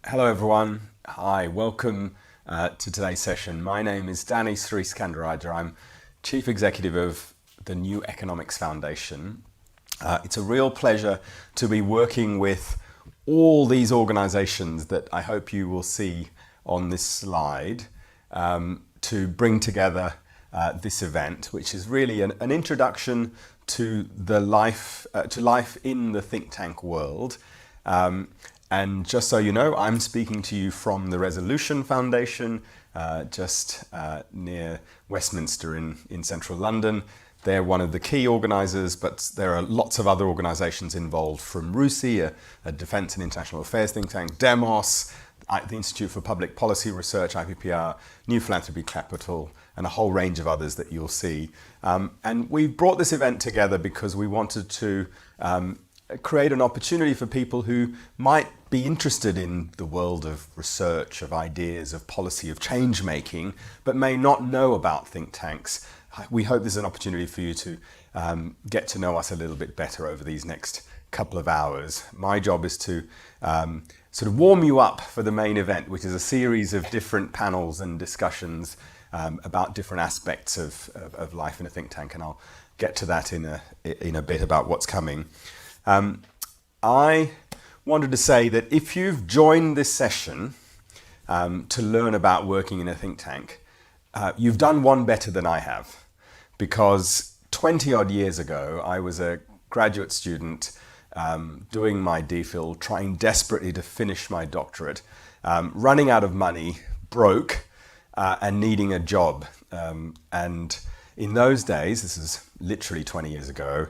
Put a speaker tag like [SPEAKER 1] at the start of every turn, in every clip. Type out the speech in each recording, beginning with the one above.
[SPEAKER 1] Hello everyone. Hi, welcome to today's session. My name is Danny Sriskandarajah. I'm Chief Executive of the New Economics Foundation. It's a real pleasure to be working with all these organizations that I hope you will see on this slide to bring together this event, which is really an introduction to life in the think tank world. And just so you know, I'm speaking to you from the Resolution Foundation, just near Westminster in central London. They're one of the key organisers, but there are lots of other organisations involved, from RUSI, a Defence and International Affairs think tank, Demos, the Institute for Public Policy Research, IPPR, New Philanthropy Capital, and a whole range of others that you'll see. And we brought this event together because we wanted to create an opportunity for people who might be interested in the world of research, of ideas, of policy, of change making, but may not know about think tanks. We hope there's an opportunity for you to get to know us a little bit better over these next couple of hours. My job is to sort of warm you up for the main event, which is a series of different panels and discussions about different aspects of life in a think tank, and I'll get to that in a bit about what's coming. I wanted to say that if you've joined this session to learn about working in a think tank, you've done one better than I have, because 20 odd years ago I was a graduate student doing my DPhil, trying desperately to finish my doctorate, running out of money, broke, and needing a job. And in those days, this is literally 20 years ago,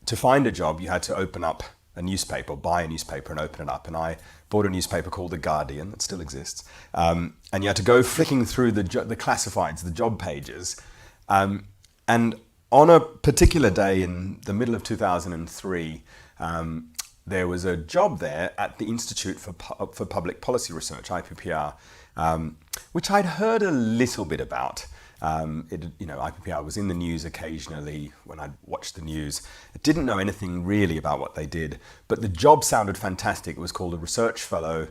[SPEAKER 1] to find a job, you had to open up a newspaper, or buy a newspaper and open it up. And I bought a newspaper called The Guardian, that still exists. And you had to go flicking through the classifieds, the job pages. And on a particular day in the middle of 2003, there was a job there at the Institute for Public Policy Research, IPPR, which I'd heard a little bit about. IPPR was in the news occasionally when I'd watched the news. I didn't know anything really about what they did, but the job sounded fantastic. It was called a research fellow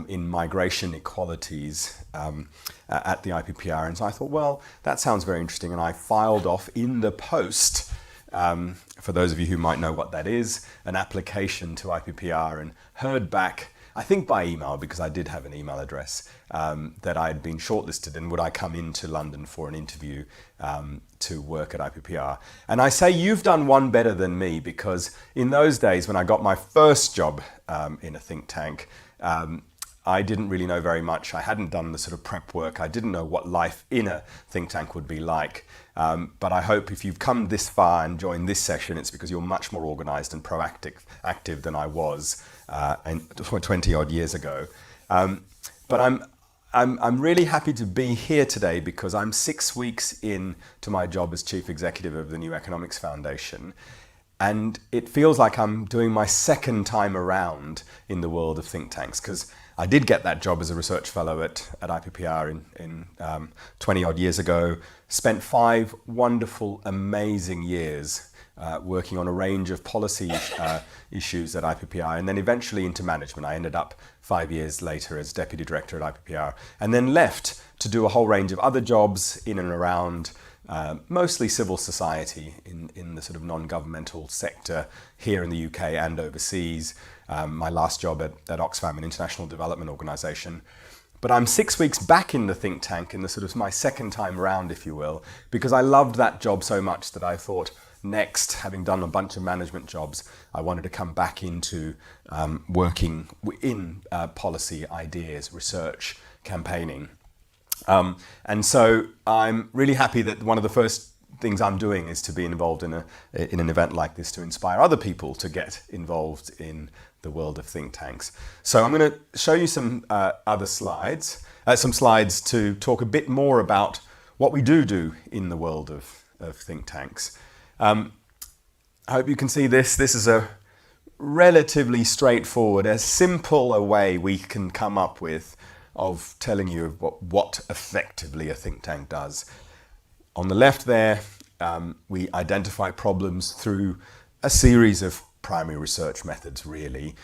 [SPEAKER 1] in migration equalities at the IPPR. And so I thought, well, that sounds very interesting. And I filed off in the post, for those of you who might know what that is, an application to IPPR, and heard back, I think by email, because I did have an email address, that I had been shortlisted and would I come into London for an interview to work at IPPR. And I say you've done one better than me, because in those days when I got my first job in a think tank, I didn't really know very much. I hadn't done the sort of prep work. I didn't know what life in a think tank would be like. But I hope if you've come this far and joined this session, it's because you're much more organised and active than I was 20 odd years ago. But I'm really happy to be here today, because I'm 6 weeks in to my job as Chief Executive of the New Economics Foundation. And it feels like I'm doing my second time around in the world of think tanks, because I did get that job as a research fellow at IPPR in 20 odd years ago, spent 5 wonderful, amazing years working on a range of policy issues at IPPR, and then eventually into management. I ended up 5 years later as Deputy Director at IPPR, and then left to do a whole range of other jobs in and around mostly civil society in the sort of non-governmental sector here in the UK and overseas. My last job at Oxfam, an international development organisation. But I'm 6 weeks back in the think tank, in the sort of my second time around, if you will, because I loved that job so much that I thought next, having done a bunch of management jobs, I wanted to come back into working in policy, ideas, research, campaigning. And so I'm really happy that one of the first things I'm doing is to be involved in an event like this, to inspire other people to get involved in the world of think tanks. So I'm going to show you some other slides, some slides to talk a bit more about what we do in the world of think tanks. I hope you can see this. This is a relatively straightforward, as simple a way we can come up with of telling you what effectively a think tank does. On the left there, we identify problems through a series of primary research methods, really.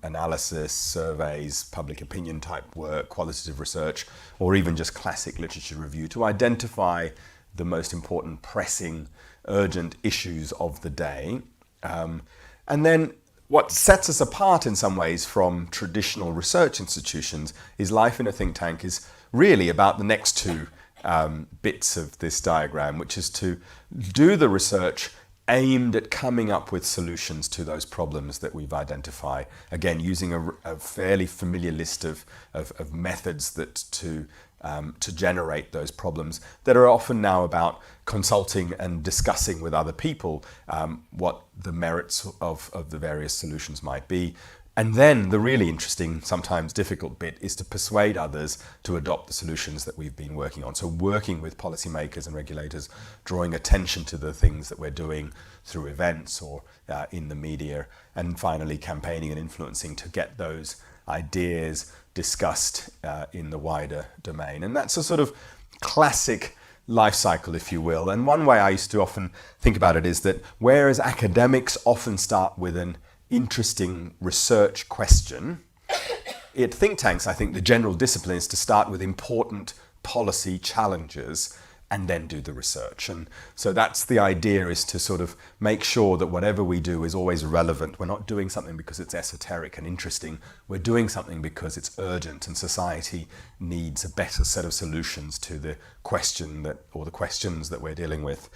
[SPEAKER 1] Analysis, surveys, public opinion type work, qualitative research, or even just classic literature review to identify the most important, pressing, urgent issues of the day. And then what sets us apart in some ways from traditional research institutions is life in a think tank is really about the next two bits of this diagram, which is to do the research aimed at coming up with solutions to those problems that we've identified. Again, using a fairly familiar list of methods that to generate those problems that are often now about consulting and discussing with other people what the merits of the various solutions might be. And then the really interesting, sometimes difficult bit is to persuade others to adopt the solutions that we've been working on. So working with policymakers and regulators, drawing attention to the things that we're doing through events or in the media, and finally campaigning and influencing to get those ideas discussed in the wider domain. And that's a sort of classic life cycle, if you will. And one way I used to often think about it is that whereas academics often start with an interesting research question, at think tanks, I think the general discipline is to start with important policy challenges and then do the research. And so that's the idea, is to sort of make sure that whatever we do is always relevant. We're not doing something because it's esoteric and interesting. We're doing something because it's urgent and society needs a better set of solutions to the question that, or the questions that we're dealing with.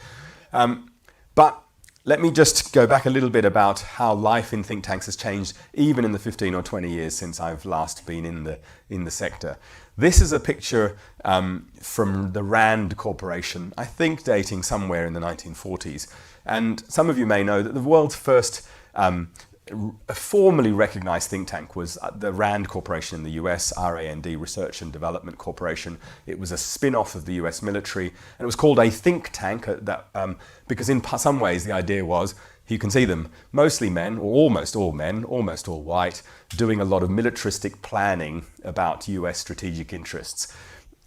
[SPEAKER 1] But let me just go back a little bit about how life in think tanks has changed even in the 15 or 20 years since I've last been in the sector. This is a picture from the Rand Corporation, I think dating somewhere in the 1940s. And some of you may know that the world's first formally recognized think tank was the Rand Corporation in the US, RAND, Research and Development Corporation. It was a spin-off of the US military, and it was called a think tank because in some ways the idea was, you can see them, mostly men, or almost all men, almost all white, doing a lot of militaristic planning about US strategic interests.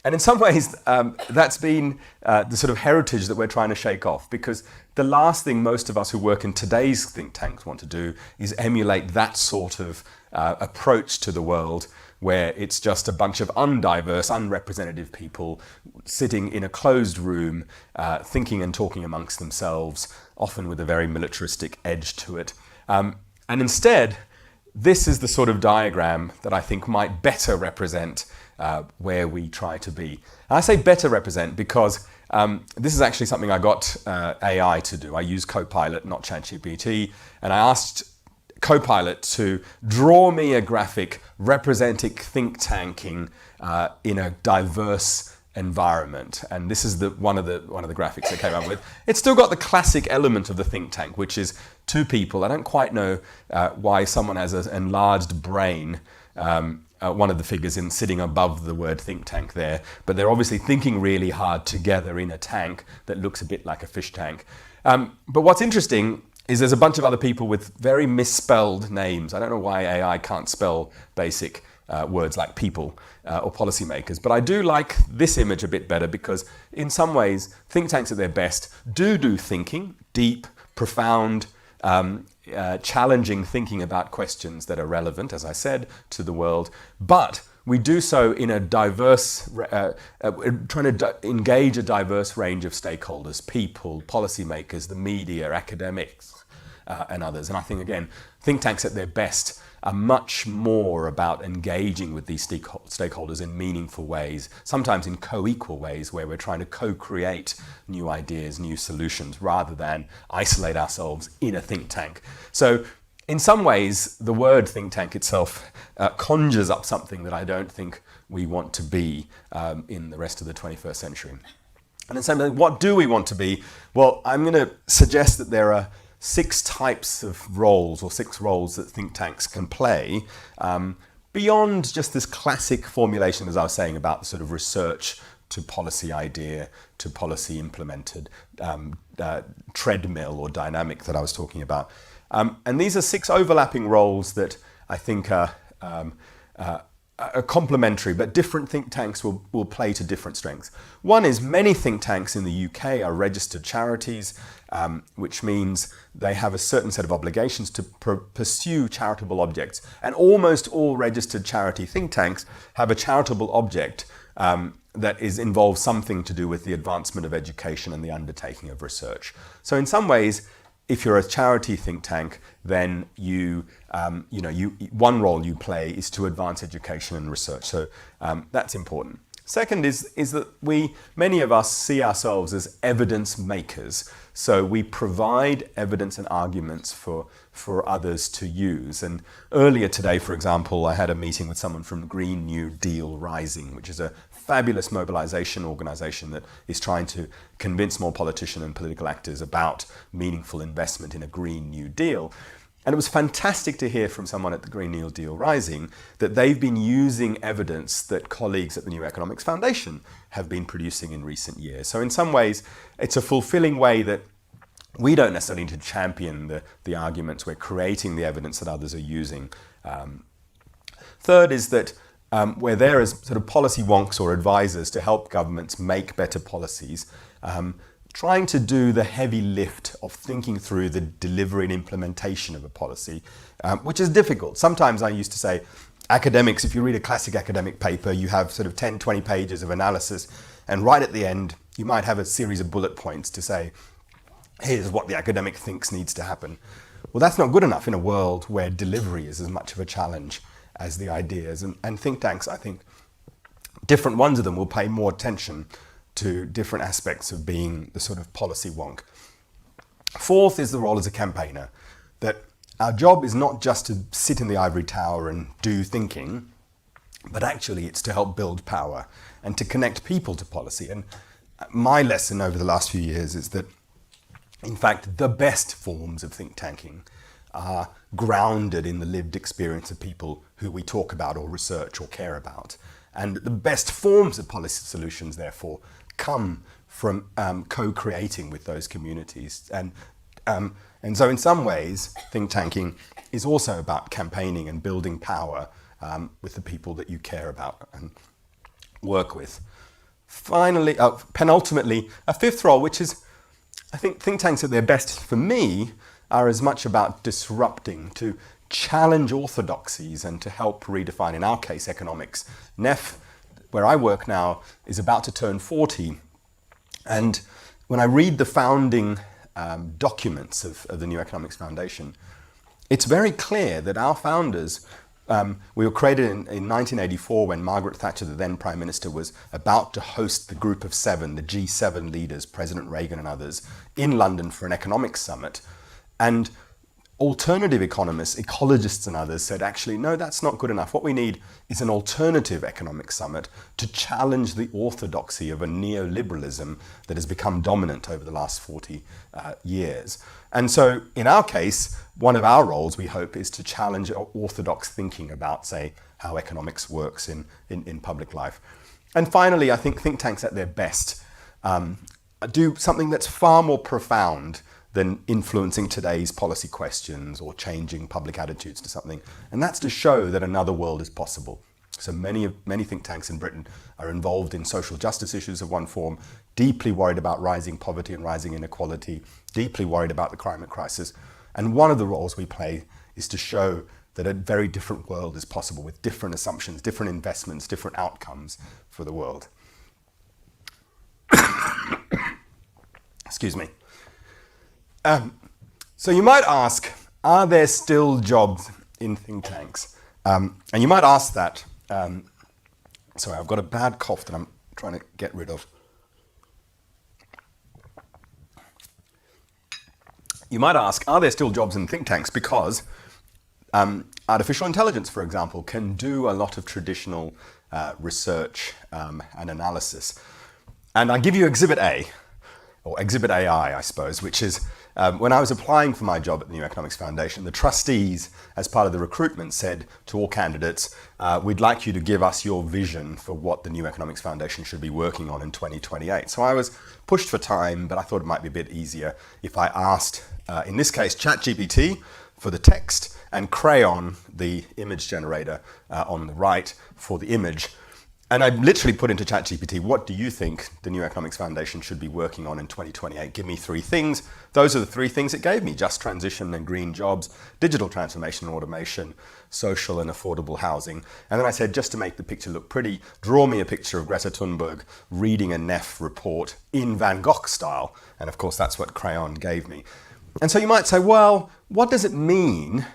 [SPEAKER 1] And in some ways, that's been the sort of heritage that we're trying to shake off, because the last thing most of us who work in today's think tanks want to do is emulate that sort of approach to the world, where it's just a bunch of undiverse, unrepresentative people sitting in a closed room, thinking and talking amongst themselves, often with a very militaristic edge to it. And instead, this is the sort of diagram that I think might better represent where we try to be. And I say better represent because this is actually something I got AI to do. I use Copilot, not ChatGPT, and I asked Copilot to draw me a graphic representing think tanking in a diverse environment. And this is one of the graphics I came up with. It's still got the classic element of the think tank, which is two people. I don't quite know why someone has an enlarged brain. One of the figures sitting above the word think tank there, but they're obviously thinking really hard together in a tank that looks a bit like a fish tank. But what's interesting is there's a bunch of other people with very misspelled names. I don't know why AI can't spell basic words like people or policymakers, but I do like this image a bit better because in some ways, think tanks at their best do thinking, deep, profound, challenging thinking about questions that are relevant, as I said, to the world, but we do so in a diverse, trying to engage a diverse range of stakeholders, people, policymakers, the media, academics, and others. And I think, again, think tanks at their best are much more about engaging with these stakeholders in meaningful ways, sometimes in co-equal ways, where we're trying to co-create new ideas, new solutions, rather than isolate ourselves in a think tank. So in some ways, the word think tank itself conjures up something that I don't think we want to be in the rest of the 21st century. And in some way, what do we want to be? Well, I'm going to suggest that there are 6 types of roles, or 6 roles that think tanks can play, beyond just this classic formulation, as I was saying, about the sort of research to policy idea to policy implemented treadmill or dynamic that I was talking about. And these are 6 overlapping roles that I think are complementary, but different think tanks will play to different strengths. One is many think tanks in the UK are registered charities, which means they have a certain set of obligations to pursue charitable objects. And almost all registered charity think tanks have a charitable object that involves something to do with the advancement of education and the undertaking of research. So in some ways, if you're a charity think tank, then one role you play is to advance education and research. So that's important. Second is that many of us see ourselves as evidence makers. So we provide evidence and arguments for others to use. And earlier today, for example, I had a meeting with someone from Green New Deal Rising, which is a fabulous mobilization organization that is trying to convince more politicians and political actors about meaningful investment in a Green New Deal. And it was fantastic to hear from someone at the Green New Deal Rising that they've been using evidence that colleagues at the New Economics Foundation have been producing in recent years. So in some ways, it's a fulfilling way that we don't necessarily need to champion the arguments. We're creating the evidence that others are using. Third is that we're there as sort of policy wonks or advisors to help governments make better policies, trying to do the heavy lift of thinking through the delivery and implementation of a policy, which is difficult. Sometimes I used to say, academics, if you read a classic academic paper, you have sort of 10, 20 pages of analysis, and right at the end, you might have a series of bullet points to say, here's what the academic thinks needs to happen. Well, that's not good enough in a world where delivery is as much of a challenge as the ideas. And think tanks, I think, different ones of them will pay more attention to different aspects of being the sort of policy wonk. Fourth is the role as a campaigner, that our job is not just to sit in the ivory tower and do thinking, but actually it's to help build power and to connect people to policy. And my lesson over the last few years is that, in fact, the best forms of think tanking are grounded in the lived experience of people who we talk about or research or care about. And the best forms of policy solutions, therefore, come from co-creating with those communities. And so in some ways, think tanking is also about campaigning and building power with the people that you care about and work with. Finally, penultimately, a fifth role, which is, I think think tanks at their best for me are as much about disrupting, to challenge orthodoxies and to help redefine, in our case, economics. NEF, where I work now, is about to turn 40. And when I read the founding documents of the New Economics Foundation, it's very clear that our founders, we were created in 1984 when Margaret Thatcher, the then Prime Minister, was about to host the Group of Seven, the G7 leaders, President Reagan and others, in London for an economics summit. And alternative economists, ecologists and others said, actually, no, that's not good enough. What we need is an alternative economic summit to challenge the orthodoxy of a neoliberalism that has become dominant over the last 40 years. And so in our case, one of our roles, we hope, is to challenge orthodox thinking about, say, how economics works in public life. And finally, I think think tanks at their best do something that's far more profound than influencing today's policy questions or changing public attitudes to something. And that's to show that another world is possible. So many think tanks in Britain are involved in social justice issues of one form, deeply worried about rising poverty and rising inequality, deeply worried about the climate crisis. And one of the roles we play is to show that a very different world is possible with different assumptions, different investments, different outcomes for the world. Excuse me. So you might ask, are there still jobs in think tanks? And you might ask that. Sorry, I've got a bad cough that I'm trying to get rid of. You might ask, are there still jobs in think tanks? Because artificial intelligence, for example, can do a lot of traditional research and analysis. And I'll give you Exhibit A, or Exhibit AI, I suppose, which is when I was applying for my job at the New Economics Foundation, the trustees, as part of the recruitment, said to all candidates, we'd like you to give us your vision for what the New Economics Foundation should be working on in 2028. So I was pushed for time, but I thought it might be a bit easier if I asked, in this case, ChatGPT for the text, and Crayon, the image generator, on the right for the image. And I literally put into ChatGPT, what do you think the New Economics Foundation should be working on in 2028? Give me 3 things. Those are the 3 things it gave me: just transition and green jobs, digital transformation and automation, social and affordable housing. And then I said, just to make the picture look pretty, draw me a picture of Greta Thunberg reading a NEF report in Van Gogh style. And of course, that's what Crayon gave me. And so you might say, well, what does it mean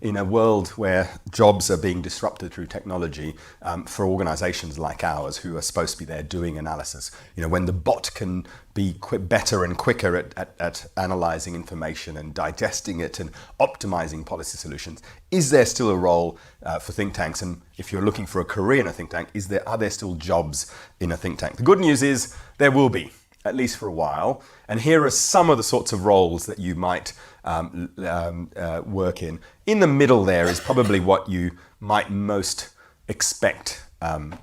[SPEAKER 1] in a world where jobs are being disrupted through technology for organizations like ours who are supposed to be there doing analysis? When the bot can be better and quicker at analyzing information and digesting it and optimizing policy solutions, is there still a role for think tanks? And if you're looking for a career in a think tank, are there still jobs in a think tank? The good news is there will be, at least for a while. And here are some of the sorts of roles that you might work in. In the middle there is probably what you might most expect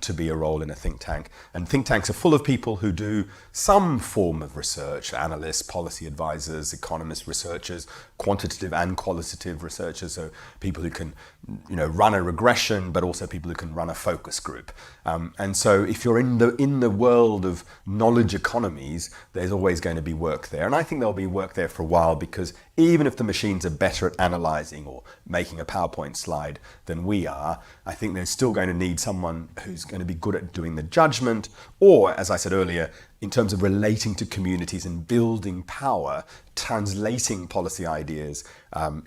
[SPEAKER 1] to be a role in a think tank. And think tanks are full of people who do some form of research: analysts, policy advisors, economists, researchers, quantitative and qualitative researchers. So people who can, run a regression, but also people who can run a focus group. And so if you're in the world of knowledge economies, there's always going to be work there. And I think there'll be work there for a while, because even if the machines are better at analyzing or making a PowerPoint slide than we are, I think they're still going to need someone who's going to be good at doing the judgment, or, as I said earlier, in terms of relating to communities and building power, translating policy ideas,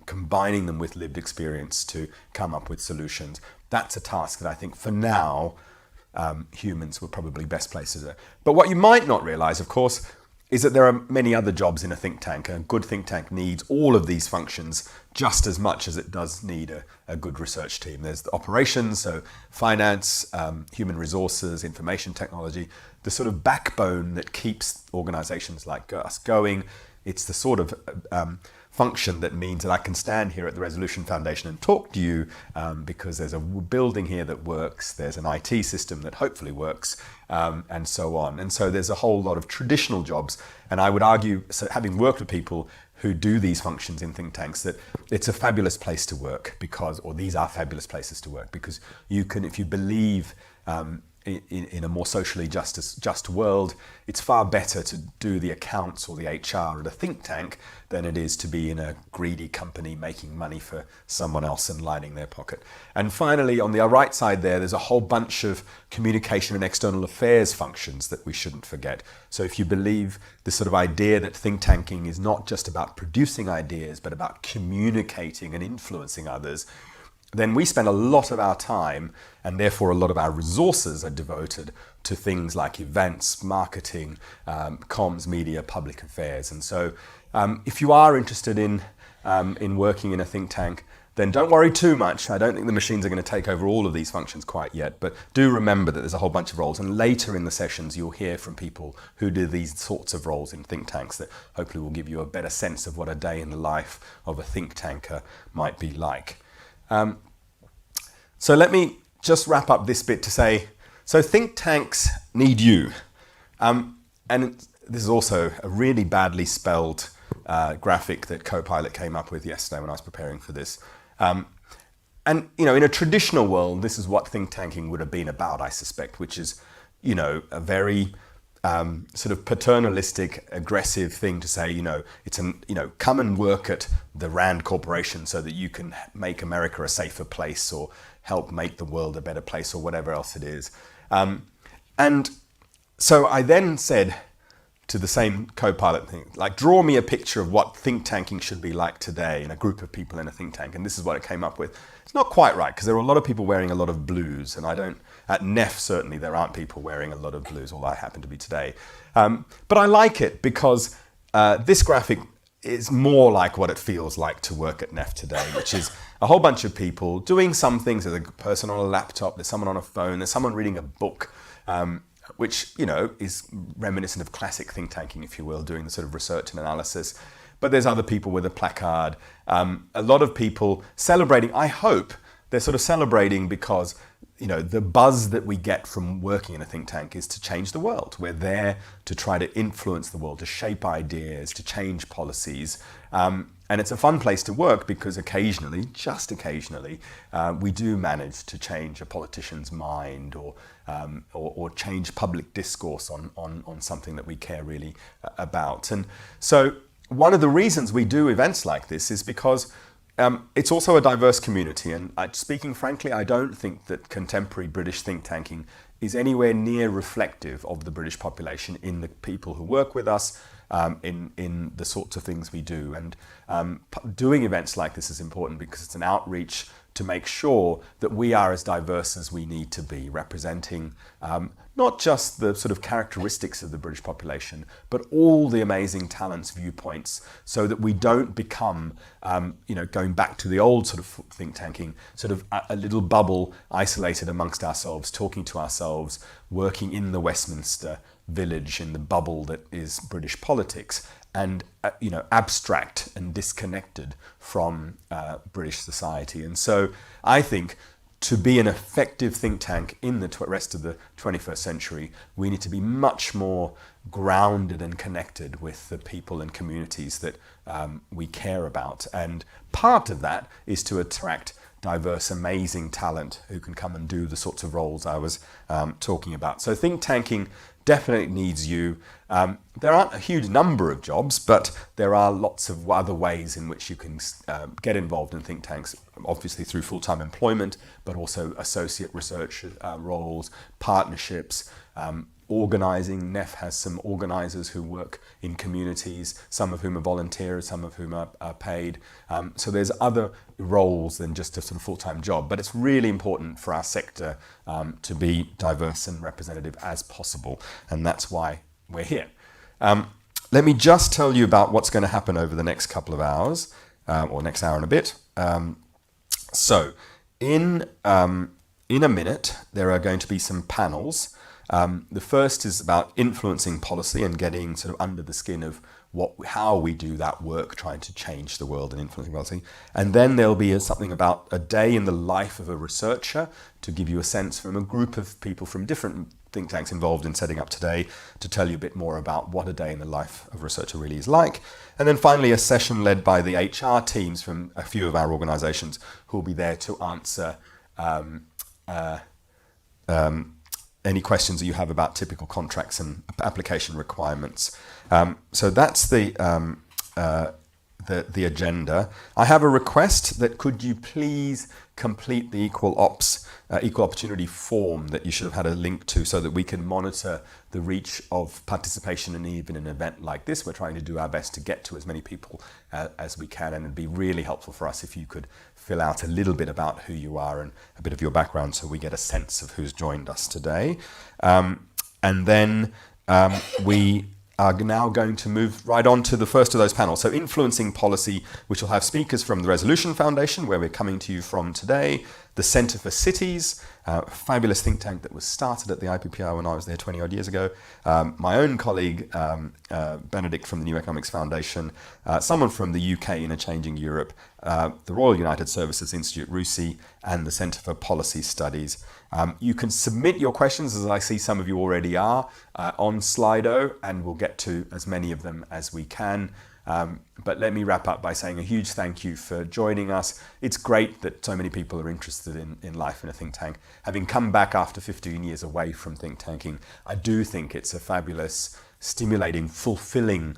[SPEAKER 1] combining them with lived experience to come up with solutions. That's a task that I think for now humans were probably best placed to do. But what you might not realize, of course, is that there are many other jobs in a think tank. A good think tank needs all of these functions just as much as it does need a good research team. There's the operations, so finance, human resources, information technology, the sort of backbone that keeps organizations like us going. It's the sort of function that means that I can stand here at the Resolution Foundation and talk to you because there's a building here that works, there's an IT system that hopefully works, and so on. And so there's a whole lot of traditional jobs. And I would argue, so having worked with people who do these functions in think tanks, that it's a fabulous place to work these are fabulous places to work, because you can, if you believe in a more socially just world, it's far better to do the accounts or the HR at a think tank than it is to be in a greedy company making money for someone else and lining their pocket. And finally, on the right side there's a whole bunch of communication and external affairs functions that we shouldn't forget. So if you believe this sort of idea that think tanking is not just about producing ideas, but about communicating and influencing others, then we spend a lot of our time, and therefore a lot of our resources are devoted to things like events, marketing, comms, media, public affairs. And so if you are interested in working in a think tank, then don't worry too much. I don't think the machines are going to take over all of these functions quite yet, but do remember that there's a whole bunch of roles. And later in the sessions, you'll hear from people who do these sorts of roles in think tanks that hopefully will give you a better sense of what a day in the life of a think tanker might be like. So let me just wrap up this bit to say, so think tanks need you. And this is also a really badly spelled graphic that Copilot came up with yesterday when I was preparing for this. And in a traditional world, this is what think tanking would have been about, I suspect, which is, a very sort of paternalistic, aggressive thing to say, come and work at the Rand Corporation so that you can make America a safer place or help make the world a better place or whatever else it is. And so I then said to the same Copilot thing, like, draw me a picture of what think tanking should be like today in a group of people in a think tank. And this is what it came up with. It's not quite right, because there are a lot of people wearing a lot of blues, and at NEF certainly there aren't people wearing a lot of blues, although I happen to be today. But I like it because this graphic is more like what it feels like to work at NEF today, which is a whole bunch of people doing some things. There's a person on a laptop, there's someone on a phone, there's someone reading a book, which, is reminiscent of classic think tanking, if you will, doing the sort of research and analysis. But there's other people with a placard. A lot of people celebrating. I hope they're sort of celebrating because, the buzz that we get from working in a think tank is to change the world. We're there to try to influence the world, to shape ideas, to change policies. And it's a fun place to work because occasionally, just occasionally, we do manage to change a politician's mind or change public discourse on something that we care really about. And so one of the reasons we do events like this is because it's also a diverse community. And speaking frankly, I don't think that contemporary British think tanking is anywhere near reflective of the British population in the people who work with us, in the sorts of things we do. And doing events like this is important because it's an outreach to make sure that we are as diverse as we need to be, representing not just the sort of characteristics of the British population, but all the amazing talents, viewpoints, so that we don't become, going back to the old sort of think tanking, sort of a little bubble isolated amongst ourselves, talking to ourselves, working in the Westminster village, in the bubble that is British politics, and abstract and disconnected from British society. And so I think to be an effective think tank in the rest of the 21st century, we need to be much more grounded and connected with the people and communities that we care about. And part of that is to attract diverse, amazing talent who can come and do the sorts of roles I was talking about. So think tanking definitely needs you. There aren't a huge number of jobs, but there are lots of other ways in which you can get involved in think tanks, obviously through full-time employment, but also associate research roles, partnerships, organising. NEF has some organisers who work in communities, some of whom are volunteers, some of whom are paid. So there's other roles than just a sort of full-time job, but it's really important for our sector to be diverse and representative as possible, and that's why we're here. Let me just tell you about what's going to happen over the next couple of hours, or next hour and a bit. So in a minute, there are going to be some panels. The first is about influencing policy and getting sort of under the skin of how we do that work, trying to change the world and influencing policy. And then there'll be something about a day in the life of a researcher to give you a sense from a group of people from different think tanks involved in setting up today, to tell you a bit more about what a day in the life of a researcher really is like. And then finally, a session led by the HR teams from a few of our organisations who will be there to answer any questions that you have about typical contracts and application requirements. So that's the agenda. I have a request that could you please complete the equal opportunity form that you should have had a link to, so that we can monitor the reach of participation in even an event like this. We're trying to do our best to get to as many people as we can, and it'd be really helpful for us if you could fill out a little bit about who you are and a bit of your background, so we get a sense of who's joined us today. And then we are now going to move right on to the first of those panels. So influencing policy, which will have speakers from the Resolution Foundation, where we're coming to you from today, the Centre for Cities, a fabulous think tank that was started at the IPPR when I was there 20 odd years ago, my own colleague, Benedict from the New Economics Foundation, someone from the UK, Interchanging Europe, the Royal United Services Institute, RUSI, and the Centre for Policy Studies. You can submit your questions, as I see some of you already are, on Slido, and we'll get to as many of them as we can. But let me wrap up by saying a huge thank you for joining us. It's great that so many people are interested in life in a think tank. Having come back after 15 years away from think tanking, I do think it's a fabulous, stimulating, fulfilling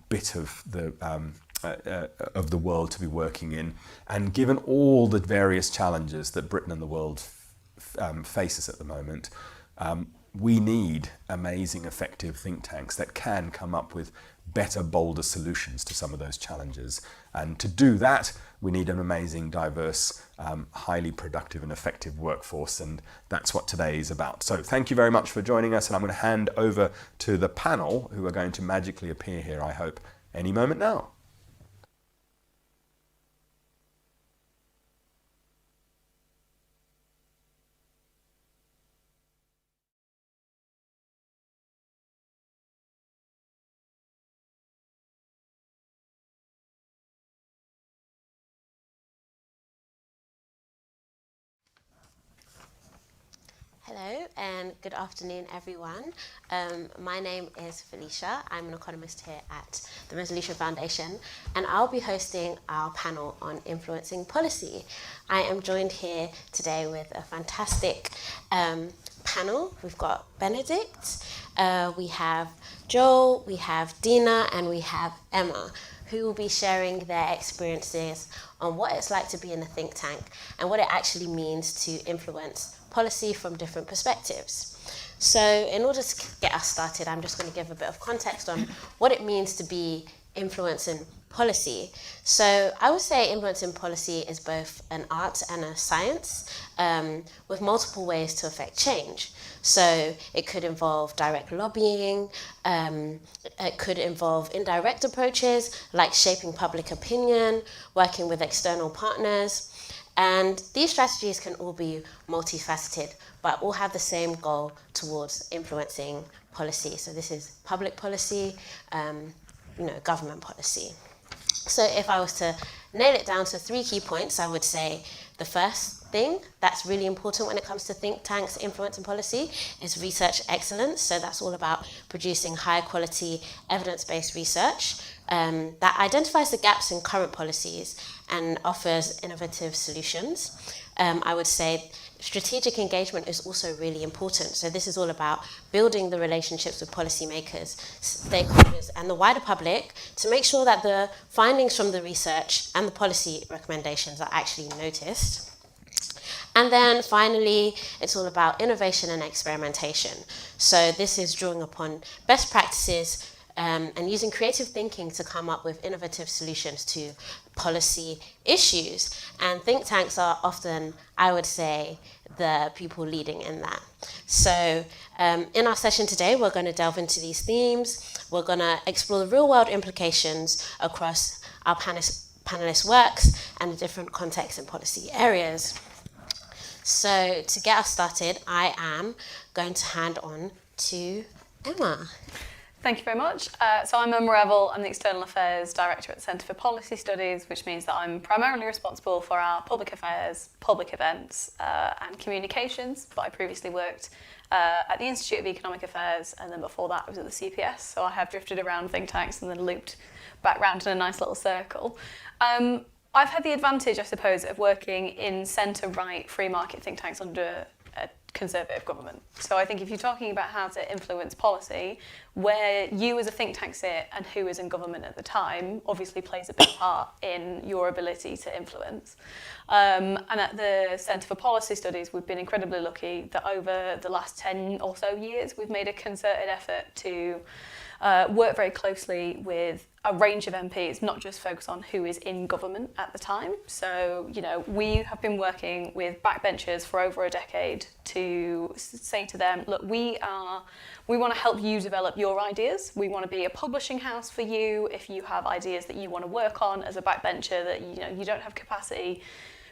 [SPEAKER 1] bit of the world to be working in. And given all the various challenges that Britain and the world faces at the moment, we need amazing, effective think tanks that can come up with better, bolder solutions to some of those challenges. And to do that, we need an amazing, diverse, highly productive and effective workforce. And that's what today is about. So thank you very much for joining us. And I'm going to hand over to the panel, who are going to magically appear here, I hope, any moment now.
[SPEAKER 2] Hello and good afternoon, everyone. My name is Felicia. I'm an economist here at the Resolution Foundation, and I'll be hosting our panel on influencing policy. I am joined here today with a fantastic panel. We've got Benedict, we have Joel, we have Dina, and we have Emma, who will be sharing their experiences on what it's like to be in a think tank and what it actually means to influence policy from different perspectives. So in order to get us started, I'm just going to give a bit of context on what it means to be influencing policy. So I would say influencing policy is both an art and a science, with multiple ways to affect change. So it could involve direct lobbying, it could involve indirect approaches like shaping public opinion, working with external partners. And these strategies can all be multifaceted, but all have the same goal towards influencing policy. So this is public policy, government policy. So if I was to nail it down to 3 key points, I would say the first thing that's really important when it comes to think tanks influencing policy is research excellence. So that's all about producing high quality evidence-based research that identifies the gaps in current policies and offers innovative solutions. I would say strategic engagement is also really important. So this is all about building the relationships with policymakers, stakeholders, and the wider public to make sure that the findings from the research and the policy recommendations are actually noticed. And then finally, it's all about innovation and experimentation. So this is drawing upon best practices and using creative thinking to come up with innovative solutions to policy issues. And think tanks are often, I would say, the people leading in that. So in our session today, we're going to delve into these themes. We're going to explore the real-world implications across our panelists' works and the different contexts and policy areas. So to get us started, I am going to hand on to Emma.
[SPEAKER 3] Thank you very much. So I'm Emma Revel. I'm the External Affairs Director at the Centre for Policy Studies, which means that I'm primarily responsible for our public affairs, public events and communications. But I previously worked at the Institute of Economic Affairs, and then before that I was at the CPS. So I have drifted around think tanks and then looped back round in a nice little circle. I've had the advantage, I suppose, of working in centre-right free market think tanks under a conservative government. So I think if you're talking about how to influence policy, where you as a think tank sit and who is in government at the time obviously plays a big part in your ability to influence. And at the Centre for Policy Studies, we've been incredibly lucky that over the last 10 or so years, we've made a concerted effort to work very closely with a range of MPs, not just focus on who is in government at the time. So, we have been working with backbenchers for over a decade to say to them, look, we want to help you develop your ideas. We want to be a publishing house for you. If you have ideas that you want to work on as a backbencher that, you don't have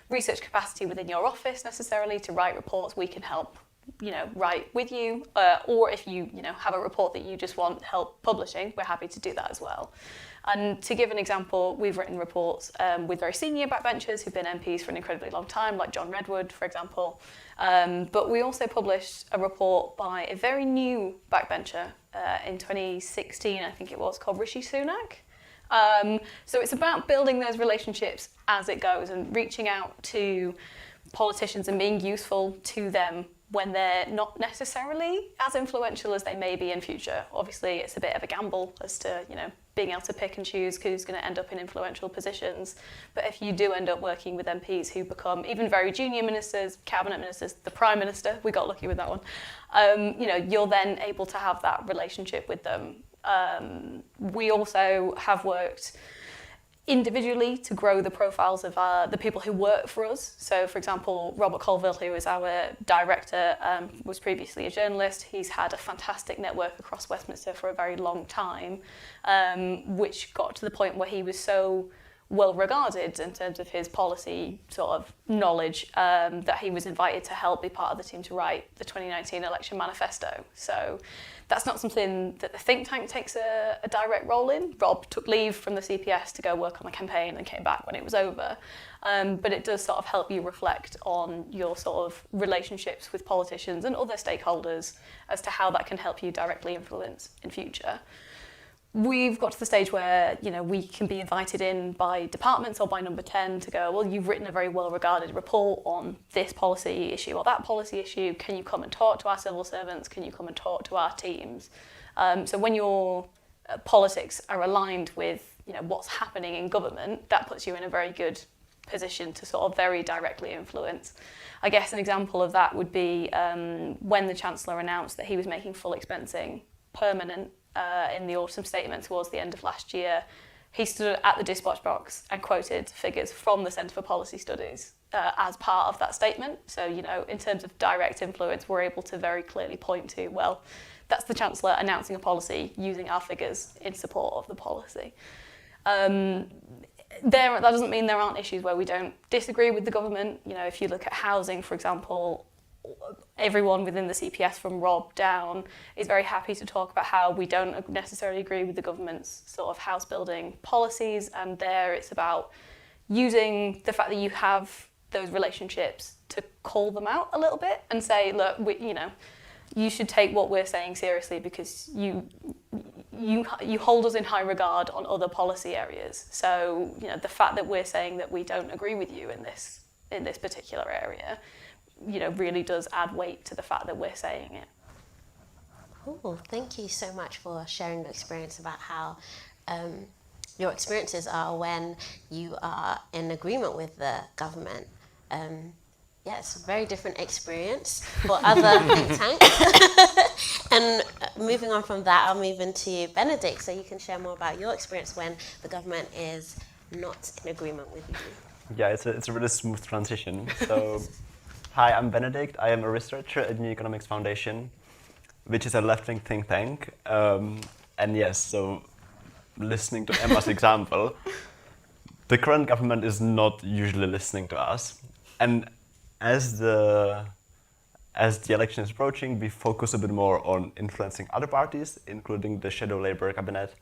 [SPEAKER 3] research capacity within your office necessarily to write reports, we can help write with you, or if you have a report that you just want help publishing, we're happy to do that as well. And to give an example, we've written reports with very senior backbenchers who've been MPs for an incredibly long time, like John Redwood, for example. But we also published a report by a very new backbencher in 2016, I think it was, called Rishi Sunak. So it's about building those relationships as it goes and reaching out to politicians and being useful to them when they're not necessarily as influential as they may be in future. Obviously, it's a bit of a gamble as to, being able to pick and choose who's going to end up in influential positions. But if you do end up working with MPs who become even very junior ministers, cabinet ministers, the Prime Minister, we got lucky with that one, you're then able to have that relationship with them. We also have worked individually to grow the profiles of the people who work for us. So, for example, Robert Colville, who is our director, was previously a journalist. He's had a fantastic network across Westminster for a very long time, which got to the point where he was so well regarded in terms of his policy sort of knowledge, that he was invited to help be part of the team to write the 2019 election manifesto. So that's not something that the think tank takes a direct role in. Rob took leave from the CPS to go work on the campaign and came back when it was over. But it does sort of help you reflect on your sort of relationships with politicians and other stakeholders as to how that can help you directly influence in future. We've got to the stage where, you know, we can be invited in by departments or by Number 10 to go, well, you've written a very well-regarded report on this policy issue or that policy issue. Can you come and talk to our civil servants? Can you come and talk to our teams? So when your politics are aligned with, you know, what's happening in government, that puts you in a very good position to sort of very directly influence. I guess an example of that would be when the Chancellor announced that he was making full expensing permanent in the autumn statement towards the end of last year. He stood at the dispatch box and quoted figures from the Centre for Policy Studies as part of that statement. So, you know, in terms of direct influence, we're able to very clearly point to, well, that's the Chancellor announcing a policy using our figures in support of the policy. That doesn't mean there aren't issues where we don't disagree with the government. You know, if you look at housing, for example, everyone within the CPS from Rob down is very happy to talk about how we don't necessarily agree with the government's sort of house building policies, and there it's about using the fact that you have those relationships to call them out a little bit and say, look, you should take what we're saying seriously because you hold us in high regard on other policy areas. So, you know, the fact that we're saying that we don't agree with you in this particular area, you know, really does add weight to the fact that we're saying it.
[SPEAKER 2] Cool. Thank you so much for sharing your experience about how your experiences are when you are in agreement with the government. Yeah, it's a very different experience for other think tanks. And moving on from that, I'll move into Benedict, so you can share more about your experience when the government is not in agreement with you.
[SPEAKER 4] Yeah, it's a really smooth transition. So, hi, I'm Benedict. I am a researcher at New Economics Foundation, which is a left-wing think tank. And yes, so listening to Emma's example, the current government is not usually listening to us. And as the election is approaching, we focus a bit more on influencing other parties, including the shadow Labour cabinet.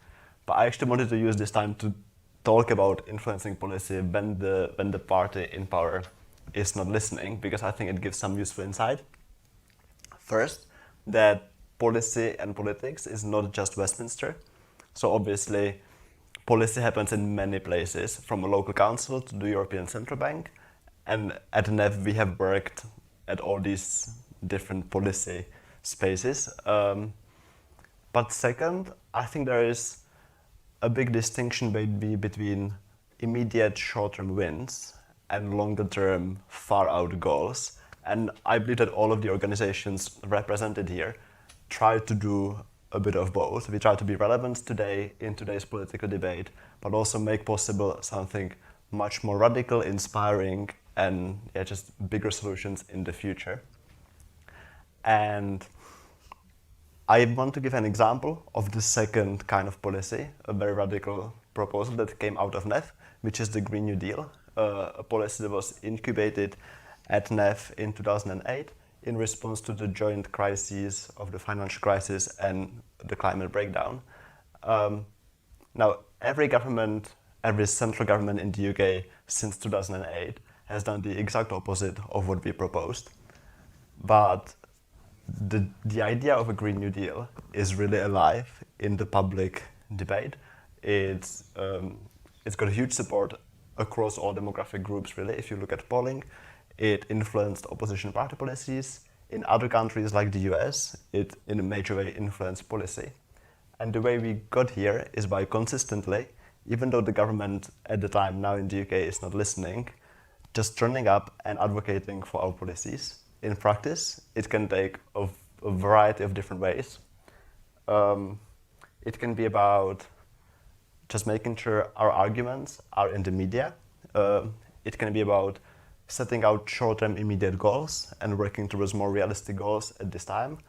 [SPEAKER 4] But I actually wanted to use this time to talk about influencing policy when the party in power is not listening, because I think it gives some useful insight. First, that policy and politics is not just Westminster. So obviously, policy happens in many places, from a local council to the European Central Bank. And at NEF, we have worked at all these different policy spaces. But second, I think there is a big distinction maybe between immediate short-term wins and longer-term, far-out goals. And I believe that all of the organizations represented here try to do a bit of both. We try to be relevant today in today's political debate, but also make possible something much more radical, inspiring, and just bigger solutions in the future. And I want to give an example of the second kind of policy, a very radical proposal that came out of NEF, which is the Green New Deal, a policy that was incubated at NEF in 2008 in response to the joint crises of the financial crisis and the climate breakdown. Now, every central government in the UK since 2008 has done the exact opposite of what we proposed. But the idea of a Green New Deal is really alive in the public debate. It's got huge support across all demographic groups, really. If you look at polling, it influenced opposition party policies. In other countries like the US, it in a major way influenced policy. And the way we got here is by consistently, even though the government at the time now in the UK is not listening, just turning up and advocating for our policies. In practice, it can take a variety of different ways. It can be about just making sure our arguments are in the media. It can be about setting out short-term immediate goals and working towards more realistic goals at this time.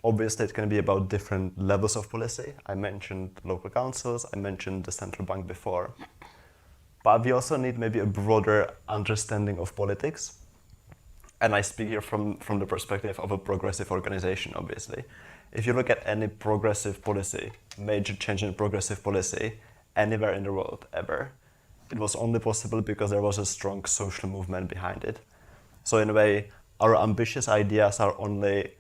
[SPEAKER 4] Obviously, it can be about different levels of policy. I mentioned local councils, I mentioned the central bank before. but we also need maybe a broader understanding of politics. And I speak here from the perspective of a progressive organization, obviously. If you look at any progressive policy, major change in progressive policy, anywhere in the world, ever, it was only possible because there was a strong social movement behind it. So in a way, our ambitious ideas are only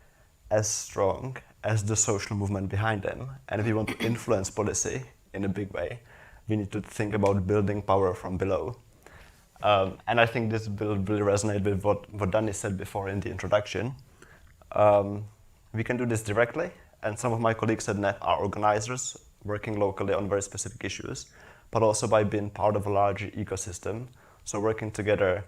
[SPEAKER 4] as strong as the social movement behind them. And if we want to influence policy in a big way, we need to think about building power from below. And I think this will really resonate with what Danny said before in the introduction. We can do this directly, and some of my colleagues at NET are organizers working locally on very specific issues, but also by being part of a larger ecosystem, so working together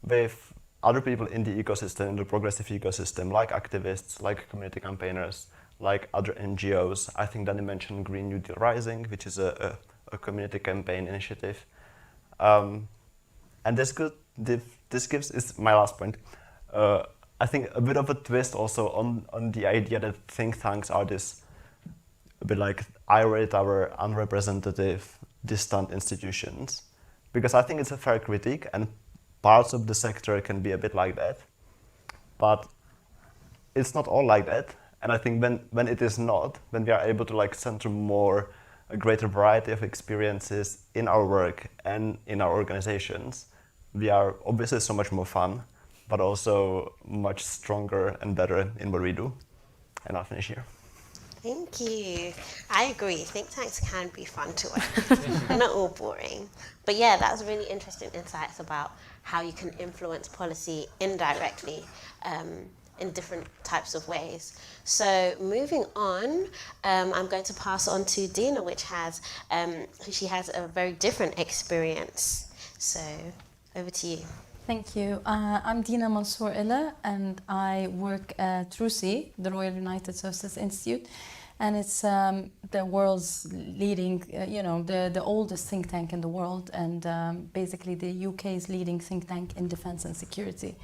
[SPEAKER 4] with other people in the ecosystem, in the progressive ecosystem, like activists, like community campaigners, like other NGOs. I think Danny mentioned Green New Deal Rising, which is a community campaign initiative. And this gives, is my last point, I think a bit of a twist also on the idea that think tanks are this a bit like irate, our unrepresentative, distant institutions. Because I think it's a fair critique, and parts of the sector can be a bit like that. But it's not all like that. And I think when it is not, when we are able to like center more, a greater variety of experiences in our work and in our organizations, we are obviously so much more fun, but also much stronger and better in what we do. And I'll finish here.
[SPEAKER 2] Thank you. I agree. Think tanks can be fun to work. They're not all boring. But yeah, that's really interesting insights about how you can influence policy indirectly in different types of ways. So moving on, I'm going to pass on to Dina, she has a very different experience. So over to you.
[SPEAKER 5] Thank you. I'm Dina Mansour Illa, and I work at RUSI, the Royal United Services Institute, and it's the world's leading, the oldest think tank in the world, and basically the UK's leading think tank in defense and security.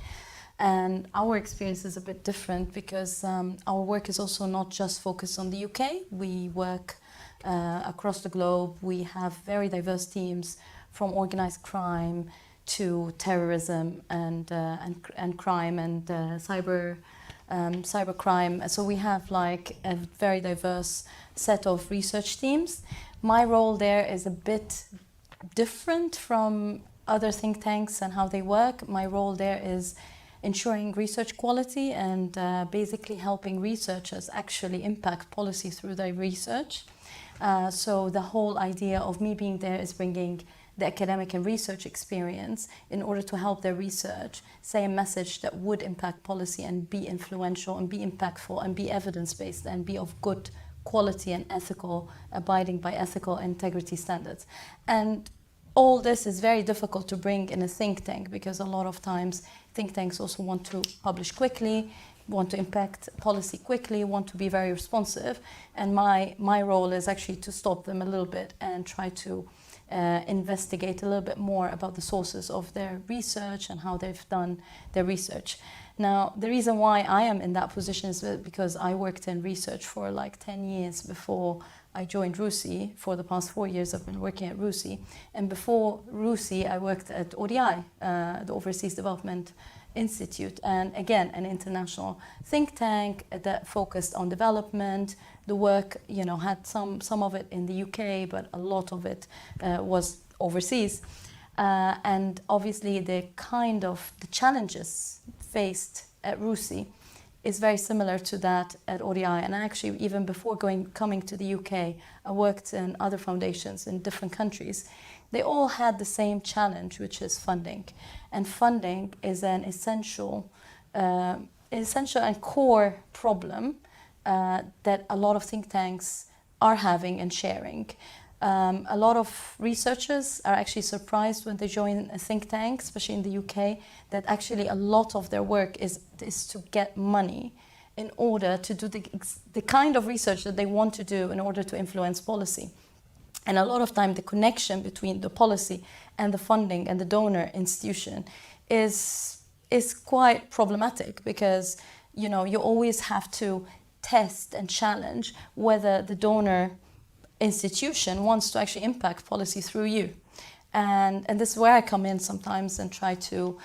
[SPEAKER 5] And our experience is a bit different because our work is also not just focused on the UK. We work across the globe. We have very diverse teams, from organized crime to terrorism and crime and cyber crime. So we have like a very diverse set of research teams. My role there is a bit different from other think tanks and how they work. My role there is ensuring research quality and basically helping researchers actually impact policy through their research. So the whole idea of me being there is bringing the academic and research experience in order to help their research say a message that would impact policy and be influential and be impactful and be evidence-based and be of good quality and ethical, abiding by ethical integrity standards. And all this is very difficult to bring in a think tank because a lot of times think tanks also want to publish quickly, want to impact policy quickly, want to be very responsive. And my role is actually to stop them a little bit and try to investigate a little bit more about the sources of their research and how they've done their research. Now, the reason why I am in that position is because I worked in research for like 10 years before I joined RUSI. For the past 4 years, I've been working at RUSI. And before RUSI, I worked at ODI, the Overseas Development Institute, and again, an international think tank that focused on development. The work, had some of it in the UK, but a lot of it was overseas. And obviously, the challenges faced at RUSI is very similar to that at ODI. And actually, even before coming to the UK, I worked in other foundations in different countries. They all had the same challenge, which is funding. And funding is an essential and core problem that a lot of think tanks are having and sharing. A lot of researchers are actually surprised when they join a think tank, especially in the UK, that actually a lot of their work is to get money in order to do the kind of research that they want to do in order to influence policy. And a lot of time, the connection between the policy and the funding and the donor institution is quite problematic because, you always have to test and challenge whether the donor institution wants to actually impact policy through you. And this is where I come in sometimes and try to,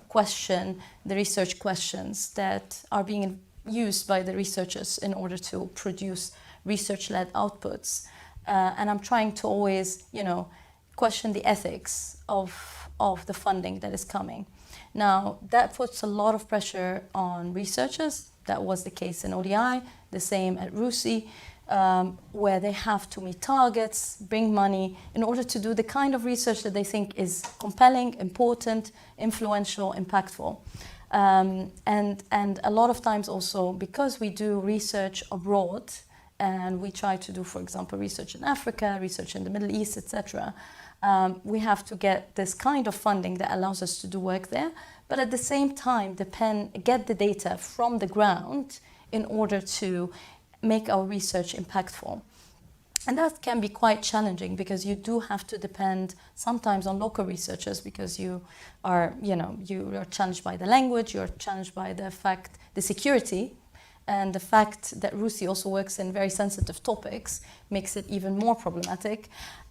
[SPEAKER 5] question the research questions that are being used by the researchers in order to produce research-led outputs. And I'm trying to always, question the ethics of the funding that is coming. Now, that puts a lot of pressure on researchers. That was the case in ODI, the same at RUSI, where they have to meet targets, bring money in order to do the kind of research that they think is compelling, important, influential, impactful. And a lot of times also, because we do research abroad, and we try to do, for example, research in Africa, research in the Middle East, etc., we have to get this kind of funding that allows us to do work there, but at the same time get the data from the ground in order to make our research impactful. And that can be quite challenging because you do have to depend sometimes on local researchers because you are challenged by the language, you're challenged by the security, and the fact that RUSI also works in very sensitive topics makes it even more problematic.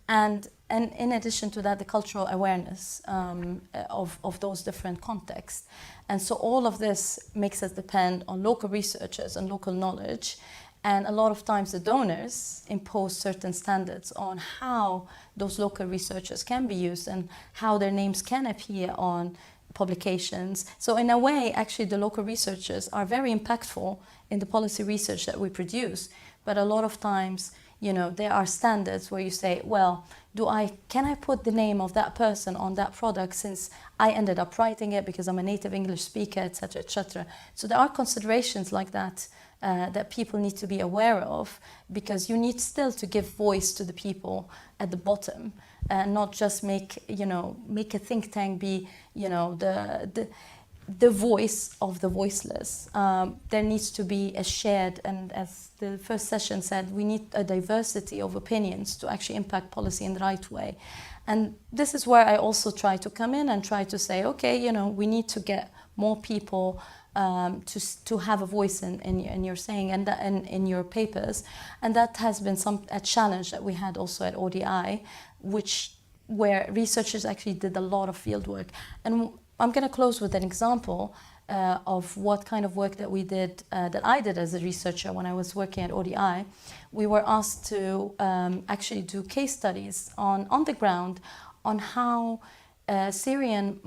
[SPEAKER 5] And in addition to that, the cultural awareness of those different contexts. And so all of this makes us depend on local researchers and local knowledge. And a lot of times the donors impose certain standards on how those local researchers can be used and how their names can appear on publications. So in a way, actually, the local researchers are very impactful in the policy research that we produce. But a lot of times, there are standards where you say, well, can I put the name of that person on that product since I ended up writing it because I'm a native English speaker, etc., etc. So there are considerations like that that people need to be aware of, because you need still to give voice to the people at the bottom and not just make a think tank be, the voice of the voiceless. There needs to be a shared, and as the first session said, we need a diversity of opinions to actually impact policy in the right way. And this is where I also try to come in and try to say, okay, we need to get more people to have a voice in your saying and in your papers. And that has been a challenge that we had also at ODI, where researchers actually did a lot of field work. And I'm going to close with an example of what kind of work that we did, that I did as a researcher when I was working at ODI. We were asked to actually do case studies on the ground on how Syrian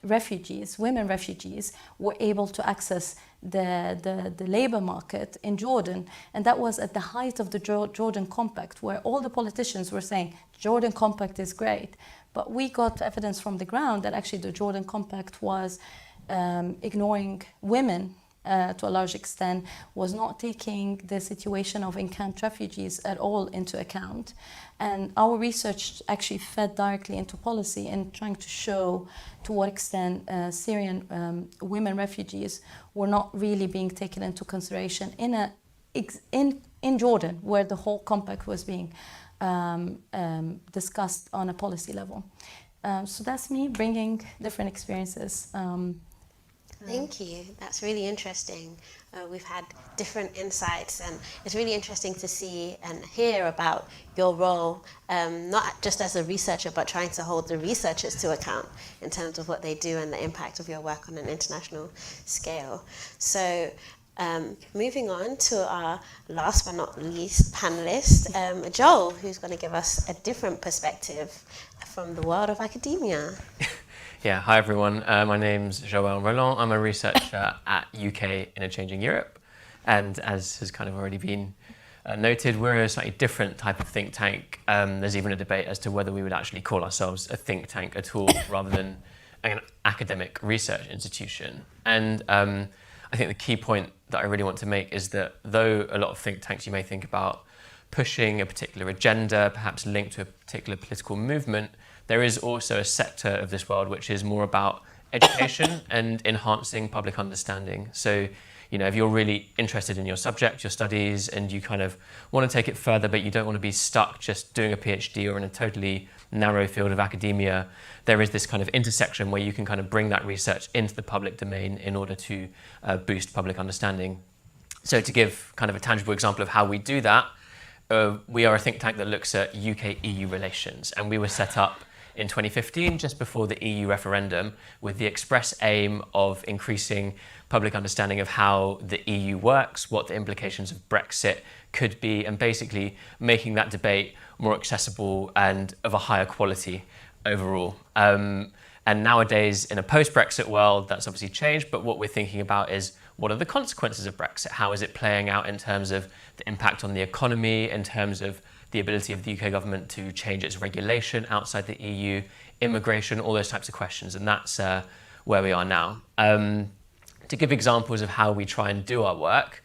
[SPEAKER 5] refugees, women refugees, were able to access the labor market in Jordan. And that was at the height of the Jordan Compact, where all the politicians were saying, Jordan Compact is great. But we got evidence from the ground that actually the Jordan Compact was ignoring women to a large extent, was not taking the situation of encamped refugees at all into account. And our research actually fed directly into policy in trying to show to what extent Syrian women refugees were not really being taken into consideration in Jordan, where the whole compact was being discussed on a policy level. So that's me bringing different experiences.
[SPEAKER 2] Thank you. That's really interesting. We've had different insights, and it's really interesting to see and hear about your role, not just as a researcher, but trying to hold the researchers to account in terms of what they do and the impact of your work on an international scale. So moving on to our last but not least panelist, Joel, who's going to give us a different perspective from the world of academia.
[SPEAKER 6] Yeah, hi everyone. My name's Joel Roland. I'm a researcher at UK Interchanging Europe. And as has kind of already been noted, we're a slightly different type of think tank. There's even a debate as to whether we would actually call ourselves a think tank at all rather than an academic research institution. And I think the key point that I really want to make is that though a lot of think tanks you may think about pushing a particular agenda, perhaps linked to a particular political movement, there is also a sector of this world which is more about education and enhancing public understanding. So, if you're really interested in your subject, your studies, and you kind of want to take it further, but you don't want to be stuck just doing a PhD or in a totally narrow field of academia, there is this kind of intersection where you can kind of bring that research into the public domain in order to boost public understanding. So to give kind of a tangible example of how we do that, we are a think tank that looks at UK-EU relations, and we were set up in 2015, just before the EU referendum, with the express aim of increasing public understanding of how the EU works, what the implications of Brexit could be, and basically making that debate more accessible and of a higher quality overall. And nowadays, in a post-Brexit world, that's obviously changed, but what we're thinking about is, what are the consequences of Brexit? How is it playing out in terms of the impact on the economy, in terms of the ability of the UK government to change its regulation outside the EU, immigration, all those types of questions, and that's where we are now. To give examples of how we try and do our work,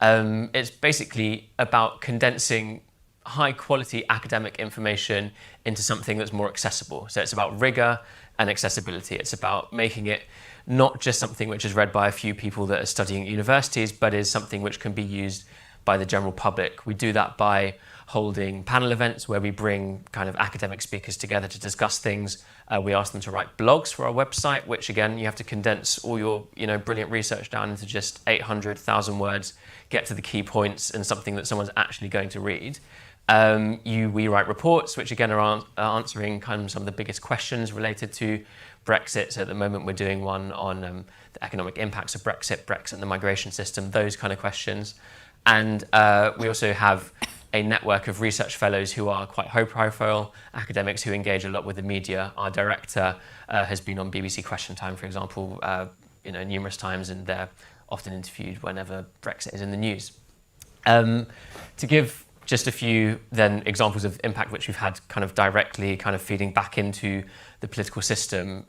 [SPEAKER 6] it's basically about condensing high quality academic information into something that's more accessible. So it's about rigor and accessibility. It's about making it not just something which is read by a few people that are studying at universities, but is something which can be used by the general public. We do that by holding panel events where we bring kind of academic speakers together to discuss things. We ask them to write blogs for our website, which again, you have to condense all your brilliant research down into just 800,000 words, get to the key points and something that someone's actually going to read. We write reports, which again are answering kind of some of the biggest questions related to Brexit. So at the moment we're doing one on the economic impacts of Brexit and the migration system, those kind of questions. And we also have a network of research fellows who are quite high profile academics who engage a lot with the media. Our director has been on BBC Question Time, for example, numerous times, and they're often interviewed whenever Brexit is in the news. To give just a few then examples of impact which we've had kind of directly kind of feeding back into the political system,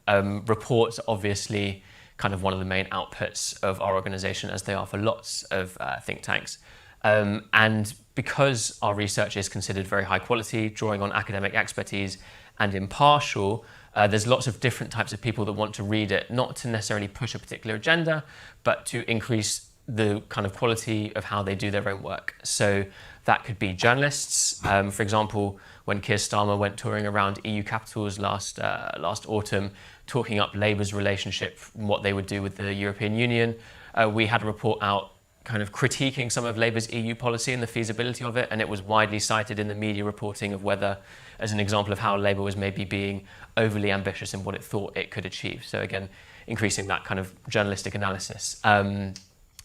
[SPEAKER 6] reports are obviously kind of one of the main outputs of our organisation, as they are for lots of think tanks. And because our research is considered very high quality, drawing on academic expertise and impartial, there's lots of different types of people that want to read it, not to necessarily push a particular agenda, but to increase the kind of quality of how they do their own work. So that could be journalists. For example, when Keir Starmer went touring around EU capitals last autumn, talking up Labour's relationship, what they would do with the European Union, we had a report out kind of critiquing some of Labour's EU policy and the feasibility of it, and it was widely cited in the media reporting of whether, as an example of how Labour was maybe being overly ambitious in what it thought it could achieve. So again, increasing that kind of journalistic analysis.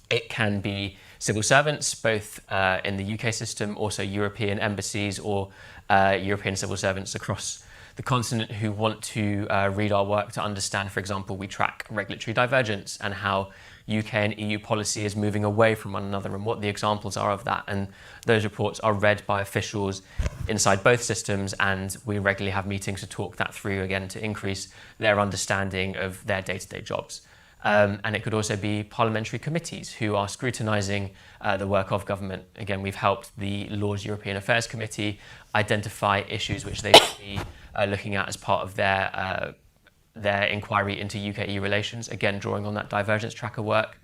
[SPEAKER 6] It can be civil servants, both in the UK system, also European embassies or European civil servants across the continent who want to read our work to understand, for example, we track regulatory divergence and how UK and EU policy is moving away from one another and what the examples are of that. And those reports are read by officials inside both systems, and we regularly have meetings to talk that through again to increase their understanding of their day-to-day jobs. And it could also be parliamentary committees who are scrutinising the work of government. Again, we've helped the Lords European Affairs Committee identify issues which they should be looking at as part of their inquiry into UK-EU relations, again, drawing on that divergence tracker work.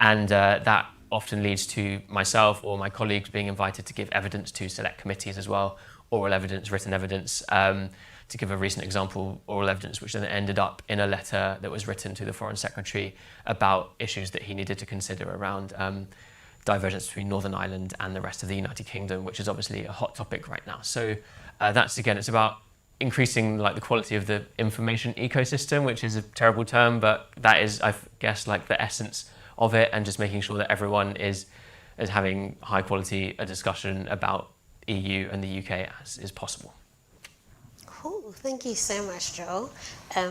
[SPEAKER 6] And that often leads to myself or my colleagues being invited to give evidence to select committees as well, oral evidence, written evidence. To give a recent example, oral evidence which then ended up in a letter that was written to the Foreign Secretary about issues that he needed to consider around divergence between Northern Ireland and the rest of the United Kingdom, which is obviously a hot topic right now. So that's, again, it's about increasing the quality of the information ecosystem, which is a terrible term, but that is, I guess, the essence of it, and just making sure that everyone is having high quality a discussion about EU and the UK as is possible.
[SPEAKER 2] Cool. Thank you so much, Joel,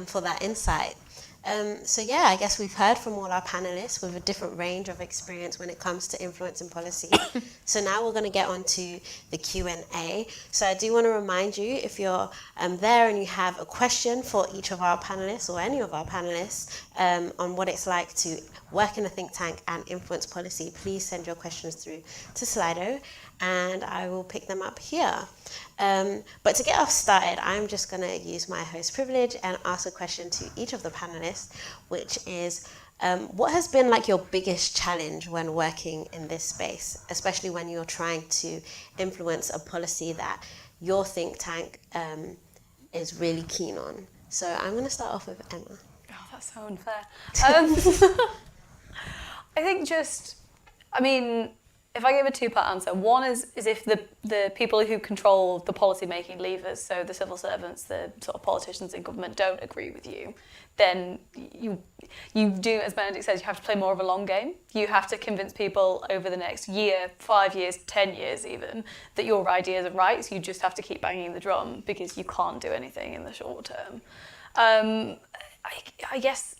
[SPEAKER 2] for that insight. So yeah, I guess we've heard from all our panelists with a different range of experience when it comes to influencing policy. So now we're going to get on to the Q&A. So I do want to remind you, if you're there and you have a question for each of our panelists or any of our panelists on what it's like to work in a think tank and influence policy, please send your questions through to Slido and I will pick them up here. But to get us started, I'm just going to use my host privilege and ask a question to each of the panelists, which is, what has been your biggest challenge when working in this space, especially when you're trying to influence a policy that your think tank is really keen on? So I'm going to start off with Emma.
[SPEAKER 3] Oh, that's so unfair. I think if I give a two-part answer, one is if the people who control the policy-making levers, so the civil servants, the sort of politicians in government, don't agree with you, then you do, as Benedict says, you have to play more of a long game. You have to convince people over the next year, 5 years, 10 years even, that your ideas are right. So you just have to keep banging the drum because you can't do anything in the short term. I guess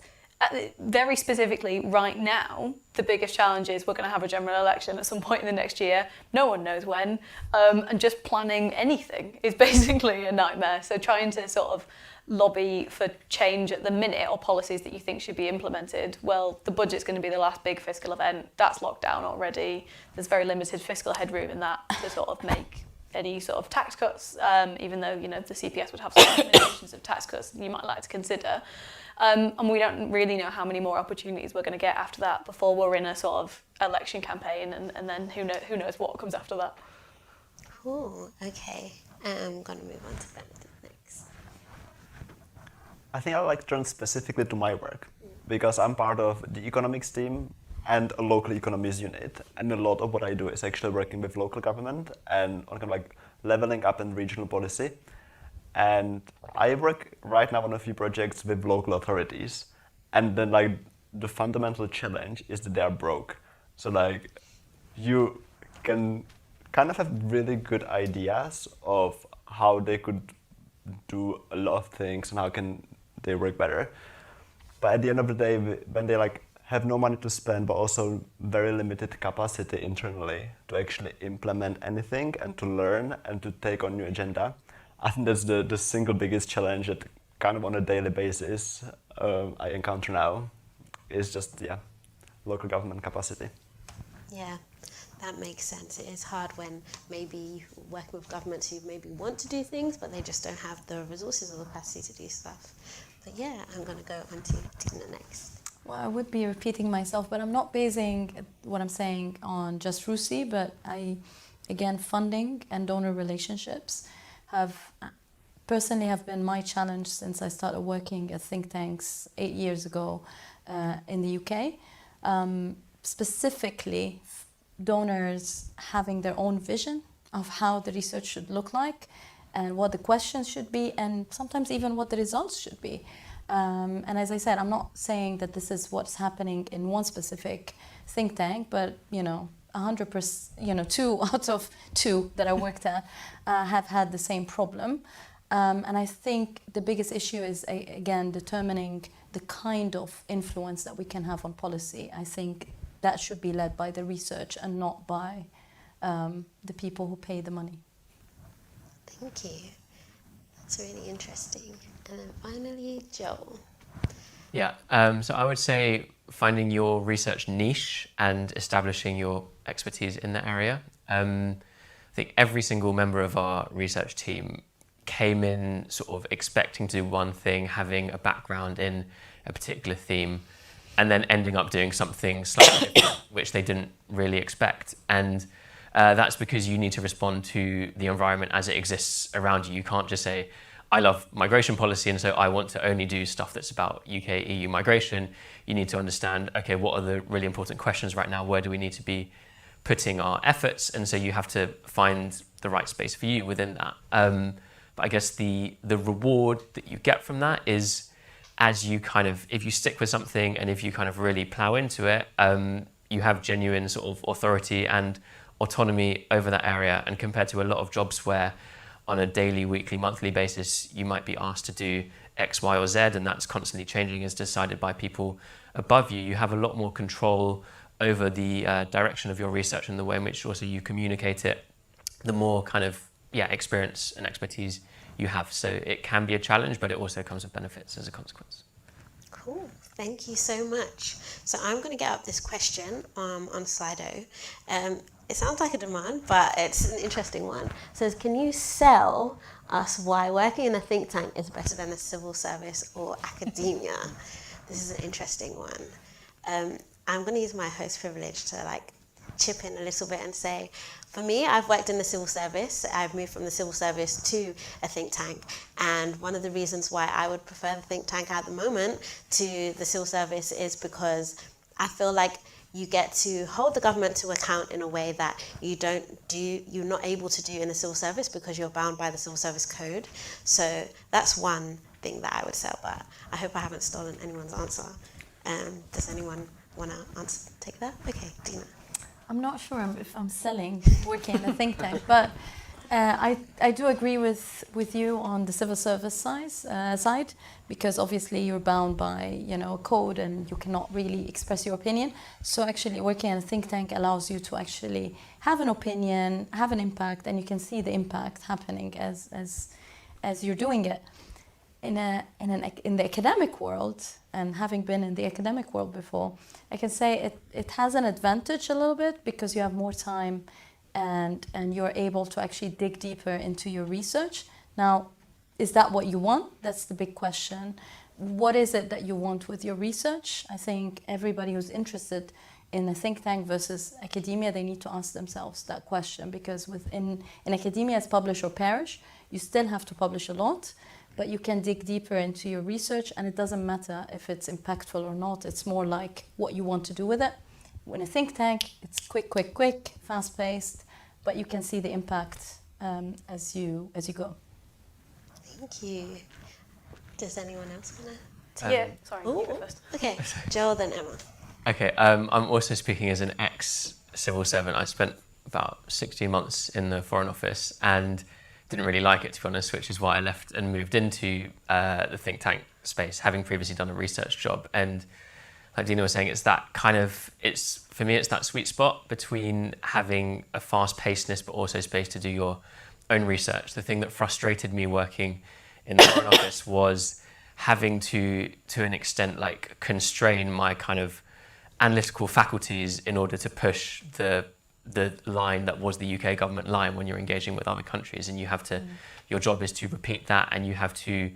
[SPEAKER 3] very specifically right now, the biggest challenge is we're going to have a general election at some point in the next year. No one knows when. And just planning anything is basically a nightmare. So trying to sort of lobby for change at the minute or policies that you think should be implemented, well, the budget's going to be the last big fiscal event. That's locked down already. There's very limited fiscal headroom in that to sort of make any sort of tax cuts, even though, you know, the CPS would have some recommendations of tax cuts you might like to consider. And we don't really know how many more opportunities we're going to get after that before we're in a sort of election campaign, and then who knows what comes after that.
[SPEAKER 2] Cool. Okay. I'm going to move on to Benedict next.
[SPEAKER 4] I think I would like to turn specifically to my work because I'm part of the economics team and a local economies unit, and a lot of what I do is actually working with local government and on kind of like leveling up in regional policy. And I work right now on a few projects with local authorities, and then like the fundamental challenge is that they are broke. So like you can kind of have really good ideas of how they could do a lot of things and how can they work better. But at the end of the day, when they like have no money to spend, but also very limited capacity internally to actually implement anything and to learn and to take on new agenda, I think that's the single biggest challenge that kind of on a daily basis I encounter now is just, local government capacity.
[SPEAKER 2] Yeah, that makes sense. It is hard when maybe you work with governments who maybe want to do things, but they just don't have the resources or the capacity to do stuff. But yeah, I'm going to go on to Tina next.
[SPEAKER 5] Well, I would be repeating myself, but I'm not basing what I'm saying on just RUSI, but again, funding and donor relationships have been my challenge since I started working at think tanks 8 years ago in the UK. Specifically, donors having their own vision of how the research should look like and what the questions should be, and sometimes even what the results should be. And as I said, I'm not saying that this is what's happening in one specific think tank, but 100%, 2 out of 2 that I worked at have had the same problem. And I think the biggest issue is, again, determining the kind of influence that we can have on policy. I think that should be led by the research and not by the people who pay the money.
[SPEAKER 2] Thank you. That's really interesting. And then finally, Joel.
[SPEAKER 6] Yeah, so I would say finding your research niche and establishing your expertise in that area. I think every single member of our research team came in sort of expecting to do one thing, having a background in a particular theme, and then ending up doing something slightly different, which they didn't really expect. And that's because you need to respond to the environment as it exists around you. You can't just say, I love migration policy, and so I want to only do stuff that's about UK, EU migration. You need to understand, okay, what are the really important questions right now? Where do we need to be putting our efforts? And so you have to find the right space for you within that. But I guess the reward that you get from that is as you kind of, if you stick with something and if you kind of really plow into it, you have genuine sort of authority and autonomy over that area. And compared to a lot of jobs where on a daily, weekly, monthly basis, you might be asked to do X, Y, or Z, and that's constantly changing as decided by people above you. You have a lot more control over the direction of your research and the way in which also you communicate it, the more kind of experience and expertise you have. So it can be a challenge, but it also comes with benefits as a consequence.
[SPEAKER 2] Cool. Thank you so much. So I'm going to get up this question on Slido. It sounds like a demand, but it's an interesting one. It says, can you sell us why working in a think tank is better than a civil service or academia? This is an interesting one. I'm going to use my host privilege to chip in a little bit and say, for me, I've worked in the civil service. I've moved from the civil service to a think tank. And one of the reasons why I would prefer the think tank at the moment to the civil service is because I feel like you get to hold the government to account in a way that you're not able to do in the civil service because you're bound by the civil service code. So that's one thing that I would say, but I hope I haven't stolen anyone's answer. Does anyone want to take that? Okay, Dina.
[SPEAKER 5] I'm not sure if I'm selling working in a think tank, but I do agree with you on the civil service side, because obviously you're bound by a code and you cannot really express your opinion. So actually working in a think tank allows you to actually have an opinion, have an impact, and you can see the impact happening as you're doing it. In the academic world, and having been in the academic world before, I can say it has an advantage a little bit because you have more time and you're able to actually dig deeper into your research. Now, is that what you want? That's the big question. What is it that you want with your research? I think everybody who's interested in a think tank versus academia, they need to ask themselves that question, because in academia, it's publish or perish. You still have to publish a lot, but you can dig deeper into your research, and it doesn't matter if it's impactful or not. It's more like what you want to do with it. In a think tank, it's quick, fast-paced, but you can see the impact as you go.
[SPEAKER 2] Thank you. Does anyone else want to?
[SPEAKER 3] Yeah, sorry, you go first.
[SPEAKER 2] Okay, Joel, then Emma.
[SPEAKER 6] Okay, I'm also speaking as an ex-civil servant. I spent about 16 months in the Foreign Office and didn't really like it, to be honest, which is why I left and moved into the think tank space, having previously done a research job. And like Dina was saying, for me, it's that sweet spot between having a fast-pacedness but also space to do your own research. The thing that frustrated me working in the Foreign Office was having to an extent, like constrain my kind of analytical faculties in order to push the line that was the UK government line when you're engaging with other countries, and you have to, your job is to repeat that, and you have to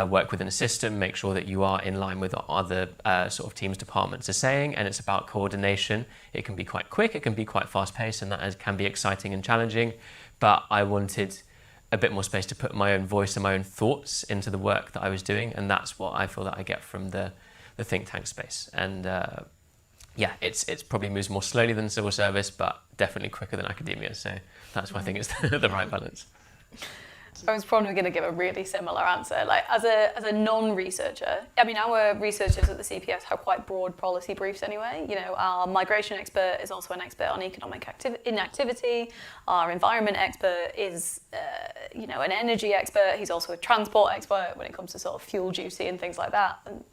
[SPEAKER 6] work within a system, make sure that you are in line with what other sort of teams, departments are saying, and it's about coordination. It can be quite quick, it can be quite fast-paced, and that can be exciting and challenging, but I wanted a bit more space to put my own voice and my own thoughts into the work that I was doing, and that's what I feel that I get from the think tank space. And it's probably moves more slowly than civil service, but definitely quicker than academia. So that's why I think it's the right balance.
[SPEAKER 3] I was probably going to give a really similar answer. Like as a non-researcher, I mean, our researchers at the CPS have quite broad policy briefs anyway. Our migration expert is also an expert on economic inactivity. Our environment expert is, an energy expert. He's also a transport expert when it comes to sort of fuel duty and things like that. And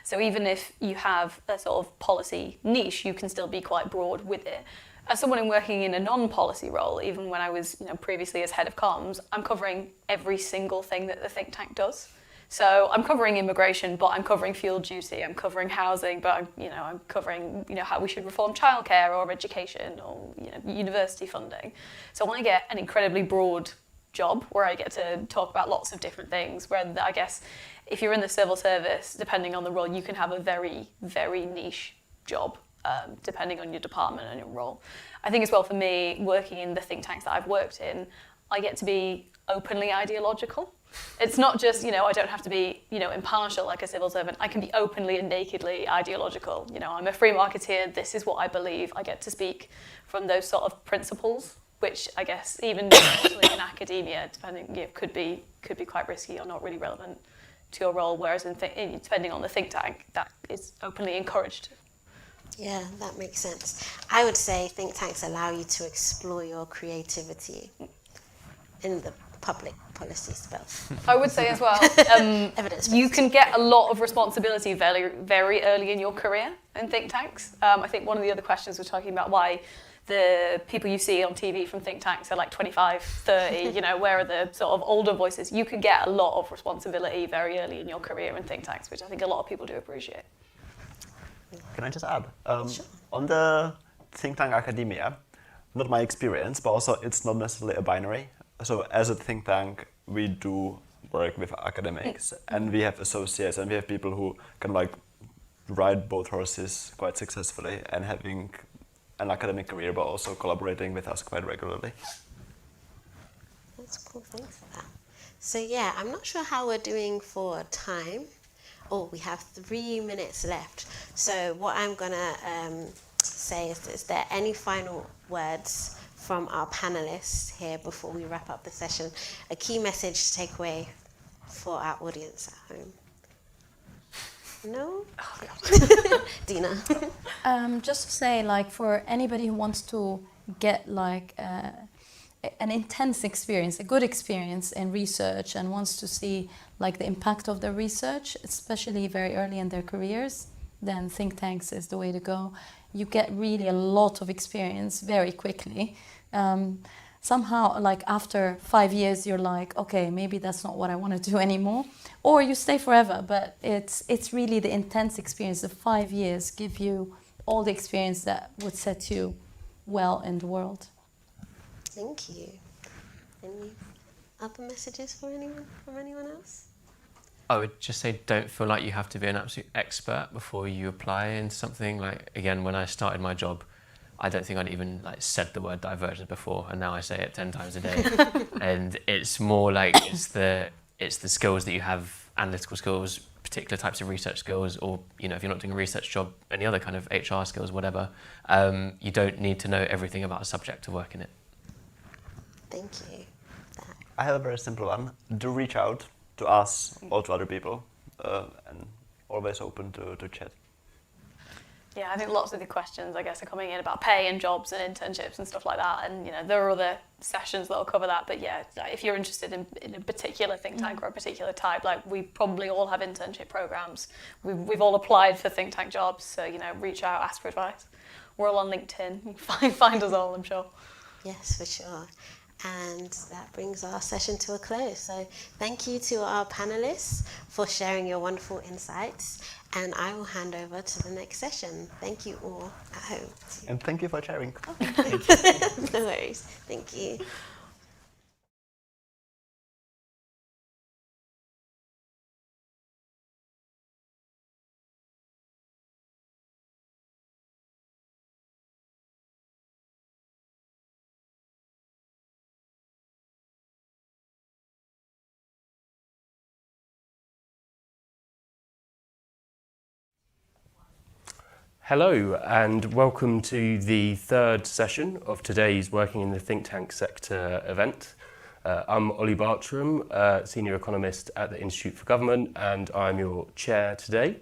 [SPEAKER 3] so even if you have a sort of policy niche, you can still be quite broad with it. As someone working in a non-policy role, even when I was previously as head of comms, I'm covering every single thing that the think tank does. So I'm covering immigration, but I'm covering fuel duty. I'm covering housing, but I'm covering how we should reform childcare or education or university funding. So I get an incredibly broad job where I get to talk about lots of different things. Where I guess if you're in the civil service, depending on the role, you can have a very, very niche job. Depending on your department and your role. I think as well for me, working in the think tanks that I've worked in, I get to be openly ideological. It's not just, I don't have to be, impartial like a civil servant. I can be openly and nakedly ideological. I'm a free marketeer. This is what I believe. I get to speak from those sort of principles, which I guess even especially in academia, depending, could be quite risky or not really relevant to your role. Whereas depending on the think tank, that is openly encouraged.
[SPEAKER 2] Yeah, that makes sense. I would say think tanks allow you to explore your creativity in the public policy space.
[SPEAKER 3] I would say as well, you can get a lot of responsibility very, very early in your career in think tanks. I think one of the other questions was talking about why the people you see on TV from think tanks are like 25, 30, where are the sort of older voices? You can get a lot of responsibility very early in your career in think tanks, which I think a lot of people do appreciate.
[SPEAKER 4] Can I just add?
[SPEAKER 2] Sure.
[SPEAKER 4] On the think tank academia, not my experience, but also it's not necessarily a binary. So as a think tank, we do work with academics, and we have associates, and we have people who can ride both horses quite successfully and having an academic career, but also collaborating with us quite regularly.
[SPEAKER 2] That's cool, thanks for that. So yeah, I'm not sure how we're doing for time. Oh, we have 3 minutes left. So what I'm gonna say is there any final words from our panelists here before we wrap up the session? A key message to take away for our audience at home? No? Dina.
[SPEAKER 5] Just to say, like, for anybody who wants to get like an intense experience, a good experience in research, and wants to see like the impact of their research, especially very early in their careers, then think tanks is the way to go. You get really a lot of experience very quickly. Somehow, like after 5 years, you're like, okay, maybe that's not what I want to do anymore. Or you stay forever, but it's really the intense experience. The 5 years give you all the experience that would set you well in the world.
[SPEAKER 2] Thank you. Any other messages for anyone, from anyone else?
[SPEAKER 6] I would just say don't feel like you have to be an absolute expert before you apply into something. Like, again, when I started my job, I don't think I'd even like said the word divergent before, and now I say it 10 times a day. And it's more like it's the skills that you have, analytical skills, particular types of research skills, or if you're not doing a research job, any other kind of HR skills, whatever. You don't need to know everything about a subject to work in it.
[SPEAKER 2] Thank you.
[SPEAKER 4] I have a very simple one. Do reach out to us or to other people, and always open to chat.
[SPEAKER 3] Yeah, I think lots of the questions, I guess, are coming in about pay and jobs and internships and stuff like that. And, there are other sessions that will cover that. But yeah, if you're interested in a particular think tank or a particular type, like we probably all have internship programs. We've all applied for think tank jobs. So, reach out, ask for advice. We're all on LinkedIn. You can find us all, I'm sure.
[SPEAKER 2] Yes, for sure. And that brings our session to a close. So thank you to our panelists for sharing your wonderful insights. And I will hand over to the next session. Thank you all at home.
[SPEAKER 4] And thank you for sharing.
[SPEAKER 2] No worries. Thank you.
[SPEAKER 7] Hello and welcome to the third session of today's Working in the Think Tank Sector event. I'm Ollie Bartram, Senior Economist at the Institute for Government, and I'm your chair today.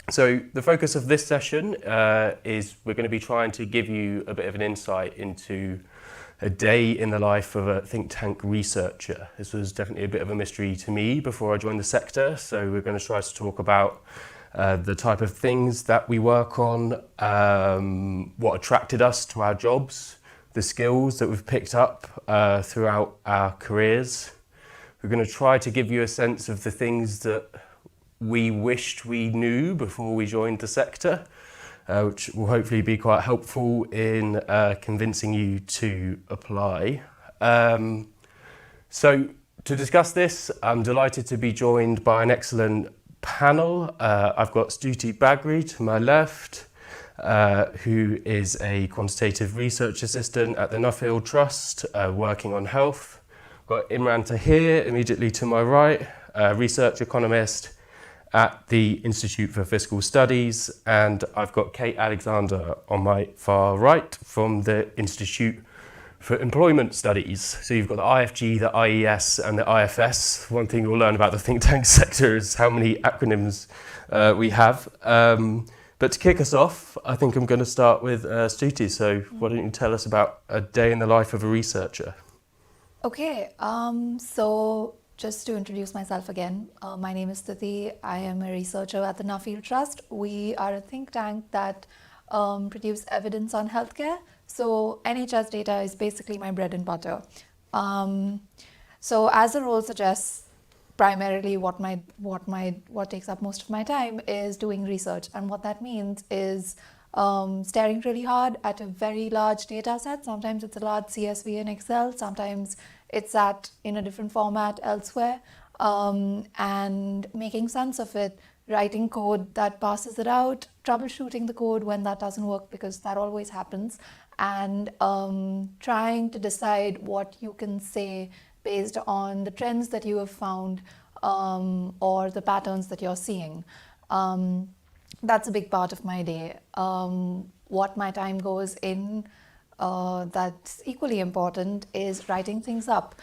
[SPEAKER 7] So the focus of this session is we're going to be trying to give you a bit of an insight into a day in the life of a think tank researcher. This was definitely a bit of a mystery to me before I joined the sector, so we're going to try to talk about the type of things that we work on, what attracted us to our jobs, the skills that we've picked up throughout our careers. We're going to try to give you a sense of the things that we wished we knew before we joined the sector, which will hopefully be quite helpful in convincing you to apply. So to discuss this, I'm delighted to be joined by an excellent panel. I've got Stuti Bagri to my left, who is a quantitative research assistant at the Nuffield Trust, working on health. I've got Imran Tahir immediately to my right, research economist at the Institute for Fiscal Studies, and I've got Kate Alexander on my far right from the Institute for Employment Studies. So you've got the IFG, the IES and the IFS. One thing you'll learn about the think tank sector is how many acronyms we have. But to kick us off, I think I'm going to start with Stuti. So why don't you tell us about a day in the life of a researcher?
[SPEAKER 8] Okay, so just to introduce myself again, my name is Stuti. I am a researcher at the Nuffield Trust. We are a think tank that produce evidence on healthcare. So NHS data is basically my bread and butter. So as the role suggests, primarily what takes up most of my time is doing research, and what that means is staring really hard at a very large data set. Sometimes it's a large CSV in Excel, sometimes it's in a different format elsewhere, and making sense of it, writing code that passes it out, troubleshooting the code when that doesn't work, because that always happens, and trying to decide what you can say based on the trends that you have found or the patterns that you're seeing. That's a big part of my day. what my time goes in, that's equally important, is writing things up.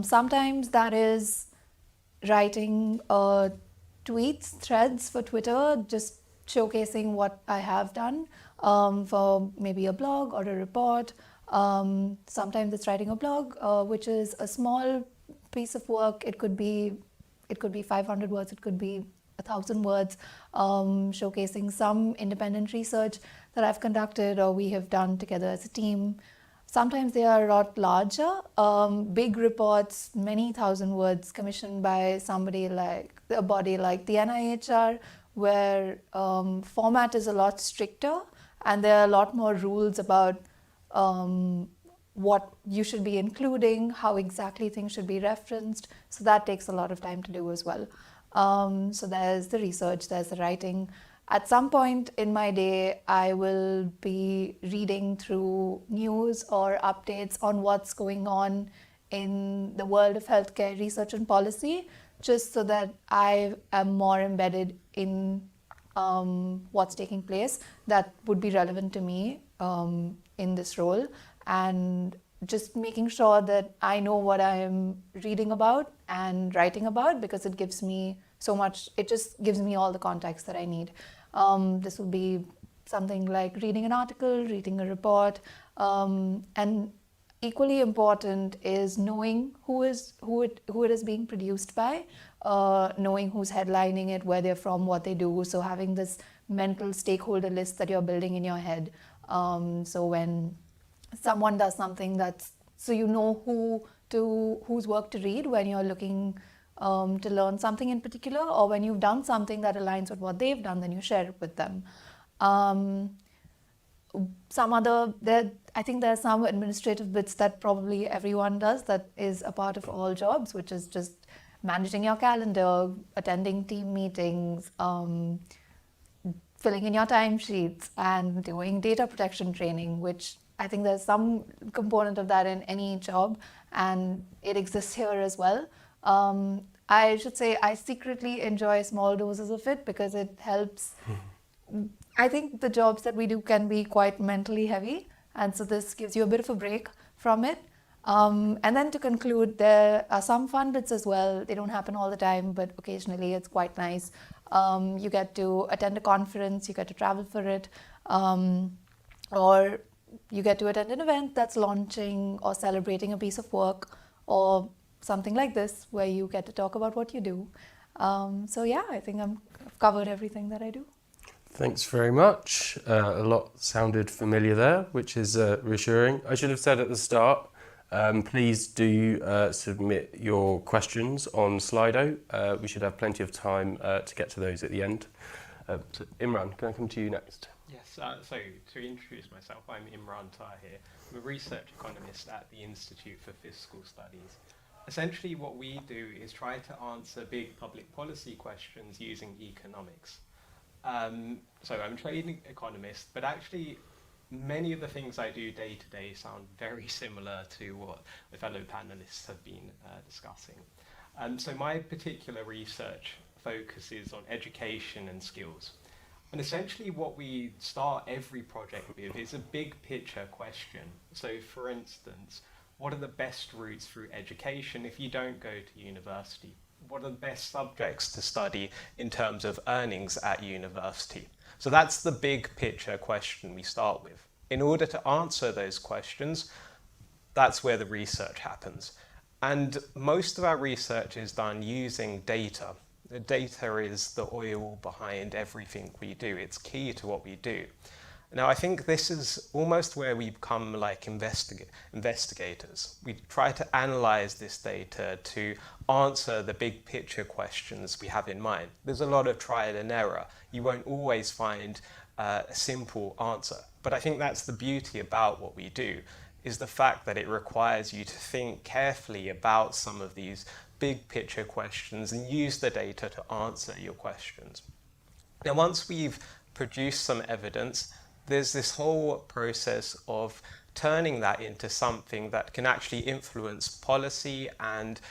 [SPEAKER 8] Sometimes that is writing tweets, threads for Twitter, just showcasing what I have done for maybe a blog or a report. Sometimes it's writing a blog, which is a small piece of work. It could be 500 words, it could be 1,000 words, showcasing some independent research that I've conducted or we have done together as a team. Sometimes they are a lot larger, big reports, many thousand words, commissioned by somebody like a body like the NIHR, where format is a lot stricter and there are a lot more rules about what you should be including, how exactly things should be referenced. So that takes a lot of time to do as well. So there's the research, there's the writing. At some point in my day, I will be reading through news or updates on what's going on in the world of healthcare research and policy, just so that I am more embedded in what's taking place that would be relevant to me in this role, and just making sure that I know what I am reading about and writing about, because it gives me so much, it just gives me all the context that I need. This would be something like reading an article, reading a report, and equally important is knowing who it is being produced by, knowing who's headlining it, where they're from, what they do. So having this mental stakeholder list that you're building in your head. So when someone does something so you know whose work to read when you're looking to learn something in particular, or when you've done something that aligns with what they've done, then you share it with them. I think there are some administrative bits that probably everyone does that is a part of all jobs, which is just managing your calendar, attending team meetings, filling in your timesheets, and doing data protection training, which I think there's some component of that in any job, and it exists here as well. I should say I secretly enjoy small doses of it because it helps. I think the jobs that we do can be quite mentally heavy, and so this gives you a bit of a break from it. And then to conclude, there are some fun bits as well. They don't happen all the time, but occasionally it's quite nice. You get to attend a conference, you get to travel for it, or you get to attend an event that's launching or celebrating a piece of work, or something like this where you get to talk about what you do. So yeah, I think I've covered everything that I do.
[SPEAKER 7] Thanks very much. A lot sounded familiar there, which is reassuring. I should have said at the start, please do submit your questions on Slido. We should have plenty of time to get to those at the end. So Imran, can I come to you next?
[SPEAKER 9] Yes, so to introduce myself, I'm Imran Tahir. I'm a research economist at the Institute for Fiscal Studies. Essentially what we do is try to answer big public policy questions using economics. So I'm a trading economist, but actually many of the things I do day to day sound very similar to what the fellow panelists have been discussing. So my particular research focuses on education and skills. And essentially what we start every project with is a big picture question. So for instance, what are the best routes through education if you don't go to university? What are the best subjects to study in terms of earnings at university? So that's the big picture question we start with. In order to answer those questions, that's where the research happens. And most of our research is done using data. The data is the oil behind everything we do. It's key to what we do. Now, I think this is almost where we become like investigators. We try to analyze this data to answer the big picture questions we have in mind. There's a lot of trial and error. You won't always find a simple answer. But I think that's the beauty about what we do, is the fact that it requires you to think carefully about some of these big picture questions and use the data to answer your questions. Now, once we've produced some evidence, there's this whole process of turning that into something that can actually influence policy and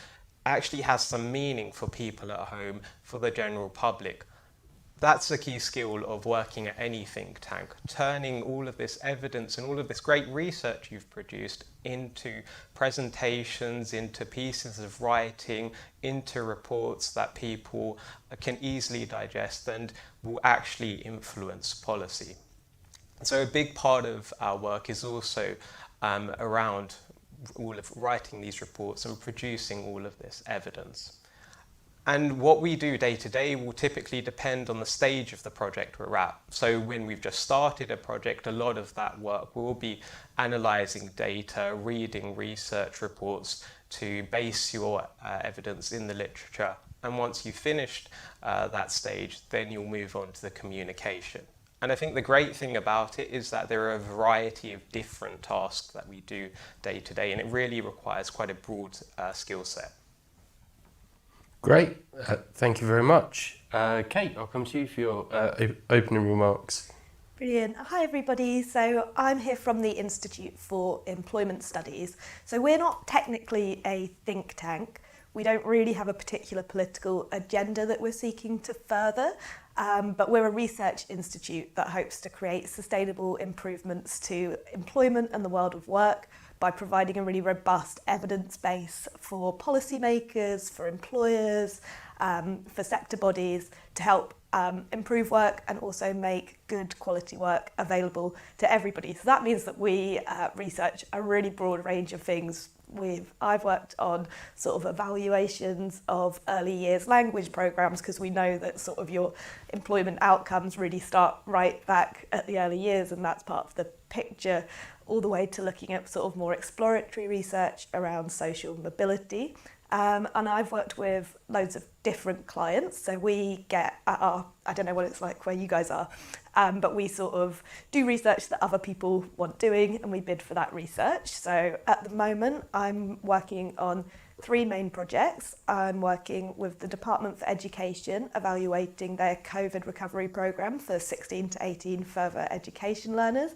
[SPEAKER 9] actually has some meaning for people at home, for the general public. That's a key skill of working at any think tank, turning all of this evidence and all of this great research you've produced into presentations, into pieces of writing, into reports that people can easily digest and will actually influence policy. So a big part of our work is also around all of writing these reports and producing all of this evidence. And what we do day to day will typically depend on the stage of the project we're at. So when we've just started a project, a lot of that work will be analysing data, reading research reports to base your evidence in the literature. And once you've finished that stage, then you'll move on to the communication. And I think the great thing about it is that there are a variety of different tasks that we do day to day, and it really requires quite a broad skill set.
[SPEAKER 7] Great, thank you very much. Kate, I'll come to you for your opening remarks.
[SPEAKER 10] Brilliant. Hi everybody. So I'm here from the Institute for Employment Studies. So we're not technically a think tank. We don't really have a particular political agenda that we're seeking to further, but we're a research institute that hopes to create sustainable improvements to employment and the world of work by providing a really robust evidence base for policymakers, for employers, for sector bodies to help improve work and also make good quality work available to everybody. So that means that we research a really broad range of things. I've worked on sort of evaluations of early years language programs because we know that sort of your employment outcomes really start right back at the early years, and that's part of the picture, all the way to looking at sort of more exploratory research around social mobility. And I've worked with loads of different clients. So we get I don't know what it's like where you guys are, but we sort of do research that other people want doing and we bid for that research. So at the moment, I'm working on 3 main projects. I'm working with the Department for Education, evaluating their COVID recovery programme for 16 to 18 further education learners.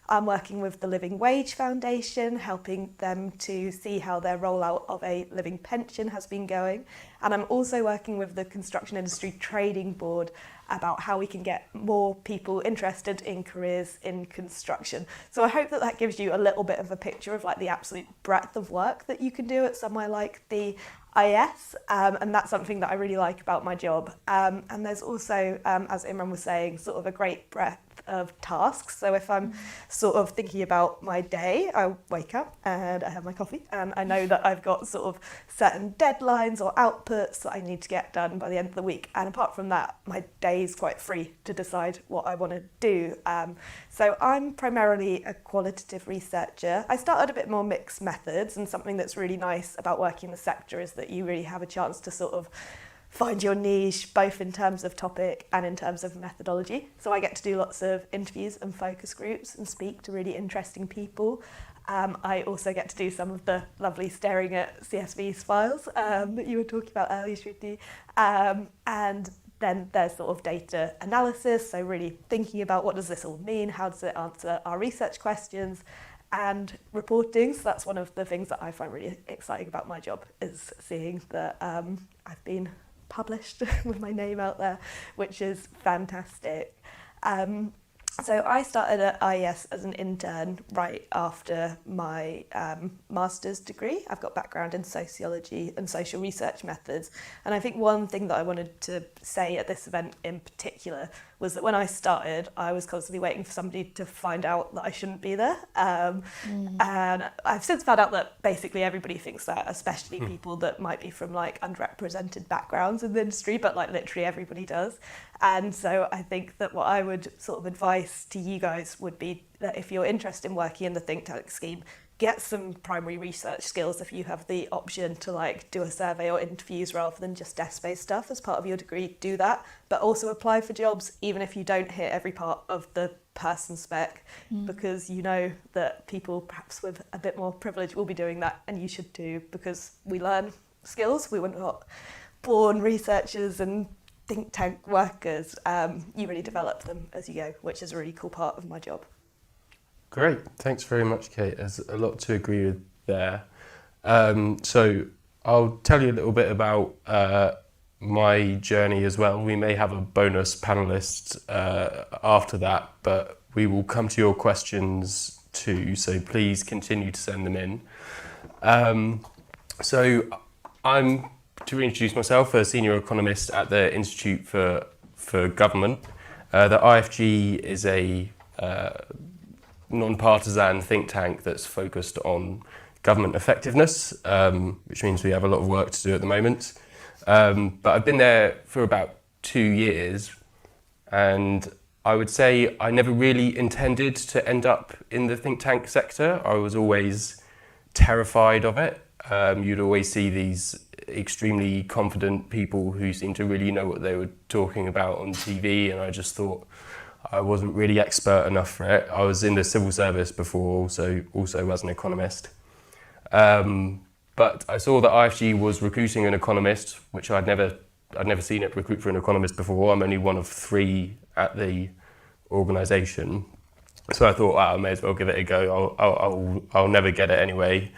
[SPEAKER 10] I'm working with the Living Wage Foundation, helping them to see how their rollout of a living pension has been going. And I'm also working with the Construction Industry Trading Board about how we can get more people interested in careers in construction. So I hope that that gives you a little bit of a picture of like the absolute breadth of work that you can do at somewhere like the IS, and that's something that I really like about my job. And there's also, as Imran was saying, sort of a great breadth of tasks. So if I'm sort of thinking about my day, I wake up and I have my coffee and I know that I've got sort of certain deadlines or outputs that I need to get done by the end of the week. And apart from that, my day is quite free to decide what I want to do. So I'm primarily a qualitative researcher. I started a bit more mixed methods, and something that's really nice about working in the sector is that you really have a chance to sort of find your niche, both in terms of topic and in terms of methodology. So I get to do lots of interviews and focus groups and speak to really interesting people. I also get to do some of the lovely staring at CSV's files that you were talking about earlier, Shruti. And then there's sort of data analysis, so really thinking about what does this all mean, how does it answer our research questions, and reporting. So that's one of the things that I find really exciting about my job, is seeing that I've been published with my name out there, which is fantastic. So I started at IES as an intern right after my master's degree. I've got background in sociology and social research methods. And I think one thing that I wanted to say at this event in particular was that when I started, I was constantly waiting for somebody to find out that I shouldn't be there. And I've since found out that basically everybody thinks that, especially people that might be from like underrepresented backgrounds in the industry, but like literally everybody does. And so I think that what I would sort of advise to you guys would be that if you're interested in working in the think tank scheme, get some primary research skills if you have the option to like do a survey or interviews rather than just desk-based stuff as part of your degree. Do that, but also apply for jobs even if you don't hit every part of the person spec, because you know that people perhaps with a bit more privilege will be doing that, and you should too, because we learn skills. We were not born researchers and think tank workers. You really develop them as you go, which is a really cool part of my job.
[SPEAKER 7] Great, thanks very much, Kate. There's a lot to agree with there. So I'll tell you a little bit about my journey as well. We may have a bonus panelist after that, but we will come to your questions too, so please continue to send them in. So I'm, to reintroduce myself, a senior economist at the Institute for Government. The IFG is a non-partisan think tank that's focused on government effectiveness, which means we have a lot of work to do at the moment. But I've been there for about 2 years, and I would say I never really intended to end up in the think tank sector. I was always terrified of it. You'd always see these extremely confident people who seemed to really know what they were talking about on TV, and I just thought I wasn't really expert enough for it. I was in the civil service before, also as an economist. But I saw that IFG was recruiting an economist, which I'd never seen it recruit for an economist before. I'm only one of 3 at the organisation, so I thought, wow, I may as well give it a go. I'll never get it anyway.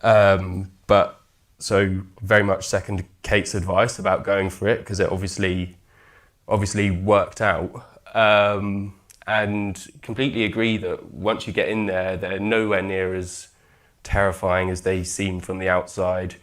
[SPEAKER 7] But so very much second Kate's advice about going for it, because it obviously worked out. And completely agree that once you get in there, they're nowhere near as terrifying as they seem from the outside.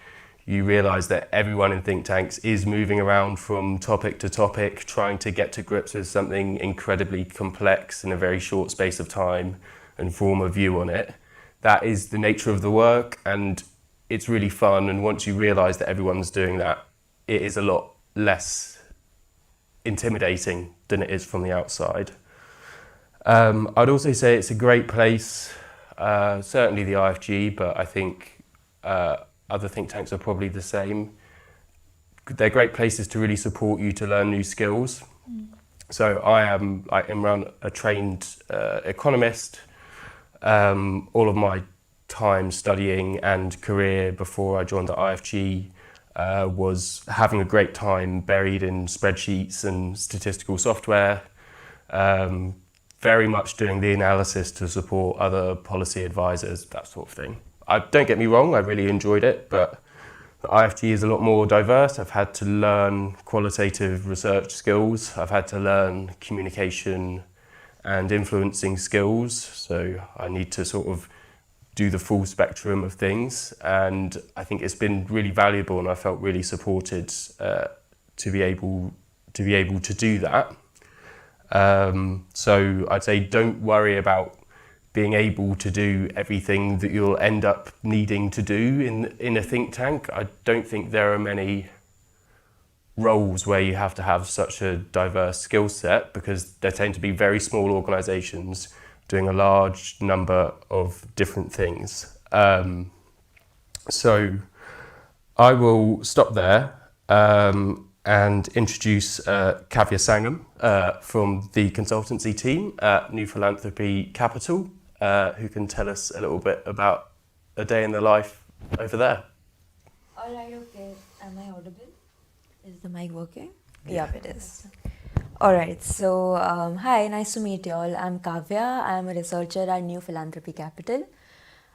[SPEAKER 7] You realise that everyone in think tanks is moving around from topic to topic, trying to get to grips with something incredibly complex in a very short space of time and form a view on it. That is the nature of the work, and it's really fun. And once you realise that everyone's doing that, it is a lot less intimidating than it is from the outside. I'd also say it's a great place, certainly the IFG, but I think other think tanks are probably the same. They're great places to really support you to learn new skills. So I am, like Imran, a trained economist. All of my time studying and career before I joined the IFG was having a great time buried in spreadsheets and statistical software, very much doing the analysis to support other policy advisors, that sort of thing. Don't get me wrong, I really enjoyed it, but the IFG is a lot more diverse. I've had to learn qualitative research skills. I've had to learn communication and influencing skills. So I need to sort of do the full spectrum of things. And I think it's been really valuable, and I felt really supported to be able to do that. So I'd say don't worry about being able to do everything that you'll end up needing to do in a think tank. I don't think there are many roles where you have to have such a diverse skill set, because there tend to be very small organisations doing a large number of different things. So I will stop there and introduce Kavya Sangam from the consultancy team at New Philanthropy Capital, who can tell us a little bit about a day in the life over there.
[SPEAKER 11] All right, okay. Am I audible? Is the mic working? Yeah, it is. All right, so hi, nice to meet you all. I'm Kavya. I'm a researcher at New Philanthropy Capital.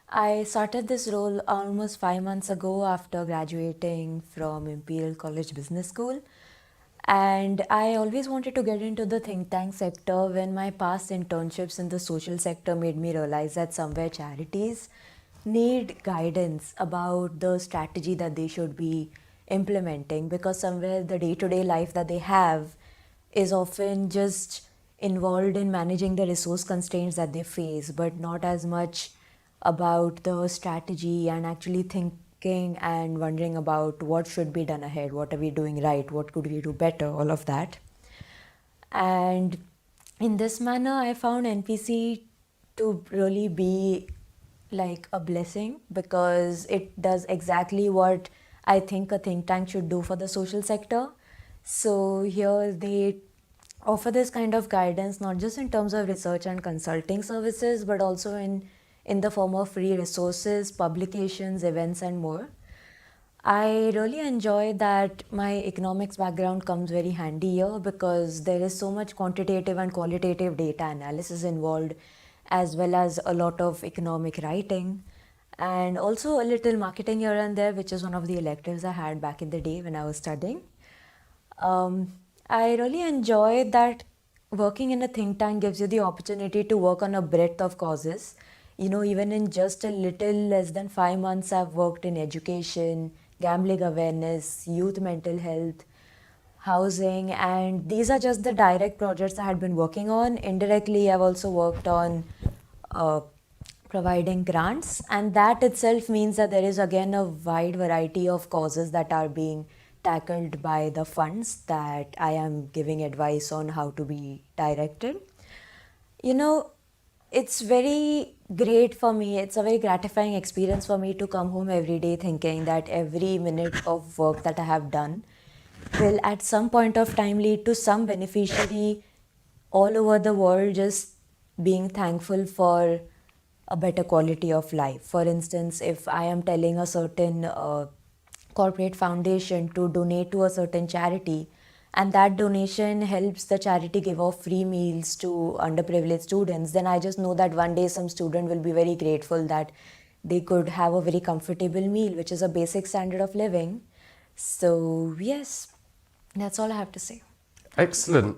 [SPEAKER 11] I started this role almost 5 months ago after graduating from Imperial College Business School. And I always wanted to get into the think tank sector when my past internships in the social sector made me realize that somewhere charities need guidance about the strategy that they should be implementing, because somewhere the day-to-day life that they have is often just involved in managing the resource constraints that they face, but not as much about the strategy and actually thinking and wondering about what should be done ahead, what are we doing right, what could we do better, all of that. And in this manner, I found NPC to really be like a blessing, because it does exactly what I think a think tank should do for the social sector. So here they offer this kind of guidance, not just in terms of research and consulting services, but also in the form of free resources, publications, events, and more. I really enjoy that my economics background comes very handy here, because there is so much quantitative and qualitative data analysis involved, as well as a lot of economic writing, and also a little marketing here and there, which is one of the electives I had back in the day when I was studying. I really enjoy that working in a think tank gives you the opportunity to work on a breadth of causes. You know, even in just a little less than 5 months, I've worked in education, gambling awareness, youth mental health, housing, and these are just the direct projects I had been working on. Indirectly, I've also worked on uh, providing grants, and that itself means that there is again a wide variety of causes that are being tackled by the funds that I am giving advice on how to be directed. You know, it's very great for me. It's a very gratifying experience for me to come home every day thinking that every minute of work that I have done will at some point of time lead to some beneficiary all over the world just being thankful for a better quality of life. For instance, if I am telling a certain corporate foundation to donate to a certain charity, and that donation helps the charity give off free meals to underprivileged students, then I just know that one day some student will be very grateful that they could have a very comfortable meal, which is a basic standard of living. So, yes, that's all I have to say.
[SPEAKER 7] Excellent.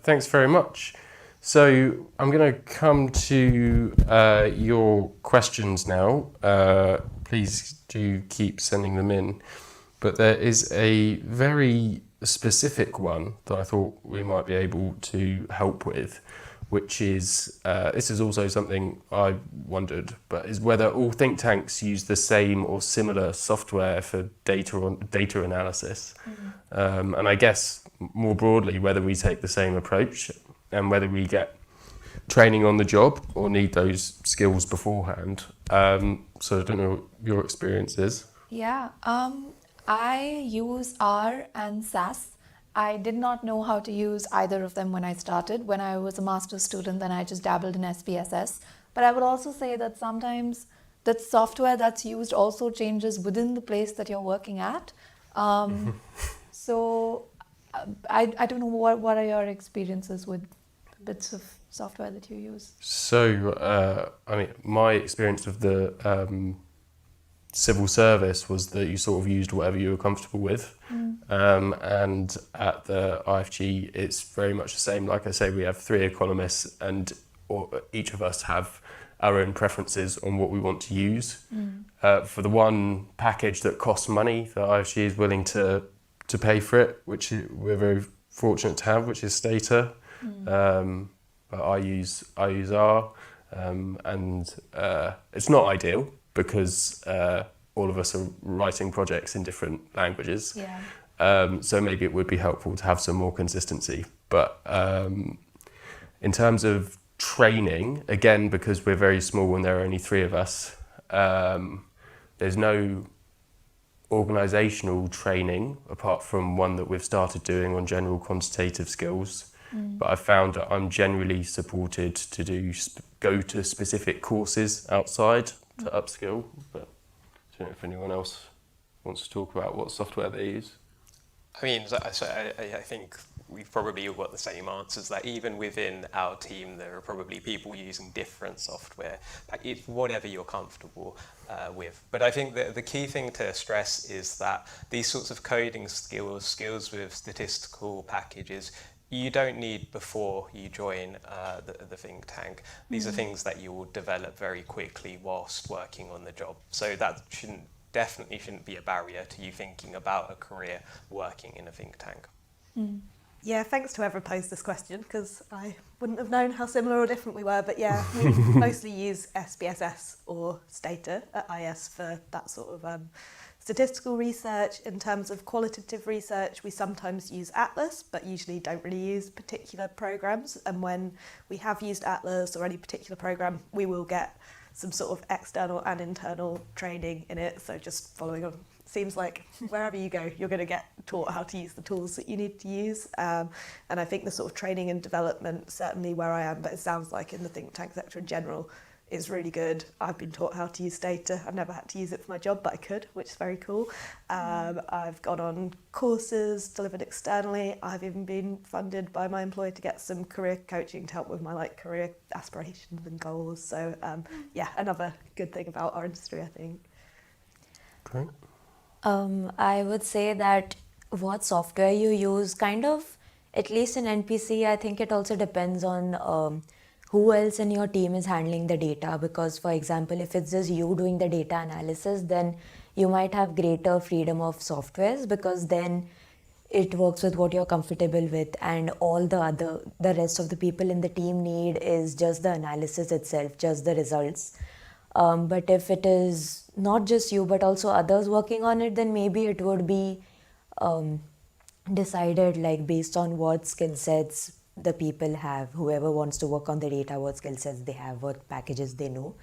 [SPEAKER 7] Thanks very much. So I'm going to come to your questions now. Please do keep sending them in. But there is a very specific one that I thought we might be able to help with, which is, this is also something I wondered, but is whether all think tanks use the same or similar software for data analysis. And I guess more broadly, whether we take the same approach and whether we get training on the job or need those skills beforehand. So I don't know what your experience is.
[SPEAKER 8] Yeah, I use R and SAS. I did not know how to use either of them when I started. When I was a master's student, then I just dabbled in SPSS. But I would also say that sometimes the software that's used also changes within the place that you're working at. So I don't know what are your experiences with bits of software that you use?
[SPEAKER 7] So, I mean, my experience of the civil service was that you sort of used whatever you were comfortable with. And at the IFG, it's very much the same. Like I say, we have 3 economists and each of us have our own preferences on what we want to use. For the one package that costs money, the IFG is willing to pay for it, which we're very fortunate to have, which is Stata. But I use R, and it's not ideal because all of us are writing projects in different languages. So maybe it would be helpful to have some more consistency. But in terms of training, again, because we're very small and there are only 3 of us, there's no organisational training apart from one that we've started doing on general quantitative skills. But I've found that I'm generally supported to go to specific courses outside to upskill. But I don't know if anyone else wants to talk about what software they use.
[SPEAKER 9] I mean, I think we've probably all got the same answers, that even within our team there are probably people using different software, like whatever you're comfortable with. But I think that the key thing to stress is that these sorts of coding skills with statistical packages, you don't need before you join the think tank. These are things that you will develop very quickly whilst working on the job. So that definitely shouldn't be a barrier to you thinking about a career working in a think tank.
[SPEAKER 10] Yeah, thanks to whoever posed this question, because I wouldn't have known how similar or different we were. But yeah, we mostly use SPSS or Stata at IS for that sort of statistical research. In terms of qualitative research, we sometimes use Atlas, but usually don't really use particular programs. And when we have used Atlas or any particular program, we will get some sort of external and internal training in it. So just following on, seems like wherever you go, you're going to get taught how to use the tools that you need to use. And I think the sort of training and development, certainly where I am, but it sounds like in the think tank sector in general, is really good. I've been taught how to use data. I've never had to use it for my job, but I could, which is very cool. I've gone on courses delivered externally. I've even been funded by my employer to get some career coaching to help with my career aspirations and goals. So yeah, another good thing about our industry, I think.
[SPEAKER 7] Great.
[SPEAKER 11] I would say that what software you use, kind of, at least in NPC, I think it also depends on who else in your team is handling the data. Because, for example, if it's just you doing the data analysis, then you might have greater freedom of softwares, because then it works with what you're comfortable with, and all the rest of the people in the team need is just the analysis itself, just the results. But if it is not just you but also others working on it, then maybe it would be decided like based on what skill sets the people have, whoever wants to work on the data, what skill sets they have, what packages they know.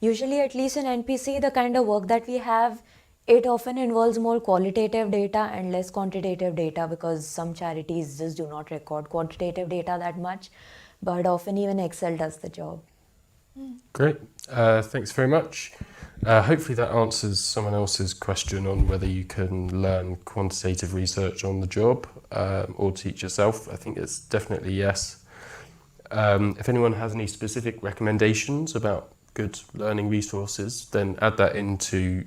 [SPEAKER 11] Usually, at least in NPC, the kind of work that we have, it often involves more qualitative data and less quantitative data, because some charities just do not record quantitative data that much, but often even Excel does the job.
[SPEAKER 7] Great, thanks very much. Hopefully that answers someone else's question on whether you can learn quantitative research on the job or teach yourself. I think it's definitely yes. If anyone has any specific recommendations about good learning resources, then add that into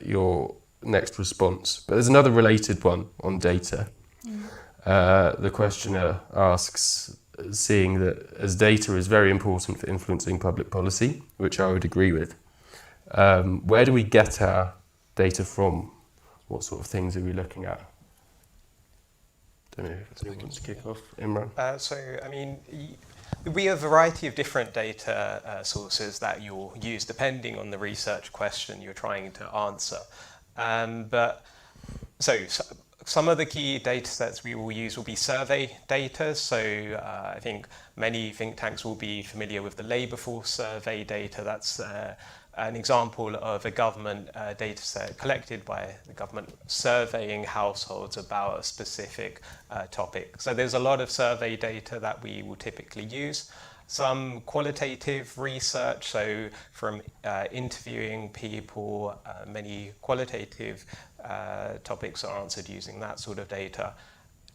[SPEAKER 7] your next response. But there's another related one on data. The questioner asks, seeing that as data is very important for influencing public policy, which I would agree with, where do we get our data from? What sort of things are we looking at? Don't know if anyone wants to kick off. Imran?
[SPEAKER 9] There'll be a variety of different data sources that you'll use depending on the research question you're trying to answer. Some of the key data sets we will use will be survey data. So I think many think tanks will be familiar with the labour force survey data. That's an example of a government data set collected by the government surveying households about a specific topic. So there's a lot of survey data that we will typically use. Some qualitative research, so from interviewing people, many qualitative topics are answered using that sort of data.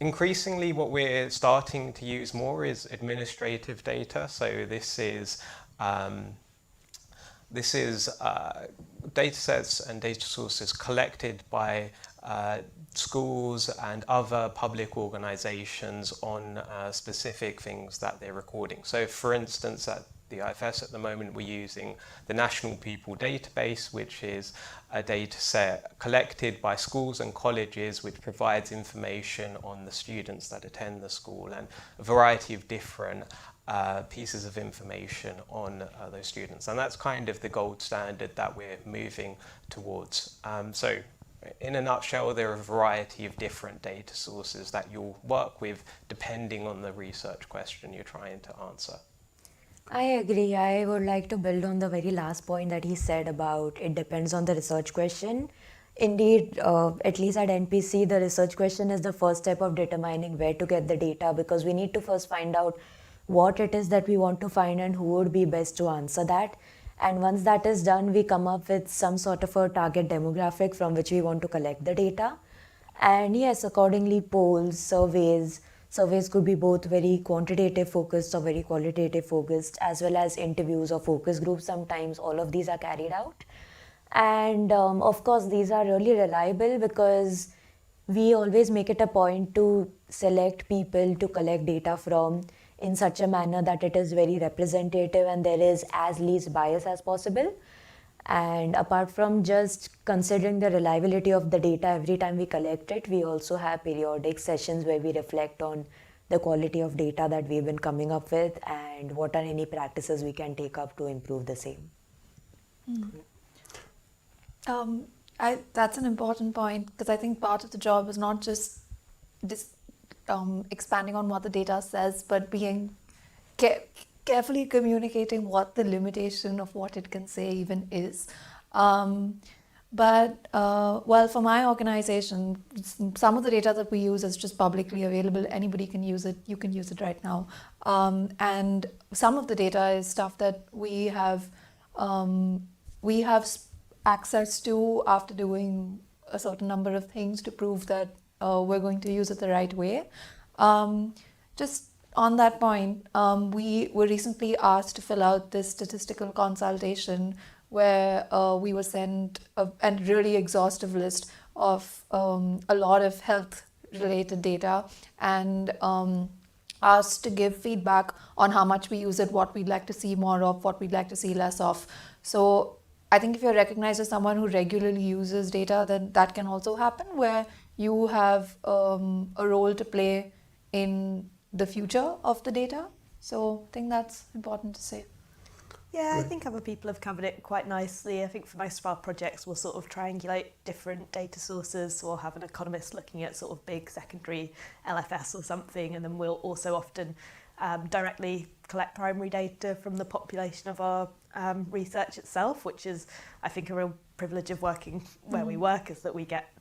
[SPEAKER 9] Increasingly, what we're starting to use more is administrative data. So this is data sets and data sources collected by schools and other public organizations on specific things that they're recording. So for instance, at the IFS at the moment, we're using the National Pupil Database, which is a data set collected by schools and colleges, which provides information on the students that attend the school and a variety of different pieces of information on those students. And that's kind of the gold standard that we're moving towards. So in a nutshell, there are a variety of different data sources that you'll work with depending on the research question you're trying to answer.
[SPEAKER 11] I agree. I would like to build on the very last point that he said about it depends on the research question. Indeed, at least at NPC, the research question is the first step of determining where to get the data, because we need to first find out what it is that we want to find and who would be best to answer that. And once that is done, we come up with some sort of a target demographic from which we want to collect the data. And yes, accordingly, polls, surveys could be both very quantitative focused or very qualitative focused, as well as interviews or focus groups. Sometimes all of these are carried out. And of course, these are really reliable because we always make it a point to select people to collect data from in such a manner that it is very representative and there is as least bias as possible. And apart from just considering the reliability of the data every time we collect it, we also have periodic sessions where we reflect on the quality of data that we've been coming up with and what are any practices we can take up to improve the same.
[SPEAKER 8] That's an important point, because I think part of the job is not just expanding on what the data says, but being carefully communicating what the limitation of what it can say even is. Well, for my organization, some of the data that we use is just publicly available. Anybody can use it. You can use it right now. And some of the data is stuff that we have access to after doing a certain number of things to prove that we're going to use it the right way. Just on that point, we were recently asked to fill out this statistical consultation where we were sent a really exhaustive list of a lot of health related data and asked to give feedback on how much we use it, what we'd like to see more of, what we'd like to see less of. So I think if you're recognized as someone who regularly uses data, then that can also happen where you have a role to play in the future of the data. So I think that's important to say.
[SPEAKER 10] Yeah, I think other people have covered it quite nicely. I think for most of our projects, we'll sort of triangulate different data sources. So we'll have an economist looking at sort of big secondary LFS or something, and then we'll also often directly collect primary data from the population of our research itself, which is, I think, a real privilege of working where we work, is that we get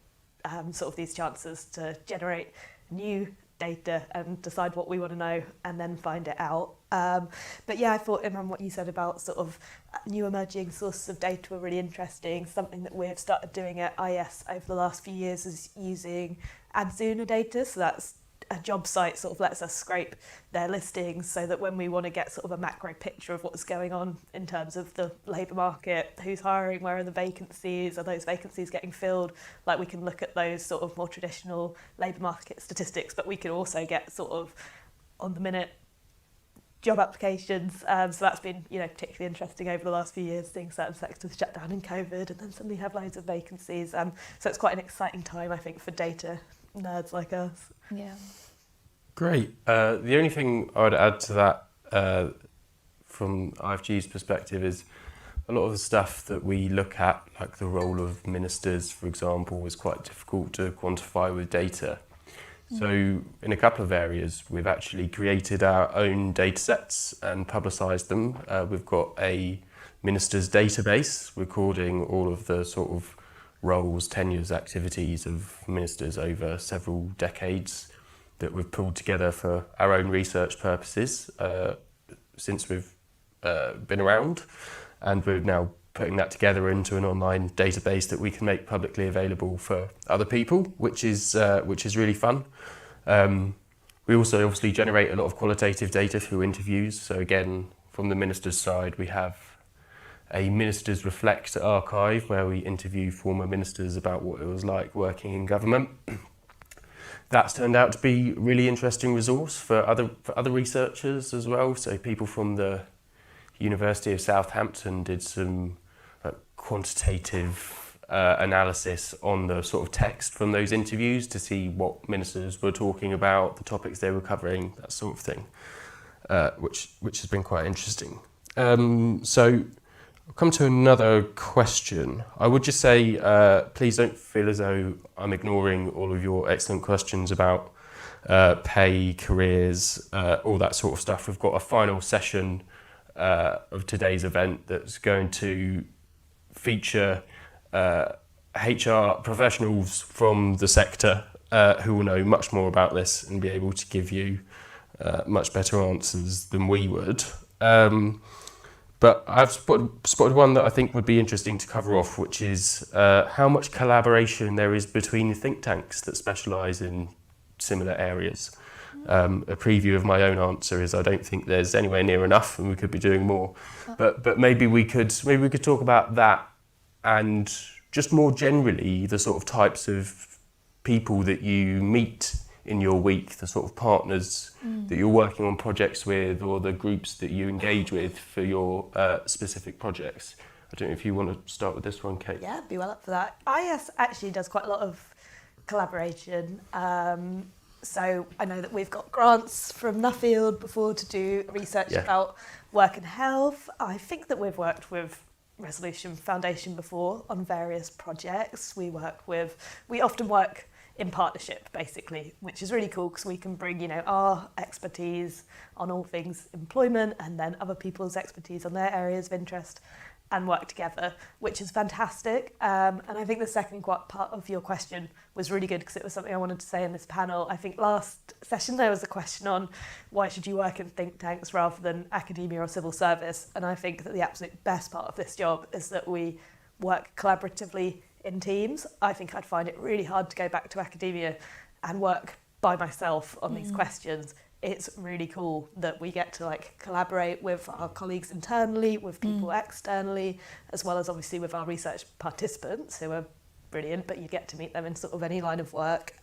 [SPEAKER 10] sort of these chances to generate new data and decide what we want to know and then find it out. But yeah, I thought, Imran, what you said about sort of new emerging sources of data were really interesting. Something that we've started doing at IS over the last few years is using Adzuna data. So that's a job site sort of lets us scrape their listings so that when we want to get sort of a macro picture of what's going on in terms of the labour market, who's hiring, where are the vacancies, are those vacancies getting filled, like we can look at those sort of more traditional labour market statistics, but we can also get sort of on the minute job applications. So that's been, particularly interesting over the last few years, seeing certain sectors shut down in COVID and then suddenly have loads of vacancies. So it's quite an exciting time, I think, for data nerds like us.
[SPEAKER 8] Yeah.
[SPEAKER 7] Great. The only thing I would add to that from IFG's perspective is a lot of the stuff that we look at, like the role of ministers, for example, is quite difficult to quantify with data. So in a couple of areas, we've actually created our own data sets and publicised them. We've got a ministers database recording all of the sort of roles, tenures, activities of ministers over several decades that we've pulled together for our own research purposes since we've been around, and we're now putting that together into an online database that we can make publicly available for other people, which is really fun. We also obviously generate a lot of qualitative data through interviews. So again, from the minister's side, we have a Ministers Reflect archive where we interview former ministers about what it was like working in government. That's turned out to be a really interesting resource for other researchers as well. So people from the University of Southampton did some quantitative analysis on the sort of text from those interviews to see what ministers were talking about, the topics they were covering, that sort of thing, which has been quite interesting. So I'll come to another question. I would just say, please don't feel as though I'm ignoring all of your excellent questions about pay, careers, all that sort of stuff. We've got a final session of today's event that's going to feature HR professionals from the sector who will know much more about this and be able to give you much better answers than we would. But I've spotted one that I think would be interesting to cover off, which is how much collaboration there is between think tanks that specialise in similar areas. A preview of my own answer is I don't think there's anywhere near enough, and we could be doing more. But maybe we could talk about that, and just more generally the sort of types of people that you meet in your week, the sort of partners that you're working on projects with, or the groups that you engage with for your specific projects. I don't know if you want to start with this one, Kate.
[SPEAKER 10] Yeah, I'd be well up for that. IS actually does quite a lot of collaboration. So I know that we've got grants from Nuffield before to do research about work and health. I think that we've worked with Resolution Foundation before on various projects. We often work in partnership, basically, which is really cool because we can bring, our expertise on all things employment and then other people's expertise on their areas of interest and work together, which is fantastic. And I think the second part of your question was really good because it was something I wanted to say in this panel. I think last session there was a question on why should you work in think tanks rather than academia or civil service. And I think that the absolute best part of this job is that we work collaboratively in teams. I think I'd find it really hard to go back to academia and work by myself on these questions. It's really cool that we get to collaborate with our colleagues internally, with people externally, as well as obviously with our research participants who are brilliant, but you get to meet them in sort of any line of work.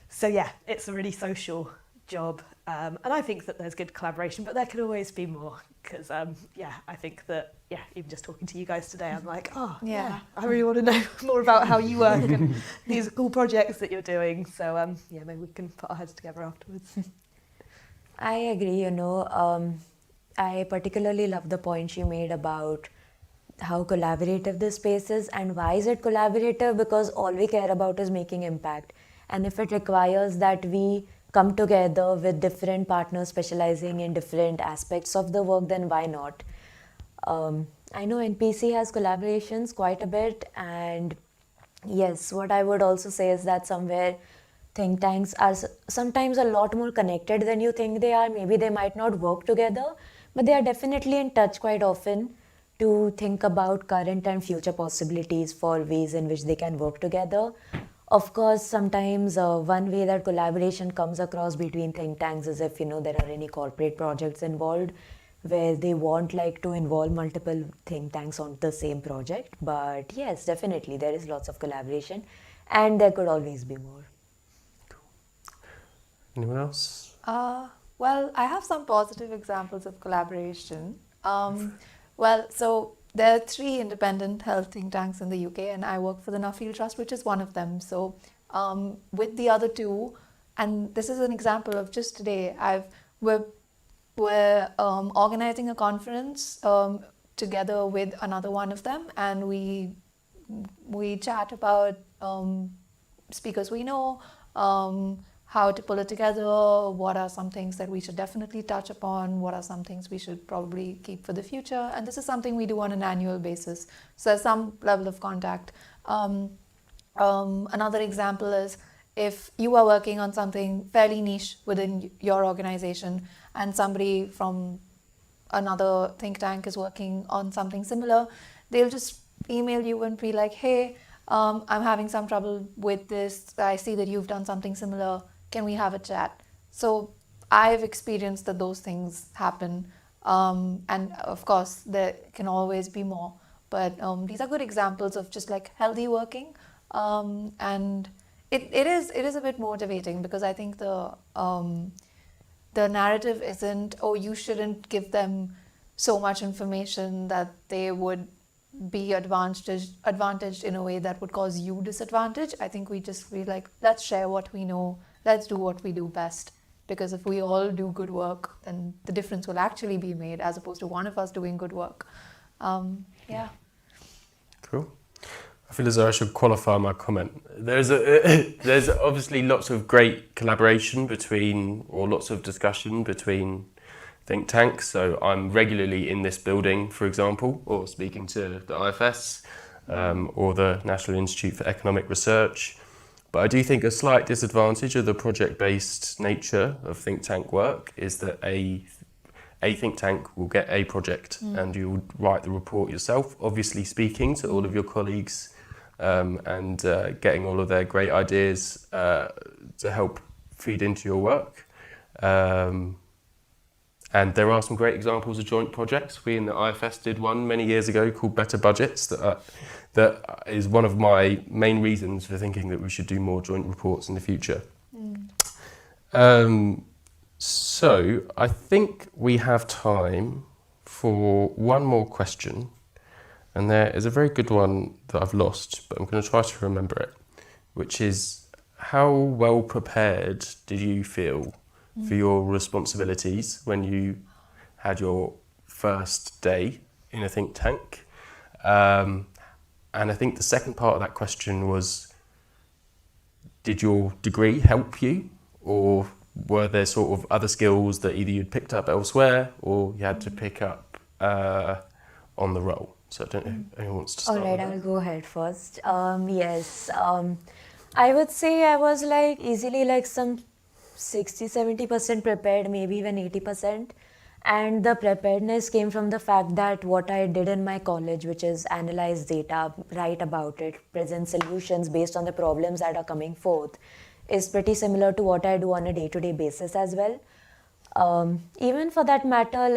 [SPEAKER 10] So yeah, it's a really social job, and I think that there's good collaboration, but there could always be more, because I think that even just talking to you guys today, I'm like, I really want to know more about how you work and these cool projects that you're doing. So maybe we can put our heads together afterwards.
[SPEAKER 11] I agree, I particularly love the point you made about how collaborative this space is. And why is it collaborative? Because all we care about is making impact. And if it requires that we come together with different partners specializing in different aspects of the work, then why not? I know NPC has collaborations quite a bit, and yes, what I would also say is that somewhere think tanks are sometimes a lot more connected than you think they are. Maybe they might not work together, but they are definitely in touch quite often to think about current and future possibilities for ways in which they can work together. Of course, sometimes one way that collaboration comes across between think tanks is if there are any corporate projects involved where they want to involve multiple think tanks on the same project. But yes, definitely there is lots of collaboration, and there could always be more.
[SPEAKER 7] Anyone else?
[SPEAKER 8] Well, I have some positive examples of collaboration. So there are 3 independent health think tanks in the UK, and I work for the Nuffield Trust, which is one of them. So with the other 2, and this is an example of just today, we're organizing a conference together with another one of them, and we chat about speakers we know, how to pull it together, what are some things that we should definitely touch upon, what are some things we should probably keep for the future. And this is something we do on an annual basis. So there's some level of contact. Another example is if you are working on something fairly niche within your organization and somebody from another think tank is working on something similar, they'll just email you and be like, hey, I'm having some trouble with this. I see that you've done something similar. Can we have a chat? So I've experienced that those things happen. And of course, there can always be more. But these are good examples of just healthy working. And it is a bit motivating, because I think the narrative isn't, oh, you shouldn't give them so much information that they would be advantaged in a way that would cause you disadvantage. I think we just feel let's share what we know, let's do what we do best, because if we all do good work, then the difference will actually be made, as opposed to one of us doing good work.
[SPEAKER 7] Cool. I feel as though I should qualify my comment. There's obviously lots of great collaboration lots of discussion between think tanks. So I'm regularly in this building, for example, or speaking to the IFS or the National Institute for Economic Research. But I do think a slight disadvantage of the project-based nature of think tank work is that a think tank will get a project and you'll write the report yourself, obviously speaking to all of your colleagues and getting all of their great ideas to help feed into your work. And there are some great examples of joint projects. We in the IFS did one many years ago called Better Budgets. That is one of my main reasons for thinking that we should do more joint reports in the future. So I think we have time for one more question. And there is a very good one that I've lost, but I'm going to try to remember it, which is, how well prepared did you feel for your responsibilities when you had your first day in a think tank? And I think the second part of that question was, did your degree help you, or were there sort of other skills that either you'd picked up elsewhere or you had to pick up on the role? So I don't know if anyone wants to start.
[SPEAKER 11] All right, I'll go ahead first. Yes, I would say I was easily some 60-70% prepared, maybe even 80%. And the preparedness came from the fact that what I did in my college, which is analyze data, write about it, present solutions based on the problems that are coming forth, is pretty similar to what I do on a day-to-day basis as well. Even for that matter,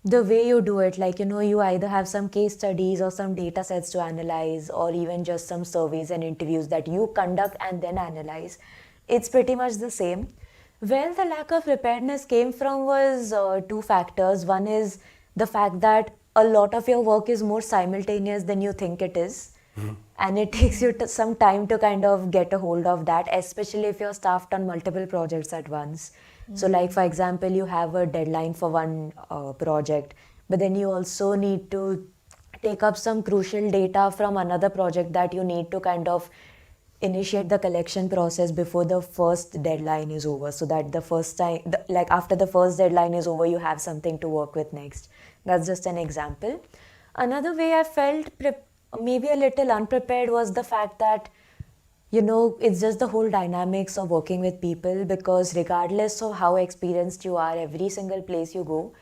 [SPEAKER 11] the way you do it, like, you either have some case studies or some data sets to analyze, or even just some surveys and interviews that you conduct and then analyze. It's pretty much the same. Where the lack of preparedness came from was two factors. One is the fact that a lot of your work is more simultaneous than you think it is. And it takes you some time to kind of get a hold of that, especially if you're staffed on multiple projects at once. So like, for example, you have a deadline for one project, but then you also need to take up some crucial data from another project that you need to kind of initiate the collection process before the first deadline is over, so that the first time, like after the first deadline is over, you have something to work with next. That's just an example. Another way I felt maybe a little unprepared was the fact that it's just the whole dynamics of working with people, because regardless of how experienced you are, every single place you go,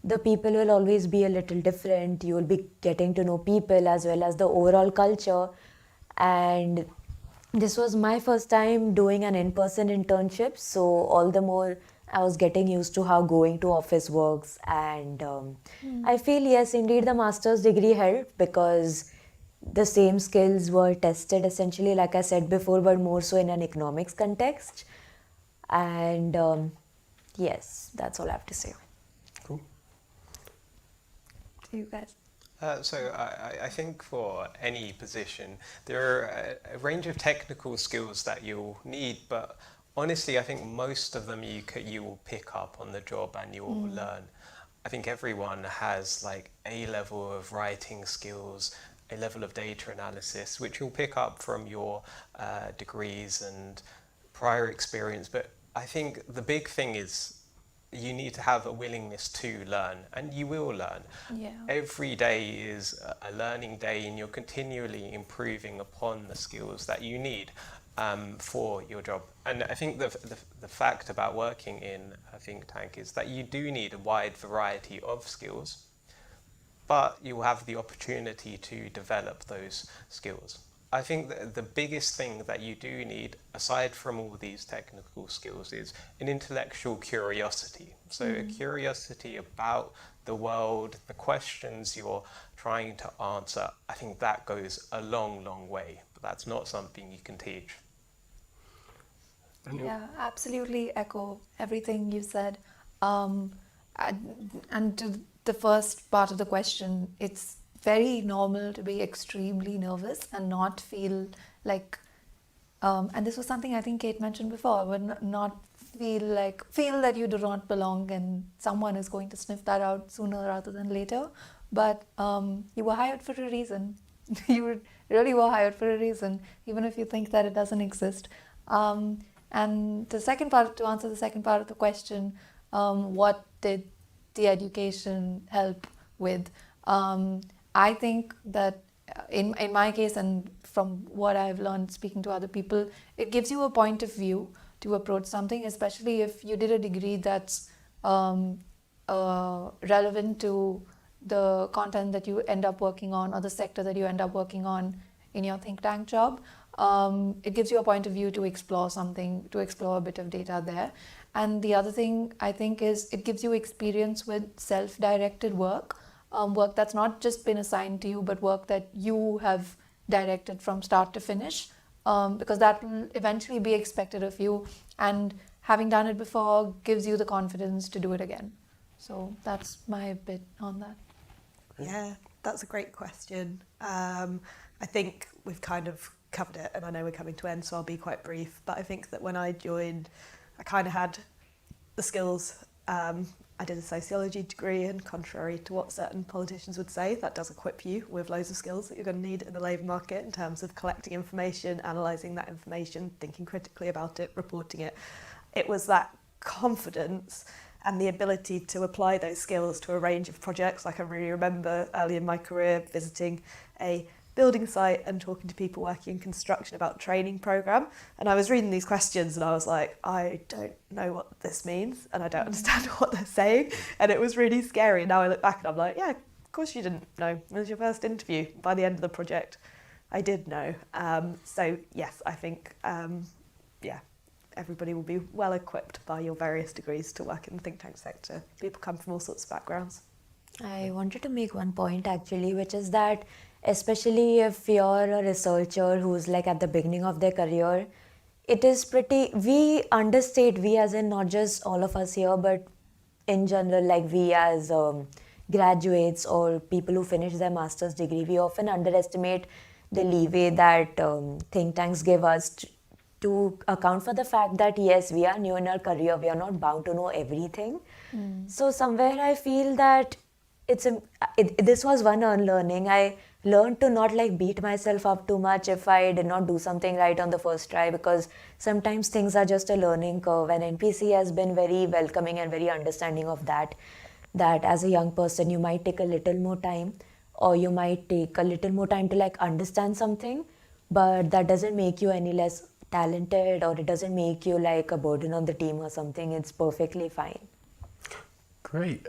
[SPEAKER 11] the people will always be a little different. You will be getting to know people as well as the overall culture. And this was my first time doing an in-person internship, so all the more I was getting used to how going to office works. And I feel, yes, indeed, the master's degree helped, because the same skills were tested essentially, like I said before, but more so in an economics context. And yes, that's all I have to say.
[SPEAKER 7] Cool.
[SPEAKER 8] To you guys.
[SPEAKER 9] So I think for any position, there are a range of technical skills that you'll need, but honestly, I think most of them you will pick up on the job and you will learn. I think everyone has like a level of writing skills, a level of data analysis, which you'll pick up from your degrees and prior experience. But I think the big thing is you need to have a willingness to learn, and you will learn.
[SPEAKER 8] Yeah.
[SPEAKER 9] Every day is a learning day, and you're continually improving upon the skills that you need for your job. And I think the fact about working in a think tank is that you do need a wide variety of skills, but you have the opportunity to develop those skills. I think that the biggest thing that you do need, aside from all these technical skills, is an intellectual curiosity. So a curiosity about the world, the questions you're trying to answer. I think that goes a long, long way, but that's not something you can teach.
[SPEAKER 8] Yeah, absolutely echo everything you said. And to the first part of the question, it's very normal to be extremely nervous and not feel like, and this was something I think Kate mentioned before, but not feel that you do not belong and someone is going to sniff that out sooner rather than later. But you were hired for a reason. You really were hired for a reason, even if you think that it doesn't exist. And the second part, to answer the second part of the question, what did the education help with? I think that in my case, and from what I've learned speaking to other people, it gives you a point of view to approach something, especially if you did a degree that's relevant to the content that you end up working on or the sector that you end up working on in your think tank job. It gives you a point of view to explore something, to explore a bit of data there. And the other thing I think is it gives you experience with self-directed work, work that's not just been assigned to you, but work that you have directed from start to finish, because that will eventually be expected of you. And having done it before gives you the confidence to do it again. So that's my bit on that.
[SPEAKER 10] Yeah, that's a great question. I think we've kind of covered it, and I know we're coming to end, so I'll be quite brief. But I think that when I joined, I kind of had the skills. I did a sociology degree, and contrary to what certain politicians would say, that does equip you with loads of skills that you're going to need in the labour market in terms of collecting information, analysing that information, thinking critically about it, reporting it. It was that confidence and the ability to apply those skills to a range of projects. Like I really remember early in my career visiting a building site and talking to people working in construction about training programme, and I was reading these questions and I was like, I don't know what this means and I don't understand what they're saying, and it was really scary. And now I look back and I'm like, yeah, of course you didn't know, it was your first interview. By the end of the project I did know. So yes, I think everybody will be well equipped by your various degrees to work in the think tank sector. People come from all sorts of backgrounds.
[SPEAKER 11] I wanted to make one point actually, which is that especially if you're a researcher who's like at the beginning of their career, it is pretty, we understate, we as in not just all of us here, but in general, like we as graduates or people who finish their master's degree, we often underestimate the leeway that think tanks give us to account for the fact that yes, we are new in our career, we are not bound to know everything. So somewhere I feel that this was one unlearning. I learned to not like beat myself up too much if I did not do something right on the first try, because sometimes things are just a learning curve, and NPC has been very welcoming and very understanding of that as a young person you might take a little more time, or you might take a little more time to like understand something, but that doesn't make you any less talented, or it doesn't make you like a burden on the team or something. It's perfectly fine.
[SPEAKER 7] Great,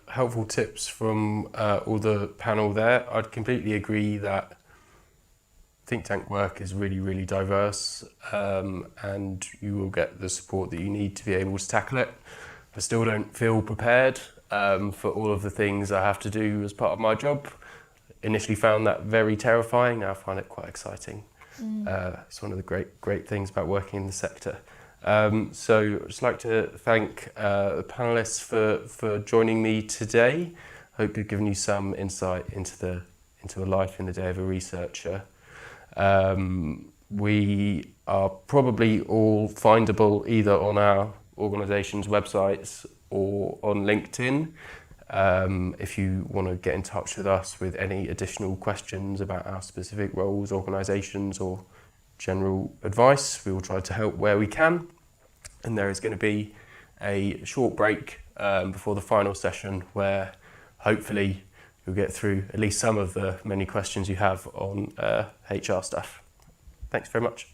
[SPEAKER 7] helpful tips from all the panel there. I'd completely agree that think tank work is really, really diverse, and you will get the support that you need to be able to tackle it. I still don't feel prepared for all of the things I have to do as part of my job. Initially found that very terrifying, now I find it quite exciting. It's one of the great things about working in the sector. So I'd just like to thank the panellists for joining me today. I hope we've given you some insight into a life in the day of a researcher. We are probably all findable either on our organisation's websites or on LinkedIn. If you want to get in touch with us with any additional questions about our specific roles, organisations, or general advice, we will try to help where we can. And there is going to be a short break before the final session where hopefully you'll get through at least some of the many questions you have on HR stuff. Thanks very much.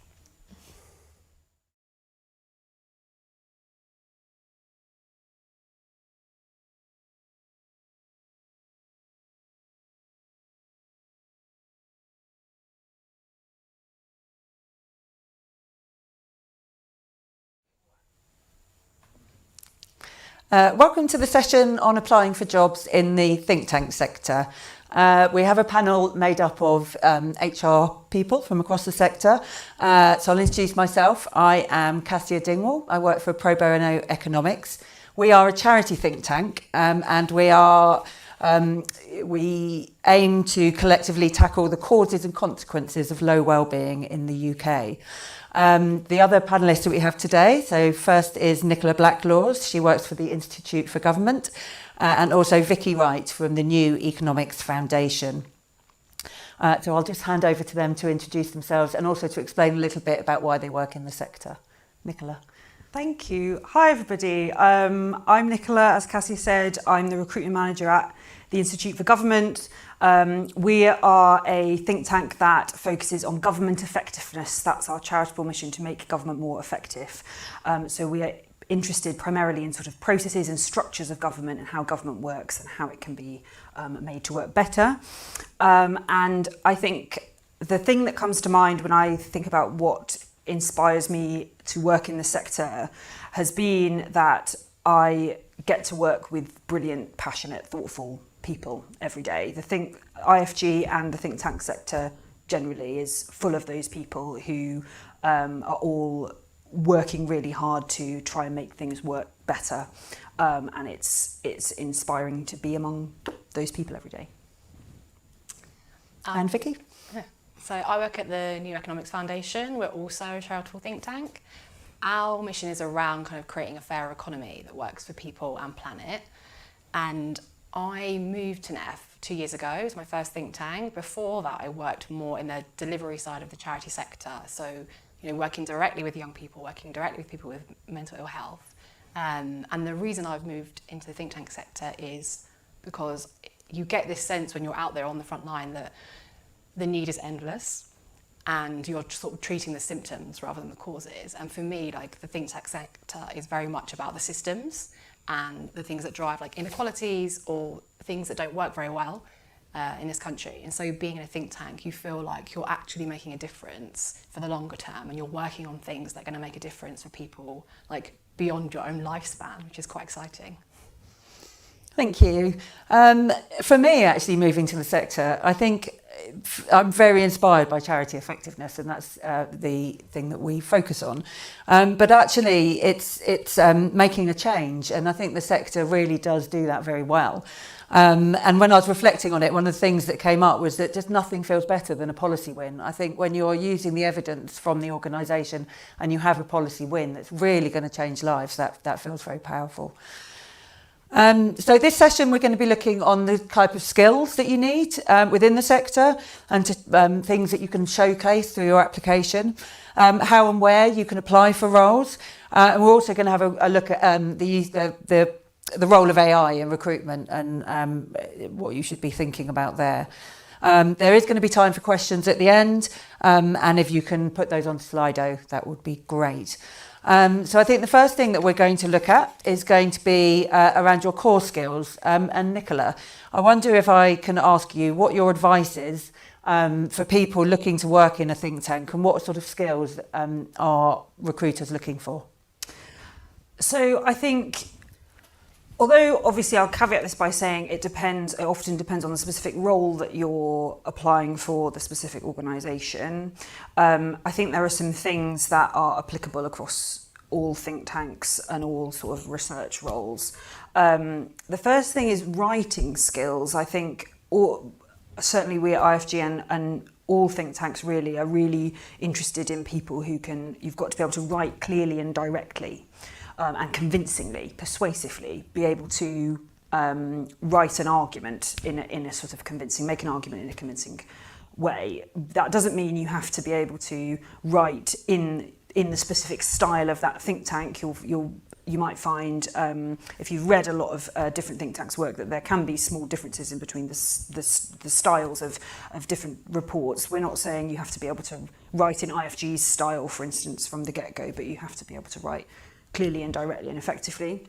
[SPEAKER 12] Welcome to the session on applying for jobs in the think tank sector. We have a panel made up of HR people from across the sector. So I'll introduce myself. I am Cassia Dingwall. I work for Pro Bono Economics. We are a charity think tank, and we aim to collectively tackle the causes and consequences of low wellbeing in the UK. The other panellists that we have today, so first is Nicola Blacklaws. She works for the Institute for Government, and also Vicky Wright from the New Economics Foundation. So I'll just hand over to them to introduce themselves and also to explain a little bit about why they work in the sector. Nicola.
[SPEAKER 13] Thank you. Hi everybody. I'm Nicola, as Cassie said. I'm the recruitment manager at the Institute for Government. We are a think tank that focuses on government effectiveness. That's our charitable mission, to make government more effective. So we are interested primarily in sort of processes and structures of government and how government works and how it can be made to work better. And I think the thing that comes to mind when I think about what inspires me to work in the sector has been that I get to work with brilliant, passionate, thoughtful people every day. IFG and the think tank sector generally is full of those people who are all working really hard to try and make things work better, and it's inspiring to be among those people every day. And Vicky?
[SPEAKER 14] So I work at the New Economics Foundation. We're also a charitable think tank. Our mission is around kind of creating a fairer economy that works for people and planet. And I moved to NEF 2 years ago. It was my first think tank. Before that, I worked more in the delivery side of the charity sector. So, working directly with young people, working directly with people with mental ill health. And the reason I've moved into the think tank sector is because you get this sense when you're out there on the front line that the need is endless and you're sort of treating the symptoms rather than the causes. And for me, like, the think tank sector is very much about the systems and the things that drive like inequalities or things that don't work very well in this country. And so being in a think tank, you feel like you're actually making a difference for the longer term, and you're working on things that are going to make a difference for people like beyond your own lifespan, which is quite exciting.
[SPEAKER 12] Thank you. For me, actually, moving to the sector, I think I'm very inspired by charity effectiveness, and that's the thing that we focus on. But actually, it's making a change, and I think the sector really does do that very well. And when I was reflecting on it, one of the things that came up was that just nothing feels better than a policy win. I think when you're using the evidence from the organisation and you have a policy win that's really going to change lives, that feels very powerful. So this session we're going to be looking on the type of skills that you need within the sector and things that you can showcase through your application, how and where you can apply for roles. And we're also going to have a look at the role of AI in recruitment and what you should be thinking about there. There is going to be time for questions at the end, and if you can put those on Slido, that would be great. So I think the first thing that we're going to look at is going to be around your core skills. And Nicola, I wonder if I can ask you what your advice is for people looking to work in a think tank, and what sort of skills are recruiters looking for?
[SPEAKER 13] So I think, although obviously I'll caveat this by saying it often depends on the specific role that you're applying for, the specific organisation. I think there are some things that are applicable across all think tanks and all sort of research roles. The first thing is writing skills. I think certainly we at IFG and all think tanks really are really interested in people you've got to be able to write clearly and directly. And convincingly, persuasively, be able to write an argument in a sort of convincing, make an argument in a convincing way. That doesn't mean you have to be able to write in the specific style of that think tank. You might find, if you've read a lot of different think tanks' work, that there can be small differences in between the styles of different reports. We're not saying you have to be able to write in IFG's style, for instance, from the get-go, but you have to be able to write clearly and directly and effectively.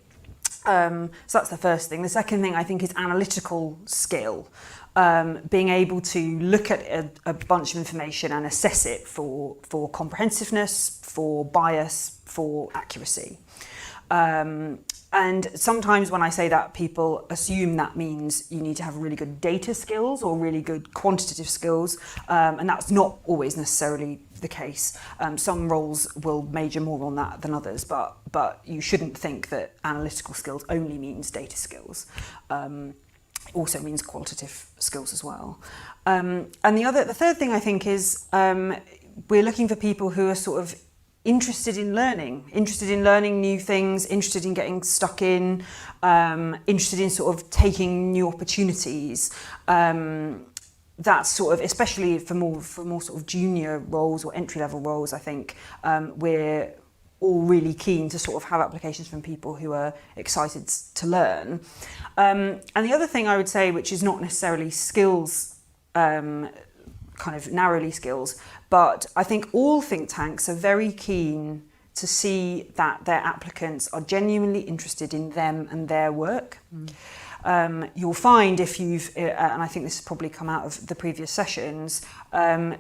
[SPEAKER 13] So that's the first thing. The second thing I think is analytical skill. Being able to look at a bunch of information and assess it for comprehensiveness, for bias, for accuracy. And sometimes when I say that, people assume that means you need to have really good data skills or really good quantitative skills, and that's not always necessarily the case. Some roles will major more on that than others, but you shouldn't think that analytical skills only means data skills. It also means qualitative skills as well. And the third thing I think is we're looking for people who are sort of interested in learning new things, interested in getting stuck in, interested in sort of taking new opportunities. That's sort of, especially for more sort of junior roles or entry-level roles, I think we're all really keen to sort of have applications from people who are excited to learn. And the other thing I would say, which is not necessarily skills, kind of narrowly skills, but I think all think tanks are very keen to see that their applicants are genuinely interested in them and their work. You'll find if you've, and I think this has probably come out of the previous sessions,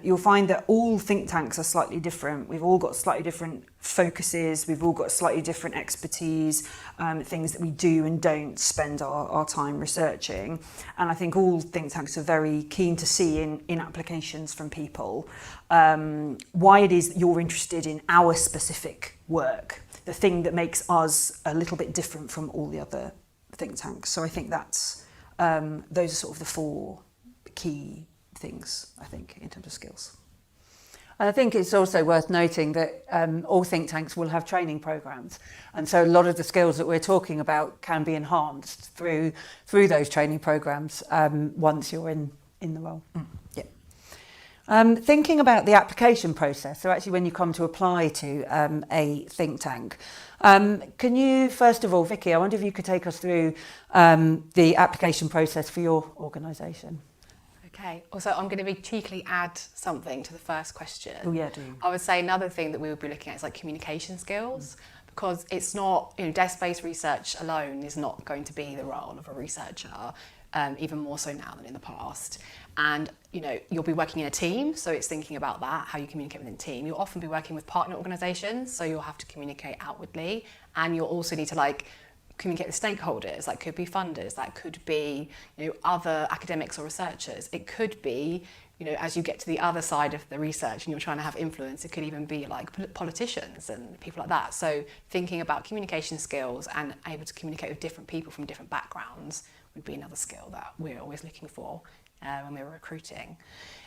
[SPEAKER 13] you'll find that all think tanks are slightly different. We've all got slightly different focuses, we've all got slightly different expertise, things that we do and don't spend our time researching. And I think all think tanks are very keen to see in applications from people why it is that you're interested in our specific work, the thing that makes us a little bit different from all the other think tanks. So I think that's those are sort of the four key things, I think, in terms of skills.
[SPEAKER 12] And I think it's also worth noting that all think tanks will have training programs, and so a lot of the skills that we're talking about can be enhanced through those training programs once you're in the role. Yeah. Thinking about the application process, so actually when you come to apply to a think tank, can you, first of all, Vicky, I wonder if you could take us through the application process for your organisation.
[SPEAKER 14] Okay, also I'm going to be cheekily add something to the first question.
[SPEAKER 12] Oh yeah, do.
[SPEAKER 14] I would say another thing that we would be looking at is like communication skills, because it's not, desk-based research alone is not going to be the role of a researcher, even more so now than in the past. And you'll be working in a team, so it's thinking about that, how you communicate within a team. You'll often be working with partner organisations, so you'll have to communicate outwardly, and you'll also need to communicate with stakeholders. That could be funders, that could be, you know, other academics or researchers. It could be, you know, as you get to the other side of the research and you're trying to have influence, it could even be like politicians and people like that. So thinking about communication skills and able to communicate with different people from different backgrounds would be another skill that we're always looking for when we're recruiting.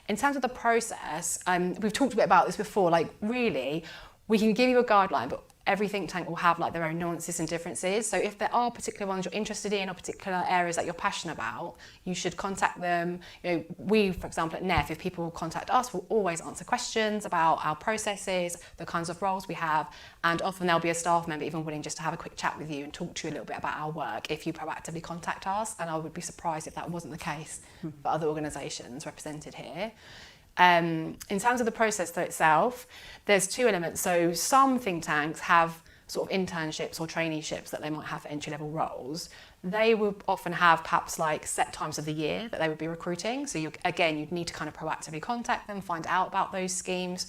[SPEAKER 14] In terms of the process, we've talked a bit about this before, like really, we can give you a guideline, but every think tank will have like their own nuances and differences. So if there are particular ones you're interested in or particular areas that you're passionate about, you should contact them. You know, we, for example, at NEF, if people contact us, we'll always answer questions about our processes, the kinds of roles we have, and often there'll be a staff member even willing just to have a quick chat with you and talk to you a little bit about our work if you proactively contact us. And I would be surprised if that wasn't the case for other organisations represented here. In terms of the process itself, there's two elements. So some think tanks have sort of internships or traineeships that they might have for entry-level roles. They will often have perhaps like set times of the year that they would be recruiting. So you'd need to kind of proactively contact them, find out about those schemes.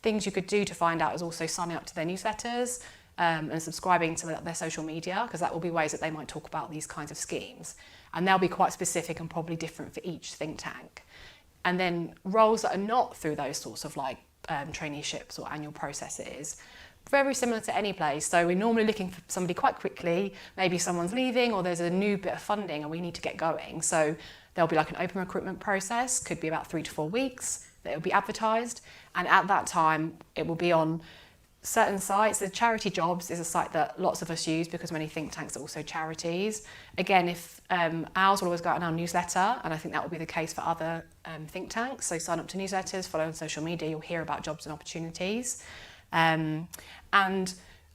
[SPEAKER 14] Things you could do to find out is also signing up to their newsletters and subscribing to their social media, because that will be ways that they might talk about these kinds of schemes. And they'll be quite specific and probably different for each think tank. And then roles that are not through those sorts of like traineeships or annual processes, very similar to any place. So we're normally looking for somebody quite quickly, maybe someone's leaving or there's a new bit of funding and we need to get going. So there'll be like an open recruitment process, could be about 3 to 4 weeks, that will be advertised. And at that time, it will be on certain sites. The Charity Jobs is a site that lots of us use because many think tanks are also charities. Again, if ours will always go out in our newsletter, and I think that will be the case for other think tanks. So sign up to newsletters, follow on social media, you'll hear about jobs and opportunities. And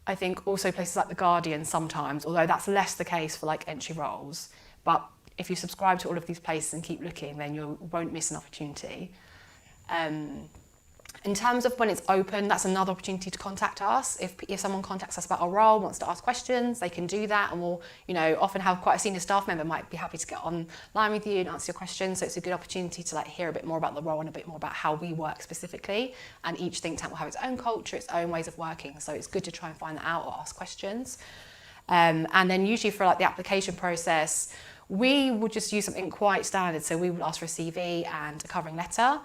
[SPEAKER 14] I think also places like The Guardian sometimes, although that's less the case for like entry roles, but if you subscribe to all of these places and keep looking, then you won't miss an opportunity. In terms of when it's open, that's another opportunity to contact us. If someone contacts us about a role, wants to ask questions, they can do that, and we'll, you know, often have quite a senior staff member might be happy to get online with you and answer your questions. So it's a good opportunity to like hear a bit more about the role and a bit more about how we work specifically. And each think tank will have its own culture, its own ways of working. So it's good to try and find that out or ask questions. And then usually for like the application process, we would just use something quite standard. So we would ask for a CV and a covering letter.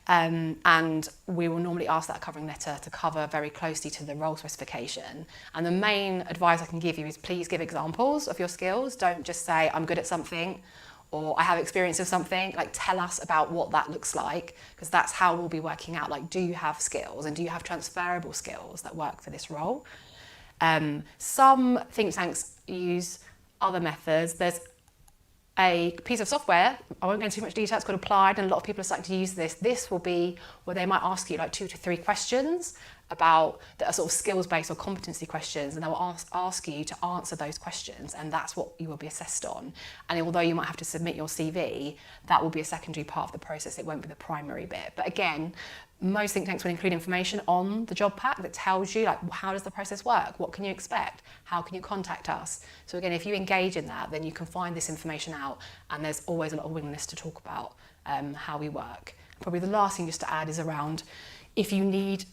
[SPEAKER 14] And we will normally ask that covering letter to cover very closely to the role specification. And the main advice I can give you is please give examples of your skills. Don't just say, I'm good at something, or I have experience of something. Like, tell us about what that looks like, because that's how we'll be working out, like, do you have skills and do you have transferable skills that work for this role? Some think tanks use other methods. There's a piece of software, I won't go into too much detail, it's called Applied, and a lot of people are starting to use this. This will be where they might ask you like 2 to 3 questions about that are sort of skills-based or competency questions, and they will ask you to answer those questions, and that's what you will be assessed on. And although you might have to submit your CV, that will be a secondary part of the process, it won't be the primary bit. But again, most think tanks will include information on the job pack that tells you, like, how does the process work? What can you expect? How can you contact us? So again, if you engage in that, then you can find this information out, and there's always a lot of willingness to talk about how we work. Probably the last thing just to add is around if you need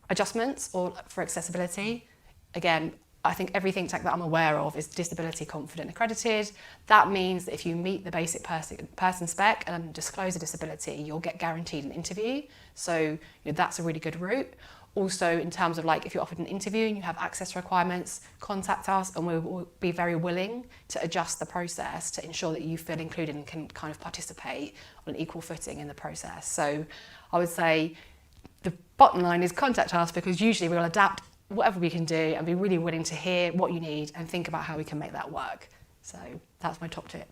[SPEAKER 14] adjustments or for accessibility. Again, I think every think tank that I'm aware of is disability confident accredited. That means that if you meet the basic person spec and disclose a disability, you'll get guaranteed an interview. So, you know, that's a really good route. Also, in terms of like if you're offered an interview and you have access requirements, contact us and we will be very willing to adjust the process to ensure that you feel included and can kind of participate on an equal footing in the process. So I would say the bottom line is contact us, because usually we'll adapt whatever we can do and be really willing to hear what you need and think about how we can make that work. So that's my top tip.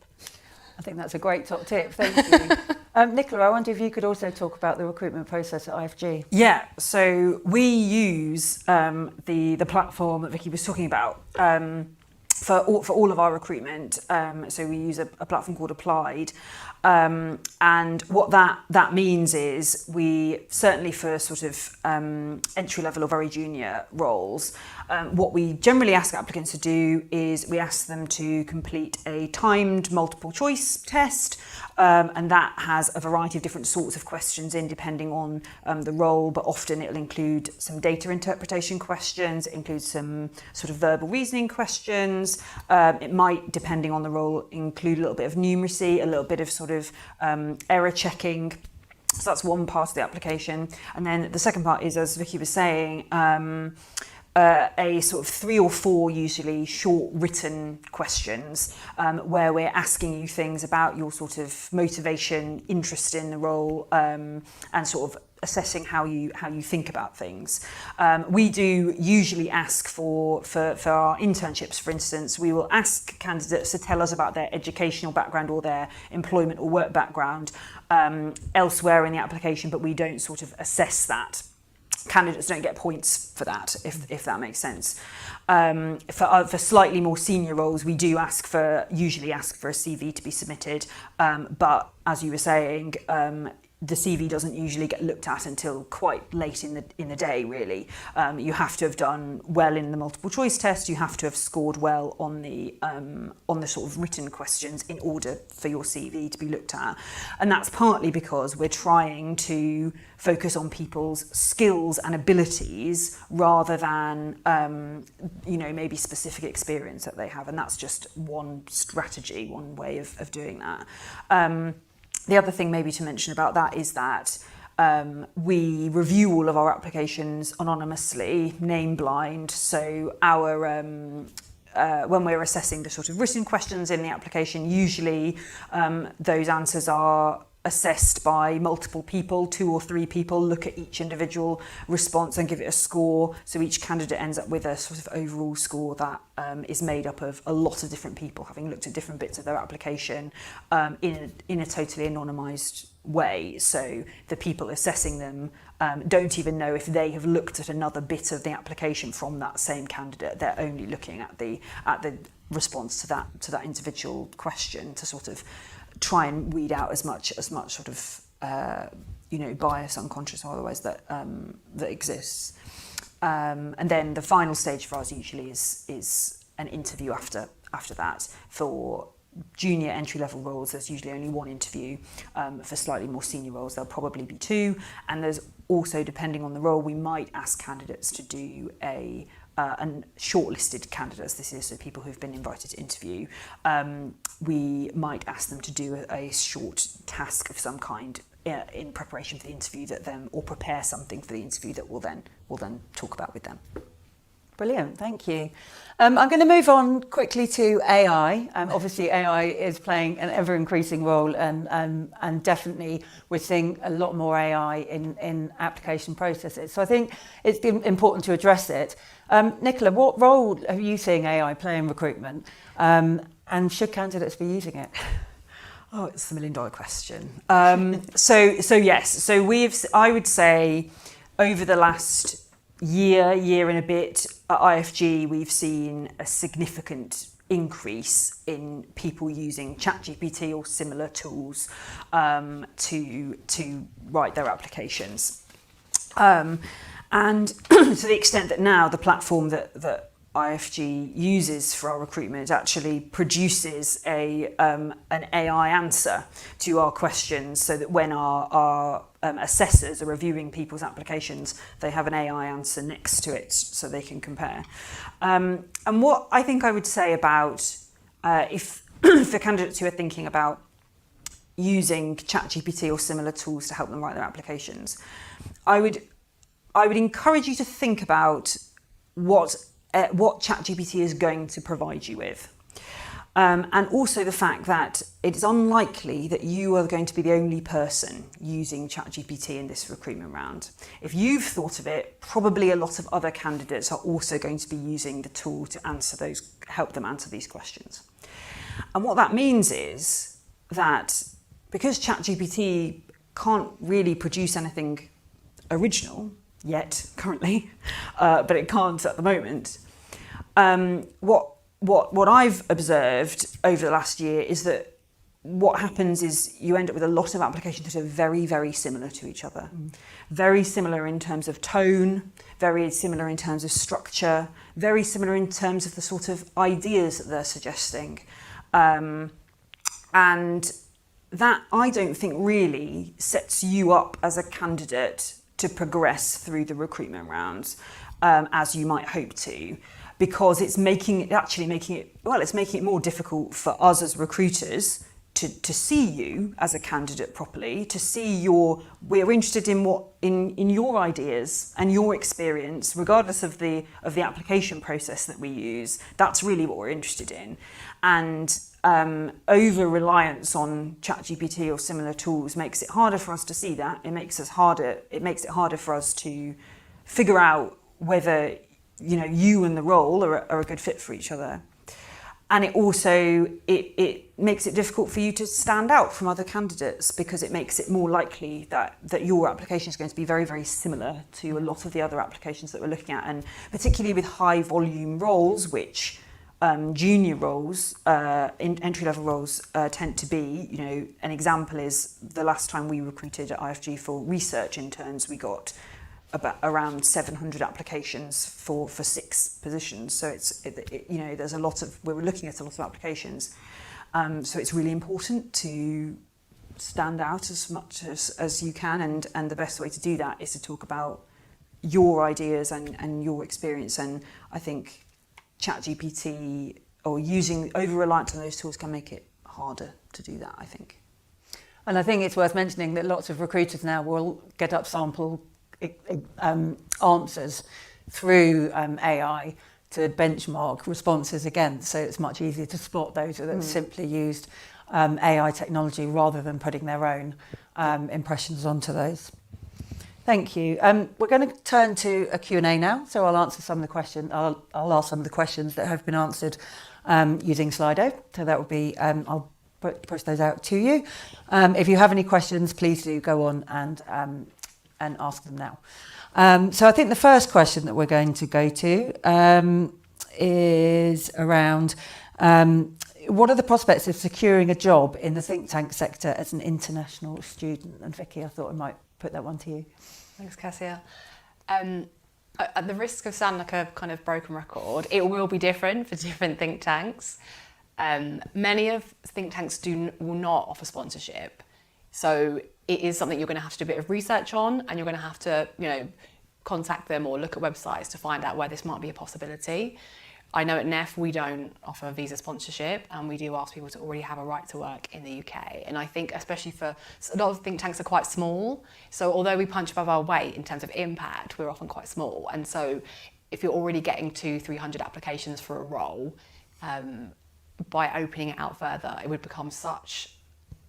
[SPEAKER 12] I think that's a great top tip, thank you. Nicola, I wonder if you could also talk about the recruitment process at IFG.
[SPEAKER 13] Yeah, so we use the platform that Vicky was talking about for all of our recruitment. So we use a platform called Applied. And what that means is we, certainly for sort of entry level or very junior roles, What we generally ask applicants to do is we ask them to complete a timed multiple choice test, and that has a variety of different sorts of questions in depending on the role, but often it'll include some data interpretation questions, it includes some sort of verbal reasoning questions, it might, depending on the role, include a little bit of numeracy, a little bit of sort of error checking. So that's one part of the application. And then the second part is, as Vicky was saying, a sort of 3 or 4 usually short written questions where we're asking you things about your sort of motivation, interest in the role, and sort of assessing how you think about things. We do usually ask for our internships, for instance, we will ask candidates to tell us about their educational background or their employment or work background elsewhere in the application, but we don't sort of assess that. Candidates don't get points for that, if that makes sense. For slightly more senior roles, we do usually ask for a CV to be submitted, but as you were saying, the CV doesn't usually get looked at until quite late in the day, really. You have to have done well in the multiple choice test, you have to have scored well on the sort of written questions in order for your CV to be looked at. And that's partly because we're trying to focus on people's skills and abilities rather than, maybe specific experience that they have. And that's just one strategy, one way of doing that. The other thing maybe to mention about that is that we review all of our applications anonymously, name blind. So when we're assessing the sort of written questions in the application, usually those answers are assessed by multiple people, 2 or 3 people look at each individual response and give it a score. So each candidate ends up with a sort of overall score that is made up of a lot of different people having looked at different bits of their application in a totally anonymised way. So the people assessing them don't even know if they have looked at another bit of the application from that same candidate. They're only looking at the response to that individual question to sort of try and weed out as much sort of bias, unconscious or otherwise, that exists. And then the final stage for us usually is an interview after that. For junior entry-level roles, there's usually only 1 interview. For slightly more senior roles, there'll probably be 2. And there's also, depending on the role, we might ask candidates to do and shortlisted candidates, this is so people who've been invited to interview, we might ask them to do a short task of some kind in preparation for the interview or prepare something for the interview that we'll then talk about with them.
[SPEAKER 12] Brilliant, thank you. I'm going to move on quickly to AI. Obviously, AI is playing an ever-increasing role, and definitely we're seeing a lot more AI in application processes. So I think it's important to address it. Nicola, what role are you seeing AI play in recruitment, and should candidates be using it?
[SPEAKER 13] Oh, it's the $1 million question. So yes, so I would say over the last year and a bit at IFG, we've seen a significant increase in people using ChatGPT or similar tools to write their applications. And to the extent that now the platform that IFG uses for our recruitment actually produces an AI answer to our questions, so that when our assessors are reviewing people's applications, they have an AI answer next to it so they can compare. And what I think I would say about if for candidates who are thinking about using ChatGPT or similar tools to help them write their applications, I would encourage you to think about what ChatGPT is going to provide you with. And also the fact that it's unlikely that you are going to be the only person using ChatGPT in this recruitment round. If you've thought of it, probably a lot of other candidates are also going to be using the tool to help them answer these questions. And what that means is that because ChatGPT can't really produce anything original yet, currently, but it can't at the moment, what I've observed over the last year is that what happens is you end up with a lot of applications that are very, very similar to each other. Very similar in terms of tone, very similar in terms of structure, very similar in terms of the sort of ideas that they're suggesting. And that, I don't think, really sets you up as a candidate to progress through the recruitment rounds as you might hope to, because it's making it more difficult for us as recruiters to see you as a candidate properly, to see we're interested in your ideas and your experience, regardless of the application process that we use. That's really what we're interested in. And over reliance on ChatGPT or similar tools makes it harder for us to see that. It makes it harder for us to figure out whether you and the role are a good fit for each other. And it also it makes it difficult for you to stand out from other candidates, because it makes it more likely that your application is going to be very, very similar to a lot of the other applications that we're looking at, and particularly with high volume roles, which junior roles, entry-level roles tend to be. An example is the last time we recruited at IFG for research interns, we got around 700 applications for 6 positions. So there's we're looking at a lot of applications. So it's really important to stand out as much as you can, and the best way to do that is to talk about your ideas and your experience. And I think ChatGPT or using over-reliance on those tools can make it harder to do that, I think.
[SPEAKER 12] And I think it's worth mentioning that lots of recruiters now will get up sample answers through AI to benchmark responses against, so it's much easier to spot those that simply used AI technology rather than putting their own impressions onto those. Thank you. We're going to turn to a Q&A now, so I'll answer some of the questions. I'll ask some of the questions that have been answered using Slido. So that will be I'll push those out to you. If you have any questions, please do go on and ask them now. So I think the first question that we're going to go to is around what are the prospects of securing a job in the think tank sector as an international student? And Vicky, I thought I might put that one to you.
[SPEAKER 14] Thanks, Cassia. At the risk of sounding like a kind of broken record, it will be different for different think tanks. Many of think tanks will not offer sponsorship. So it is something you're going to have to do a bit of research on, and you're going to have to, contact them or look at websites to find out where this might be a possibility. I know at NEF we don't offer visa sponsorship, and we do ask people to already have a right to work in the UK. And I think especially for a lot of think tanks are quite small, so although we punch above our weight in terms of impact, we're often quite small. And so if you're already getting 200-300 applications for a role, by opening it out further, it would become such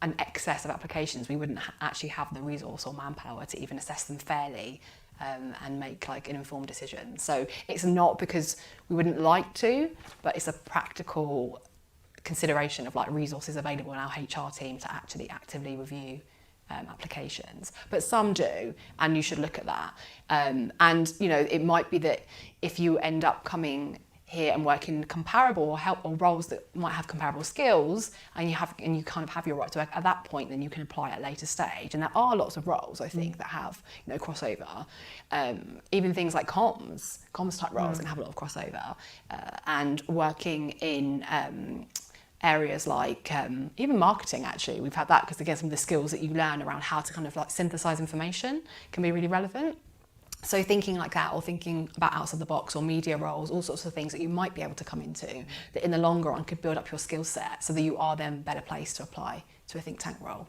[SPEAKER 14] an excess of applications, we wouldn't actually have the resource or manpower to even assess them fairly and make like an informed decision. So it's not because we wouldn't like to, but it's a practical consideration of like resources available in our HR team to actually actively review applications. But some do, and you should look at that. And it might be that if you end up coming here and work in comparable or roles that might have comparable skills, and you kind of have your right to work at that point, then you can apply at a later stage. And there are lots of roles, I think, that have crossover. Even things like comms type roles can have a lot of crossover. And working in areas like even marketing, actually, we've had that, because again, some of the skills that you learn around how to kind of like synthesize information can be really relevant. So thinking like that, or thinking about outside the box, or media roles, all sorts of things that you might be able to come into that in the longer run could build up your skill set so that you are then better placed to apply to a think tank role.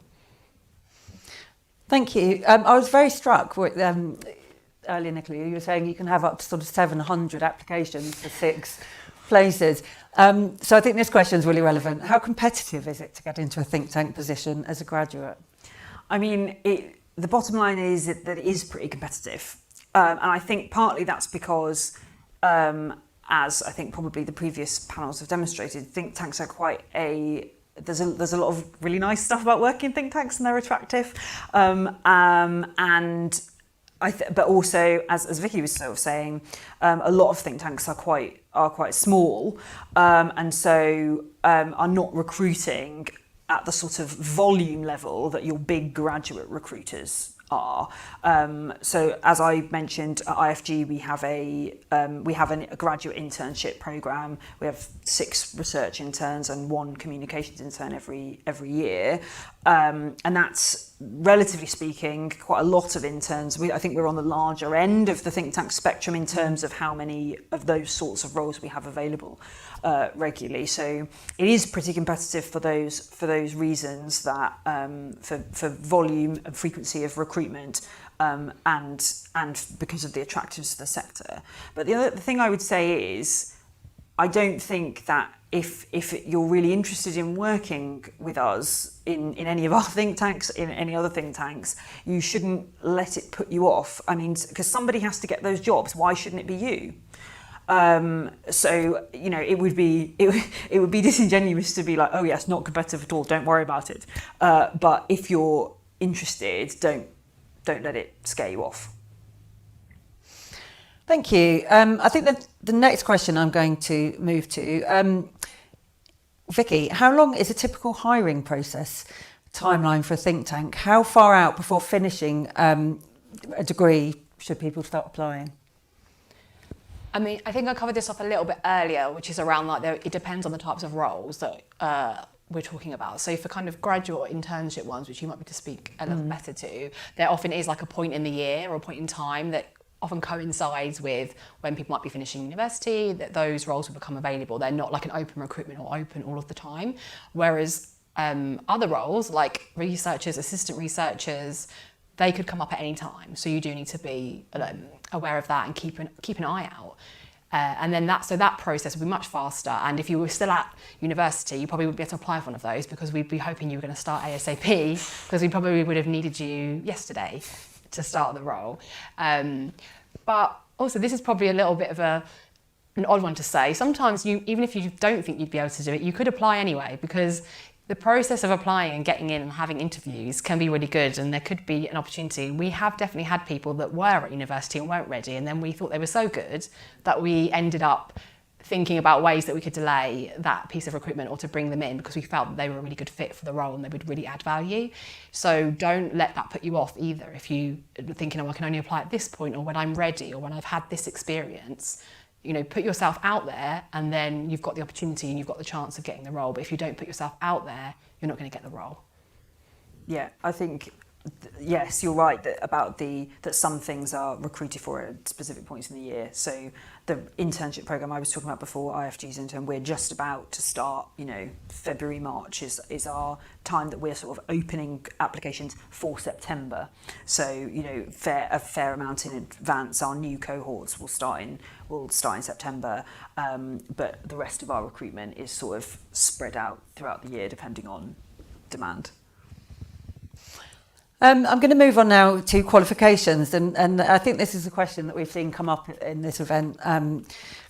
[SPEAKER 12] Thank you. I was very struck with earlier, Nicola, you were saying you can have up to sort of 700 applications for 6 places. So I think this question is really relevant. How competitive is it to get into a think tank position as a graduate?
[SPEAKER 13] I mean, the bottom line is that it is pretty competitive. And I think partly that's because, as I think probably the previous panels have demonstrated, think tanks are quite there's a lot of really nice stuff about working in think tanks, and they're attractive. But also, as Vicky was sort of saying, a lot of think tanks are quite small, and so are not recruiting at the sort of volume level that your big graduate recruiters are. So as I mentioned, at IFG we have a graduate internship program. We have 6 research interns and 1 communications intern every year, and that's, relatively speaking, quite a lot of interns. I think we're on the larger end of the think tank spectrum in terms of how many of those sorts of roles we have available regularly. So it is pretty competitive for those reasons, that for volume and frequency of recruitment, and because of the attractiveness of the sector. But the other thing I would say is, I don't think that if you're really interested in working with us in any of our think tanks, in any other think tanks, you shouldn't let it put you off. I mean, because somebody has to get those jobs. Why shouldn't it be you? So, you know, it would be disingenuous to be like, oh yes, not competitive at all, don't worry about it. But if you're interested, don't let it scare you off.
[SPEAKER 12] Thank you. I think that the next question I'm going to move to, Vicky, how long is a typical hiring process timeline for a think tank? How far out before finishing a degree should people start applying?
[SPEAKER 14] I mean, I think I covered this off a little bit earlier, which is around it depends on the types of roles that we're talking about. So for kind of graduate or internship ones, which you might be to speak a little better to, there often is like a point in the year or a point in time that often coincides with when people might be finishing university, that those roles will become available. They're not like an open recruitment or open all of the time. Whereas other roles like researchers, assistant researchers, they could come up at any time. So you do need to be aware of that and keep an eye out. And then that process will be much faster. And if you were still at university, you probably wouldn't be able to apply for one of those, because we'd be hoping you were going to start ASAP, because we probably would have needed you yesterday to start the role. But also, this is probably a little bit of an odd one to say. Sometimes even if you don't think you'd be able to do it, you could apply anyway, because the process of applying and getting in and having interviews can be really good, and there could be an opportunity. We have definitely had people that were at university and weren't ready, and then we thought they were so good that we ended up thinking about ways that we could delay that piece of recruitment or to bring them in, because we felt that they were a really good fit for the role and they would really add value. So don't let that put you off either. If you are thinking, oh, I can only apply at this point, or when I'm ready, or when I've had this experience, you know, put yourself out there, and then you've got the opportunity and you've got the chance of getting the role. But if you don't put yourself out there, you're not going to get the role.
[SPEAKER 13] Yeah, I think, yes, you're right that some things are recruited for at specific points in the year. So the internship program I was talking about before, IFG's intern, we're just about to start, you know, February, March is our time that we're sort of opening applications for September. So, you know, a fair amount in advance. Our new cohorts will start in September, but the rest of our recruitment is sort of spread out throughout the year depending on demand.
[SPEAKER 12] I'm going to move on now to qualifications, and I think this is a question that we've seen come up in this event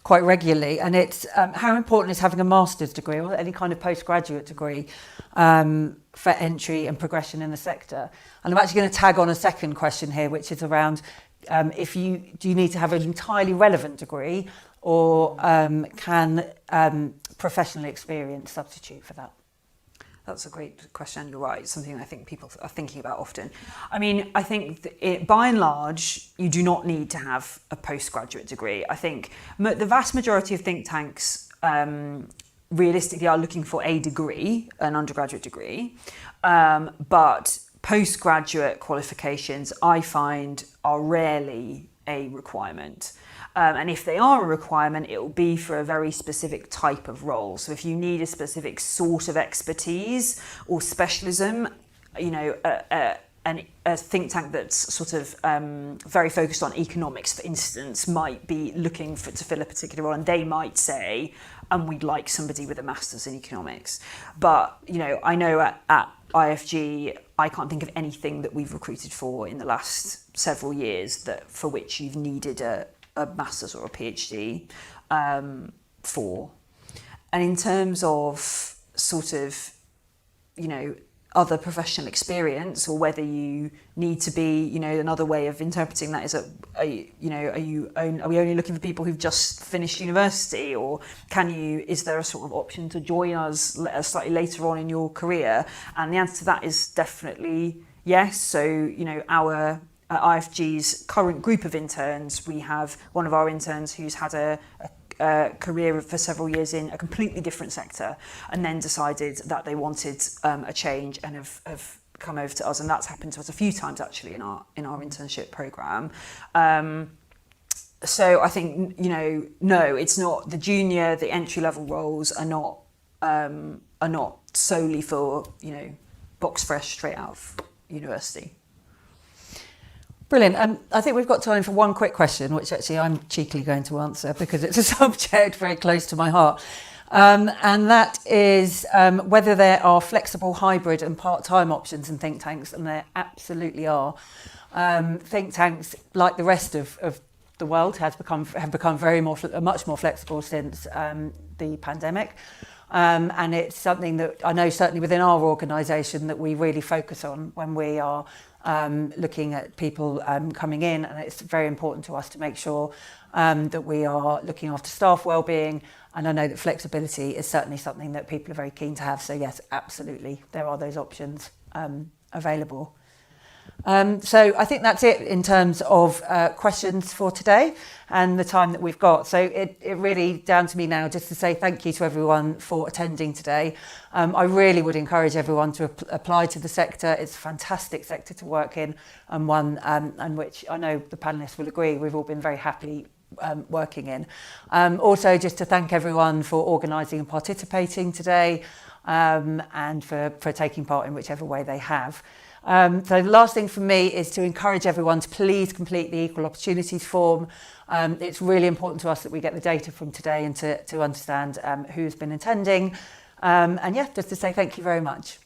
[SPEAKER 12] quite regularly, and it's how important is having a master's degree or any kind of postgraduate degree for entry and progression in the sector. And I'm actually going to tag on a second question here, which is around do you need to have an entirely relevant degree, or can professional experience substitute for that?
[SPEAKER 13] That's a great question. You're right. It's something I think people are thinking about often. I mean, I think by and large, you do not need to have a postgraduate degree. I think the vast majority of think tanks realistically are looking for a degree, an undergraduate degree, but postgraduate qualifications, I find, are rarely a requirement. And if they are a requirement, it will be for a very specific type of role. So if you need a specific sort of expertise or specialism, you know, a think tank that's sort of very focused on economics, for instance, might be looking to fill a particular role, and they might say, and we'd like somebody with a master's in economics. But, you know, I know at IFG, I can't think of anything that we've recruited for in the last several years for which you've needed a master's or a PhD for. And in terms of sort of, you know, other professional experience, or whether you need to be, you know, another way of interpreting that is that, are we only looking for people who've just finished university, or is there a sort of option to join us slightly later on in your career? And the answer to that is definitely yes. So, you know, our IFG's current group of interns, we have one of our interns who's had a career for several years in a completely different sector, and then decided that they wanted a change, and have come over to us, and that's happened to us a few times actually in our internship program. So I think, you know, no, it's not the junior, the entry level roles are not solely for, you know, box fresh straight out of university.
[SPEAKER 12] Brilliant. I think we've got time for one quick question, which actually I'm cheekily going to answer because it's a subject very close to my heart. And that is whether there are flexible, hybrid and part-time options in think tanks, and there absolutely are. Think tanks, like the rest of the world, have become much more flexible since the pandemic. And it's something that I know certainly within our organisation that we really focus on when we are looking at people coming in, and it's very important to us to make sure that we are looking after staff wellbeing, and I know that flexibility is certainly something that people are very keen to have. So yes, absolutely, there are those options available. So I think that's it in terms of questions for today and the time that we've got. So it really down to me now just to say thank you to everyone for attending today. I really would encourage everyone to apply to the sector. It's a fantastic sector to work in, and one and which I know the panellists will agree we've all been very happy working in. Also just to thank everyone for organising and participating today, and for taking part in whichever way they have. So the last thing for me is to encourage everyone to please complete the Equal Opportunities form. It's really important to us that we get the data from today and to understand who's been attending. And yeah, just to say thank you very much.